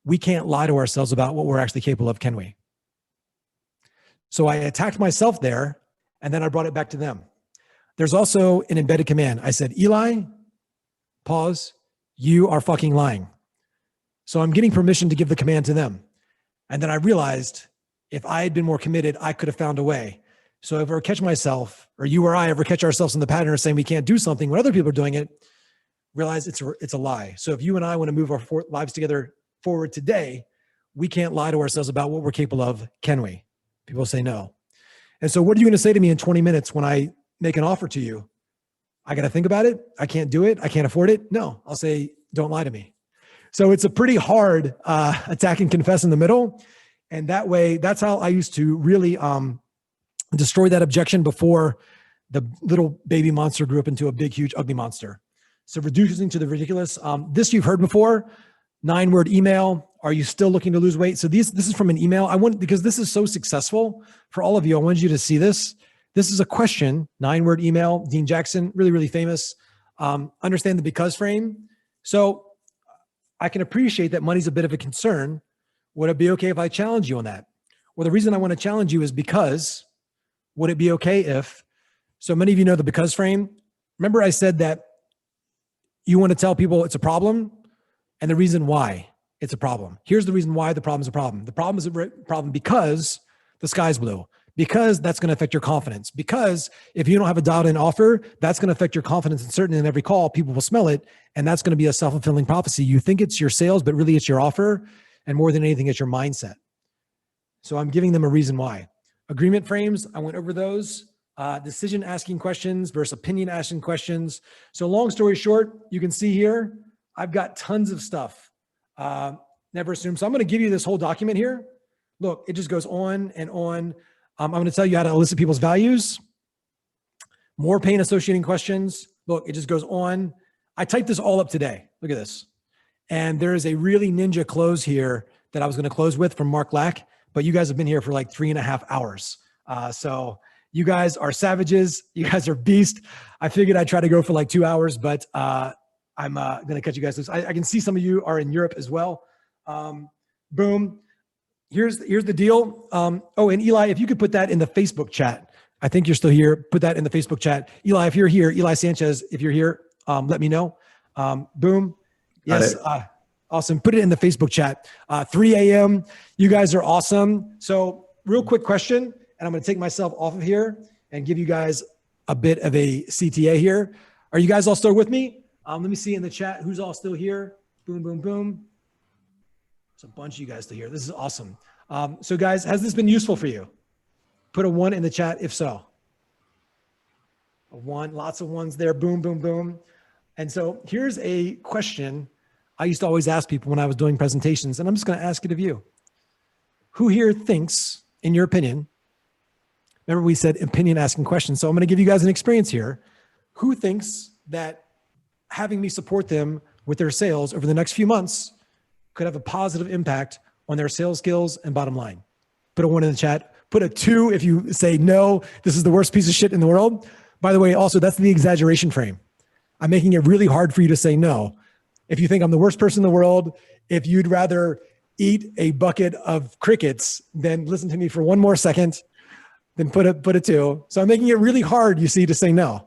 Speaker 5: we can't lie to ourselves about what we're actually capable of, can we? So I attacked myself there, and then I brought it back to them. There's also an embedded command. I said, Eli, pause, you are fucking lying. So I'm getting permission to give the command to them. And then I realized if I had been more committed, I could have found a way. So if I ever catch myself, or you or I ever catch ourselves in the pattern of saying we can't do something when other people are doing it, realize it's a lie. So if you and I want to move our lives together forward today, we can't lie to ourselves about what we're capable of, can we? People say no. And so what are you going to say to me in 20 minutes when I make an offer to you? I got to think about it. I can't do it. I can't afford it. No, I'll say, don't lie to me. So it's a pretty hard attack and confess in the middle. And that way, that's how I used to really destroy that objection before the little baby monster grew up into a big, huge, ugly monster. So reducing to the ridiculous. This you've heard before, 9-word email. Are you still looking to lose weight? So this is from an email. Because this is so successful for all of you, I wanted you to see this. This is a question, 9-word email, Dean Jackson, really, really famous. Understand the because frame. So I can appreciate that money's a bit of a concern. Would it be okay if I challenge you on that? Well, the reason I want to challenge you is because would it be okay if, so many of you know the because frame. Remember I said that you want to tell people it's a problem and the reason why it's a problem. Here's the reason why the problem is a problem. The problem is a problem because the sky's blue, because that's going to affect your confidence, because if you don't have a dialed in offer, that's going to affect your confidence. And certainly in every call, people will smell it. And that's going to be a self-fulfilling prophecy. You think it's your sales, but really it's your offer. And more than anything, it's your mindset. So I'm giving them a reason why. Agreement frames, I went over those. Decision asking questions versus opinion asking questions. So long story short, you can see here, I've got tons of stuff. Never assume. So I'm going to give you this whole document here. Look, it just goes on and on. I'm going to tell you how to elicit people's values. More pain associating questions. Look, it just goes on. I typed this all up today. Look at this. And there is a really ninja close here that I was going to close with from Mark Lack, but you guys have been here for like 3.5 hours. So you guys are savages. You guys are beasts. I figured I'd try to go for like 2 hours, but I'm going to cut you guys loose. I can see some of you are in Europe as well. Boom. Here's the deal. Oh, and Eli, if you could put that in the Facebook chat. I think you're still here. Put that in the Facebook chat. Eli, if you're here, Eli Sanchez, if you're here, let me know. Boom. Yes. Awesome. Put it in the Facebook chat. 3 a.m. You guys are awesome. So real quick question, and I'm going to take myself off of here and give you guys a bit of a CTA here. Are you guys all still with me? Let me see in the chat who's all still here. Boom, boom, boom. There's a bunch of you guys still here. This is awesome. So guys, has this been useful for you? Put a 1 in the chat if so. A 1, lots of ones there. Boom, boom, boom. And so here's a question I used to always ask people when I was doing presentations, and I'm just going to ask it of you. Who here thinks, in your opinion, remember we said opinion asking questions, so I'm going to give you guys an experience here. Who thinks that having me support them with their sales over the next few months could have a positive impact on their sales skills and bottom line? Put a 1 in the chat. Put a 2 if you say, no, this is the worst piece of shit in the world. By the way, also, that's the exaggeration frame. I'm making it really hard for you to say no. If you think I'm the worst person in the world, if you'd rather eat a bucket of crickets than listen to me for one more second, then put a 2. So I'm making it really hard, you see, to say no.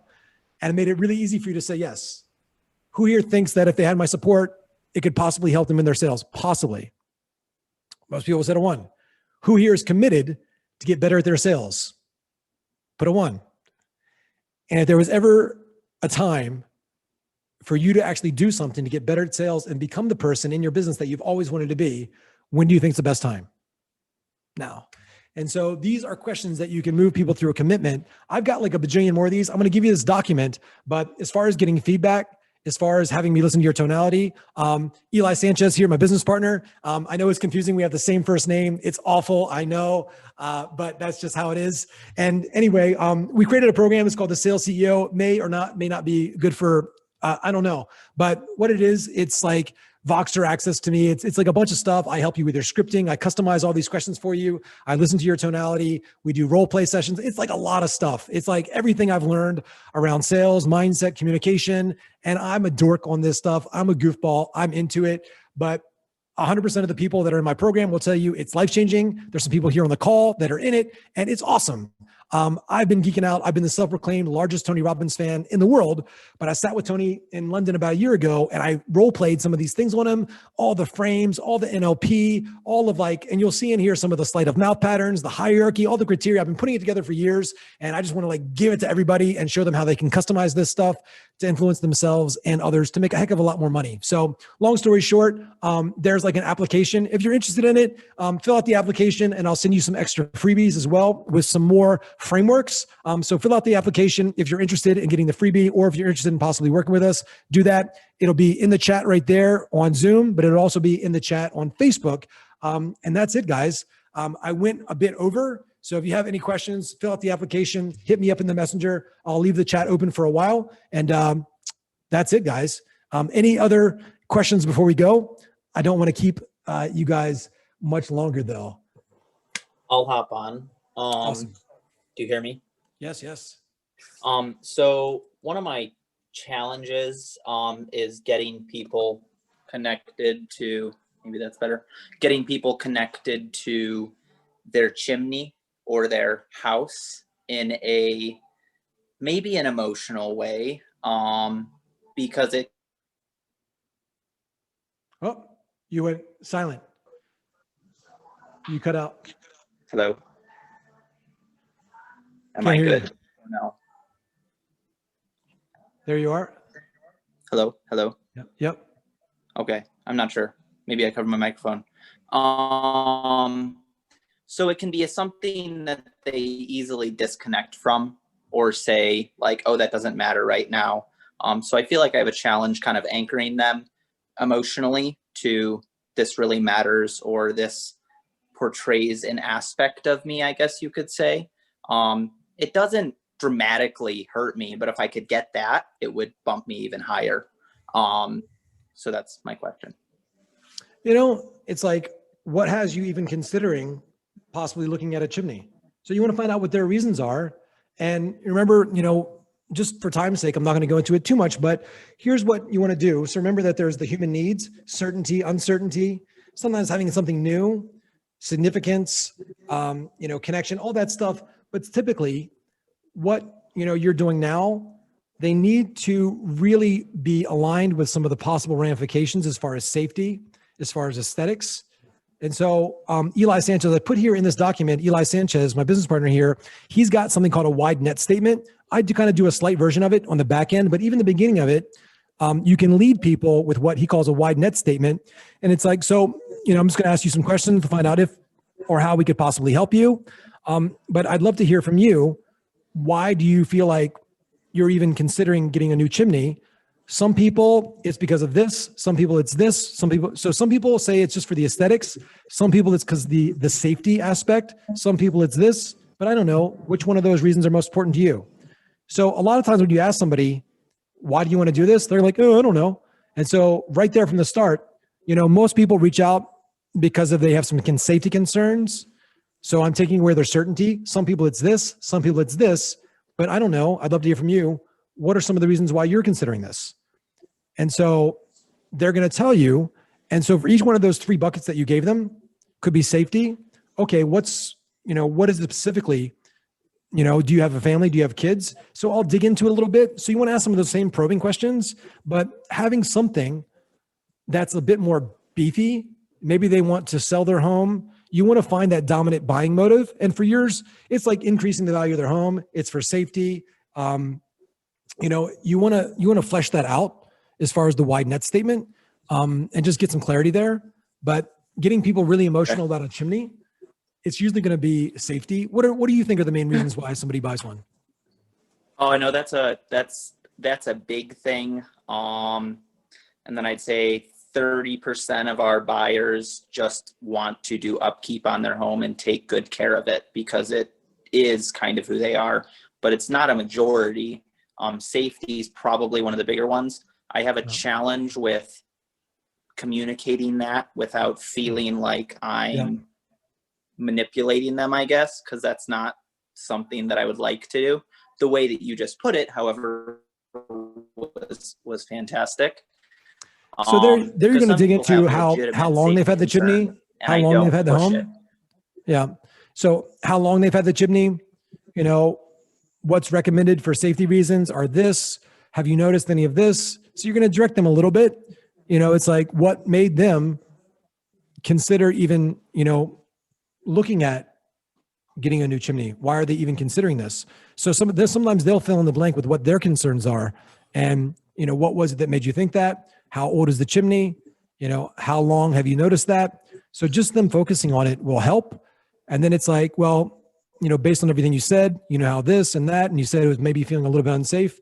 Speaker 5: And I made it really easy for you to say yes. Who here thinks that if they had my support, it could possibly help them in their sales? Possibly. Most people said a 1. Who here is committed to get better at their sales? Put a 1. And if there was ever a time for you to actually do something to get better at sales and become the person in your business that you've always wanted to be, when do you think is the best time? Now. And so these are questions that you can move people through a commitment. I've got like a bajillion more of these. I'm going to give you this document, but as far as getting feedback, as far as having me listen to your tonality, Eli Sanchez here, my business partner. I know it's confusing. We have the same first name. It's awful. I know, but that's just how it is. And anyway, we created a program. It's called the Sales CEO. May not be good for, I don't know, but what it is, it's like Voxer access to me. It's like a bunch of stuff. I help you with your scripting. I customize all these questions for you. I listen to your tonality. We do role play sessions. It's like a lot of stuff. It's like everything I've learned around sales, mindset, communication. And I'm a dork on this stuff. I'm a goofball. I'm into it. But 100% of the people that are in my program will tell you it's life-changing. There's some people here on the call that are in it, and it's awesome. I've been geeking out. I've been the self-proclaimed largest Tony Robbins fan in the world, but I sat with Tony in London about a year ago and I role played some of these things on him, all the frames, all the NLP, all of like, and you'll see in here some of the sleight of mouth patterns, the hierarchy, all the criteria. I've been putting it together for years. And I just want to like give it to everybody and show them how they can customize this stuff to influence themselves and others to make a heck of a lot more money. So long story short, there's like an application. If you're interested in it, fill out the application and I'll send you some extra freebies as well with some more frameworks. So fill out the application if you're interested in getting the freebie, or if you're interested in possibly working with us, do that. It'll be in the chat right there on Zoom, but it'll also be in the chat on Facebook. And that's it, guys. I went a bit over. So if you have any questions, fill out the application, hit me up in the messenger. I'll leave the chat open for a while. And that's it, guys. Any other questions before we go? I don't want to keep you guys much longer though.
Speaker 2: I'll hop on.
Speaker 5: Awesome.
Speaker 2: Do you hear me?
Speaker 5: Yes, yes.
Speaker 2: So one of my challenges is getting people connected to, maybe that's better, getting people connected to their chimney or their house in a, maybe an emotional way, because it.
Speaker 5: Oh, you went silent. You cut out.
Speaker 2: Hello. Am
Speaker 5: Can't
Speaker 2: I
Speaker 5: hear
Speaker 2: good?
Speaker 5: you.
Speaker 2: No.
Speaker 5: There you are.
Speaker 2: Hello. Hello.
Speaker 5: Yep.
Speaker 2: Okay. I'm not sure. Maybe I covered my microphone. So it can be something that they easily disconnect from or say like, oh, that doesn't matter right now. So I feel like I have a challenge kind of anchoring them emotionally to this really matters, or this portrays an aspect of me, I guess you could say. It doesn't dramatically hurt me, but if I could get that, it would bump me even higher. So that's my question.
Speaker 5: You know, it's like, what has you even considering possibly looking at a chimney? So you want to find out what their reasons are. And remember, you know, just for time's sake, I'm not going to go into it too much, but here's what you want to do. So remember that there's the human needs, certainty, uncertainty, sometimes having something new, significance, you know, connection, all that stuff. But typically what, you know, you're doing now, they need to really be aligned with some of the possible ramifications as far as safety, as far as aesthetics. And so Eli Sanchez, I put here in this document, Eli Sanchez, my business partner here, he's got something called a wide net statement. I do kind of do a slight version of it on the back end, but even the beginning of it, you can lead people with what he calls a wide net statement. And it's like, so, you know, I'm just going to ask you some questions to find out if or how we could possibly help you. But I'd love to hear from you. Why do you feel like you're even considering getting a new chimney? Some people, it's because of this. Some people, it's this. Some people say it's just for the aesthetics. Some people, it's because the safety aspect. Some people, it's this. But I don't know which one of those reasons are most important to you. So a lot of times when you ask somebody, why do you want to do this? They're like, oh, I don't know. And so right there from the start, you know, most people reach out because they have some safety concerns. So I'm taking away their certainty. Some people, it's this. Some people, it's this. But I don't know. I'd love to hear from you. what are some of the reasons why you're considering this? And so they're going to tell you. And so for each one of those 3 buckets that you gave them, could be safety. Okay, what is it specifically? Do you have a family? Do you have kids? So I'll dig into it a little bit. So you want to ask some of those same probing questions, but having something that's a bit more beefy. Maybe they want to sell their home. You want to find that dominant buying motive. And for yours, it's like increasing the value of their home. It's for safety. You want to flesh that out as far as the wide net statement, and just get some clarity there. But getting people really emotional about a chimney, it's usually going to be safety. What do you think are the main reasons why somebody buys one?
Speaker 2: Oh, I know that's a big thing. And then I'd say 30% of our buyers just want to do upkeep on their home and take good care of it because it is kind of who they are, but it's not a majority. Safety is probably one of the bigger ones. I have a challenge with communicating that without feeling like I'm manipulating them, I guess, because that's not something that I would like to do. The way that you just put it, however, was fantastic.
Speaker 5: So they're going to dig into how long they've had the chimney, how long they've had the home. Yeah. So how long they've had the chimney, what's recommended for safety reasons are this. Have you noticed any of this? So you're going to direct them a little bit. It's like what made them consider even, looking at getting a new chimney. Why are they even considering this? So sometimes they'll fill in the blank with what their concerns are. And, what was it that made you think that? How old is the chimney? How long have you noticed that? So just them focusing on it will help. And then it's like, well, based on everything you said, how this and that, and you said it was maybe feeling a little bit unsafe,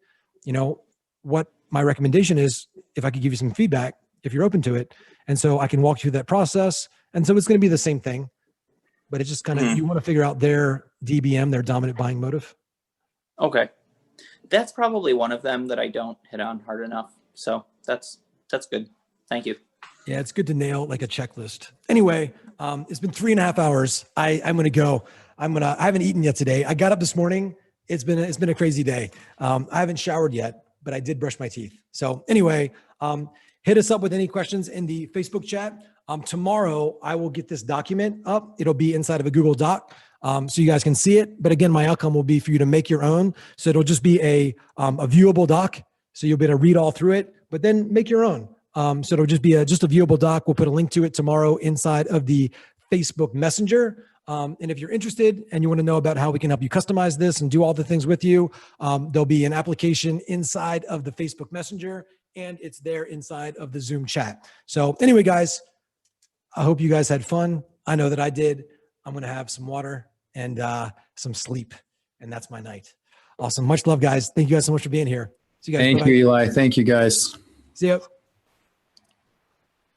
Speaker 5: what my recommendation is, if I could give you some feedback, if you're open to it. And so I can walk you through that process. And so it's going to be the same thing, but it's just kind of, you want to figure out their DBM, their dominant buying motive.
Speaker 2: Okay. That's probably one of them that I don't hit on hard enough. So that's good. Thank you.
Speaker 5: Yeah, it's good to nail like a checklist. Anyway, it's been 3.5 hours. I'm going to go. I haven't eaten yet today. I got up this morning. It's been a crazy day. I haven't showered yet, but I did brush my teeth. So anyway, hit us up with any questions in the Facebook chat. Tomorrow I will get this document up. It'll be inside of a Google Doc. So you guys can see it. But again, my outcome will be for you to make your own. So it'll just be a viewable doc. So you'll be able to read all through it, but then make your own. So it'll just be just a viewable doc. We'll put a link to it tomorrow inside of the Facebook Messenger. And if you're interested and you want to know about how we can help you customize this and do all the things with you, there'll be an application inside of the Facebook Messenger, and it's there inside of the Zoom chat. So anyway, guys, I hope you guys had fun. I know that I did. I'm going to have some water and some sleep, and that's my night. Awesome. Much love, guys. Thank you guys so much for being here. See you guys.
Speaker 7: Thank you, Eli. Thank you, guys.
Speaker 5: See you.